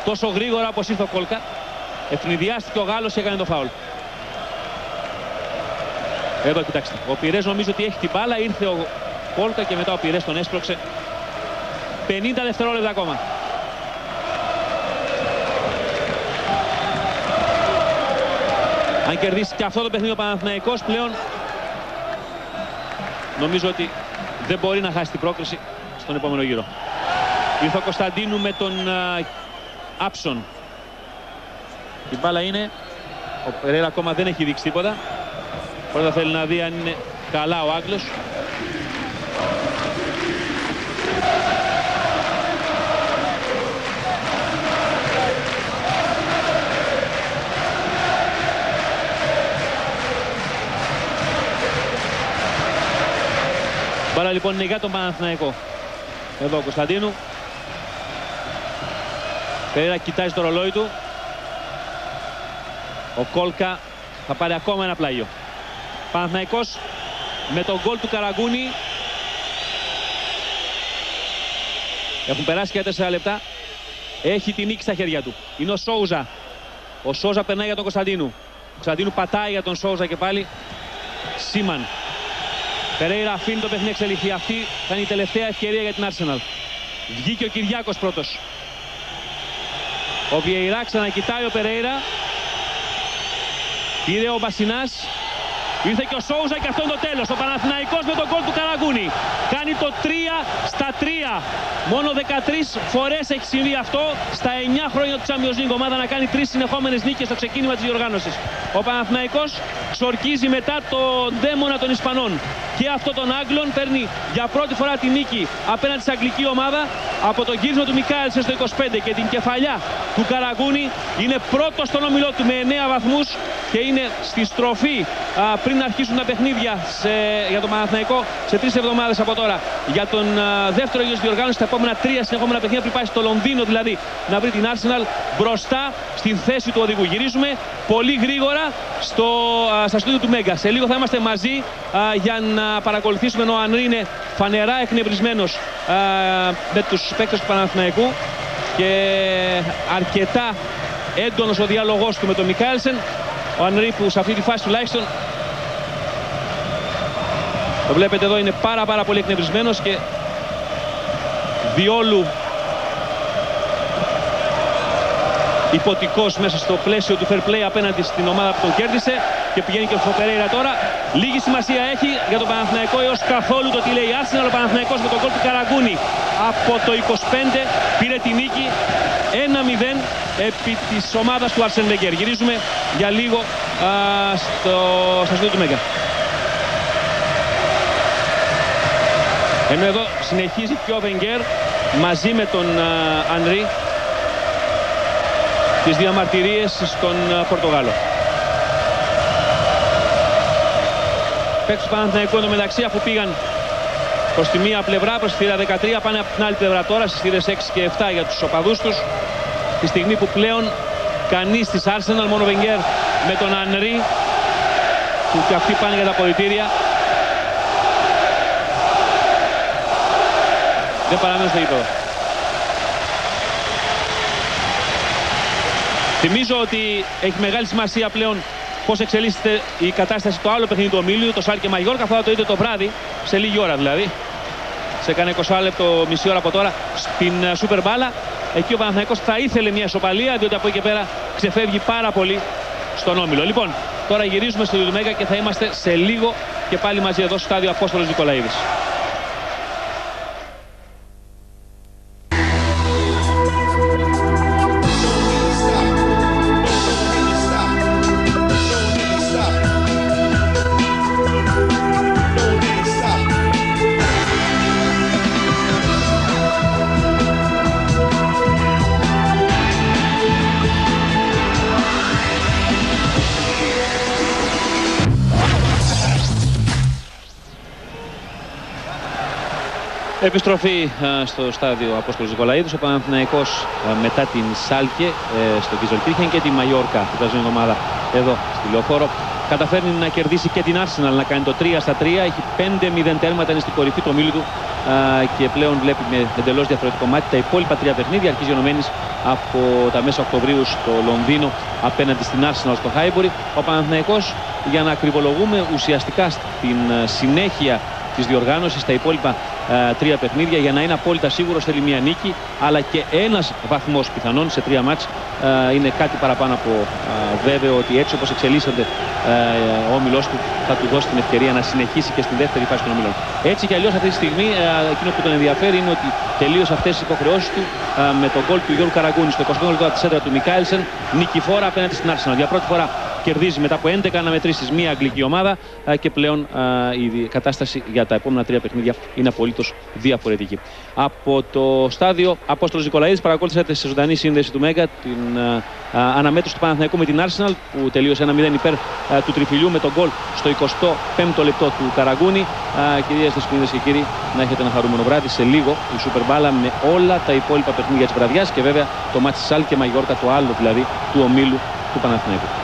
Speaker 2: τόσο γρήγορα όπως ήρθε ο Κόλκα. Ευνηδιάστηκε ο Γάλλος και έκανε το φάουλ. Εδώ κοιτάξτε, ο Πυρές νομίζω ότι έχει την μπάλα, ήρθε ο Κόλκα και μετά ο Πυρές τον έσπρωξε. 50 δευτερόλεπτα ακόμα. Αν κερδίσει και αυτό το παιχνίδι ο Παναθηναϊκός πλέον, νομίζω ότι δεν μπορεί να χάσει την πρόκριση στον επόμενο γύρο. Ήρθε ο Κωνσταντίνου με τον Άψον. Η μπάλα είναι, ο Περέρα ακόμα δεν έχει δείξει τίποτα. Πρώτα θέλει να δει αν είναι καλά ο Άγγλος. Μπάλα λοιπόν είναι για τον Παναθηναϊκό. Εδώ ο Κωνσταντίνου. Περέρα κοιτάζει το ρολόι του. Ο Κόλκα θα πάρει ακόμα ένα πλάγιο. Παναθηναϊκός με τον γκολ του Καραγκούνη. Έχουν περάσει και 4 λεπτά. Έχει την νίκη στα χέρια του. Είναι ο Σόουζα. Ο Σόουζα περνάει για τον Κωνσταντίνου. Ο Κωνσταντίνου πατάει για τον Σόουζα και πάλι. Σίμαν. Περέιρα αφήνει το παιχνίδι εξελιχθεί. Αυτή θα είναι η τελευταία ευκαιρία για την Arsenal. Βγήκε ο Κυριάκος πρώτος. Ο Βιεϊρά ξανακοιτάει ο Περέιρα. Πήρε ο Μπασινάς. Ήρθε και ο Σόουζα και αυτό είναι το τέλος. Ο Παναθηναϊκός με τον γκολ του Καραγκούνη. Κάνει το 3-3. Μόνο 13 φορές έχει συμβεί αυτό στα 9 χρόνια του Champions League. Ομάδα να κάνει 3 συνεχόμενες νίκες στο ξεκίνημα της διοργάνωσης. Ο Παναθηναϊκός ξορκίζει μετά το δαίμονα των Ισπανών. και αυτό των Άγγλων. Παίρνει για πρώτη φορά τη νίκη απέναντι στην αγγλική ομάδα από το γύρισμα του Μικάελσεν στο 25 και την κεφαλιά του Καραγκούνη. Είναι πρώτος στον όμιλό του με 9 βαθμούς και είναι στη στροφή πριν αρχίσουν τα παιχνίδια για τον Παναθηναϊκό σε 3 εβδομάδες από τώρα. Για τον δεύτερο γύρο της διοργάνωσης, τα επόμενα 3 συνεχόμενα παιχνίδια πριν πάει στο Λονδίνο δηλαδή να βρει την Arsenal μπροστά στην θέση του οδηγού. Γυρίζουμε πολύ γρήγορα στα στούντιο του Μέγκα. Σε λίγο θα είμαστε μαζί για να παρακολουθήσουμε, ενώ ο Ανρί είναι φανερά εκνευρισμένος με τους παίκτες του Παναθηναϊκού και αρκετά έντονος ο διάλογός του με τον Μικάελσεν. Ο Ανρί που σε αυτή τη φάση τουλάχιστον, το βλέπετε εδώ, είναι πάρα πολύ εκνευρισμένος και διόλου υποτικός μέσα στο πλαίσιο του fair play απέναντι στην ομάδα που τον κέρδισε, και πηγαίνει και ο Φοπερέιρα τώρα. Λίγη σημασία έχει για τον Παναθηναϊκό έως καθόλου το τι λέει η Arsenal. Ο Παναθηναϊκός με τον γκολ του Καραγκούνη από το 25 πήρε τη νίκη 1-0 επί της ομάδας του Άρσεν Βέγκερ. Γυρίζουμε για λίγο στα στούντιο του Μέγκα. Ενώ εδώ συνεχίζει και ο Βέγκερ μαζί με τον Ανρί τις διαμαρτυρίες στον Πορτογάλο. Παίκτες του Παναθηναϊκού εντωμεταξύ, αφού πήγαν προς τη μία πλευρά, προς τη θύρα 13, πάνε από την άλλη πλευρά τώρα στις θύρες 6 και 7 για τους οπαδούς τους. Τη στιγμή που πλέον κανείς της Arsenal, μόνο ο Βενγκέρ με τον Ανρί, που και αυτοί πάνε για τα αποδυτήρια, δεν παραμένουν στο γήπεδο. Θυμίζω ότι έχει μεγάλη σημασία πλέον πώς εξελίσσεται η κατάσταση στο άλλο παιχνίδι του ομίλου, το Σάλκε Μαγιόρκα. Θα το δείτε το βράδυ, σε λίγη ώρα δηλαδή, σε κανένα 20 λεπτό, μισή ώρα από τώρα, στην Σούπερ Μπάλα. Εκεί ο Παναθηναϊκός θα ήθελε μια ισοπαλία, διότι από εκεί και πέρα ξεφεύγει πάρα πολύ στον όμιλο. Λοιπόν, τώρα γυρίζουμε στο Μέγκα και θα είμαστε σε λίγο και πάλι μαζί εδώ στο στάδιο Απόστολος Νικολαίδης. Επιστροφή στο στάδιο Απόστολος Νικολαίδης. Ο Παναθηναϊκός μετά την Σάλκε στο Κιζολτρίχεν και τη Μαγιόρκα την περασμένη εβδομάδα εδώ στη Λεωφόρο, καταφέρνει να κερδίσει και την Arsenal, να κάνει το 3-3. Έχει 5-0 τέρματα, είναι στην κορυφή του ομίλου του και πλέον βλέπει με εντελώς διαφορετικό μάτι τα υπόλοιπα 3 παιχνίδια. Αρχίζει ενωμένης από τα μέσα Οκτωβρίου στο Λονδίνο απέναντι στην Arsenal στο Χάιμπορι. Ο Παναθηναϊκός, για να ακριβολογούμε ουσιαστικά στην συνέχεια της διοργάνωσης, στα υπόλοιπα 3 παιχνίδια, για να είναι απόλυτα σίγουρος, θέλει μια νίκη, αλλά και ένας βαθμός πιθανόν σε 3 μάτς. Είναι κάτι παραπάνω από βέβαιο ότι έτσι όπως εξελίσσεται ο όμιλός του θα του δώσει την ευκαιρία να συνεχίσει και στη δεύτερη φάση των ομιλών. Έτσι κι αλλιώς αυτή τη στιγμή εκείνο που τον ενδιαφέρει είναι ότι τελείωσε αυτές τις υποχρεώσεις του με τον γκολ του Γιώργου Καραγκούνη στο 25 λεπτό από τη σέντρα του Μικάελσεν, νικηφόρα απέναντι στην Arsenal. Για πρώτη φορά κερδίζει μετά από 11 αναμετρήσεις μία αγγλική ομάδα και πλέον η κατάσταση για τα επόμενα 3 παιχνίδια είναι απολύτως διαφορετική. Από το στάδιο Απόστολος Νικολαίδης παρακολουθήσατε σε ζωντανή σύνδεση του Μέγκα την αναμέτρηση του Παναθηναϊκού με την Arsenal, που τελείωσε 1-0 υπέρ του τριφυλιού με τον γκολ στο 25ο λεπτό του Καραγκούνη. Κυρίες και κύριοι, να έχετε ένα χαρούμενο βράδυ. Σε λίγο η Σούπερ Μπάλα με όλα τα υπόλοιπα παιχνίδια της βραδιάς και βέβαια το μάτι της Σάλκε Μαγιόρκα, το άλλο δηλαδή του ομίλου του Παναθηναϊκού.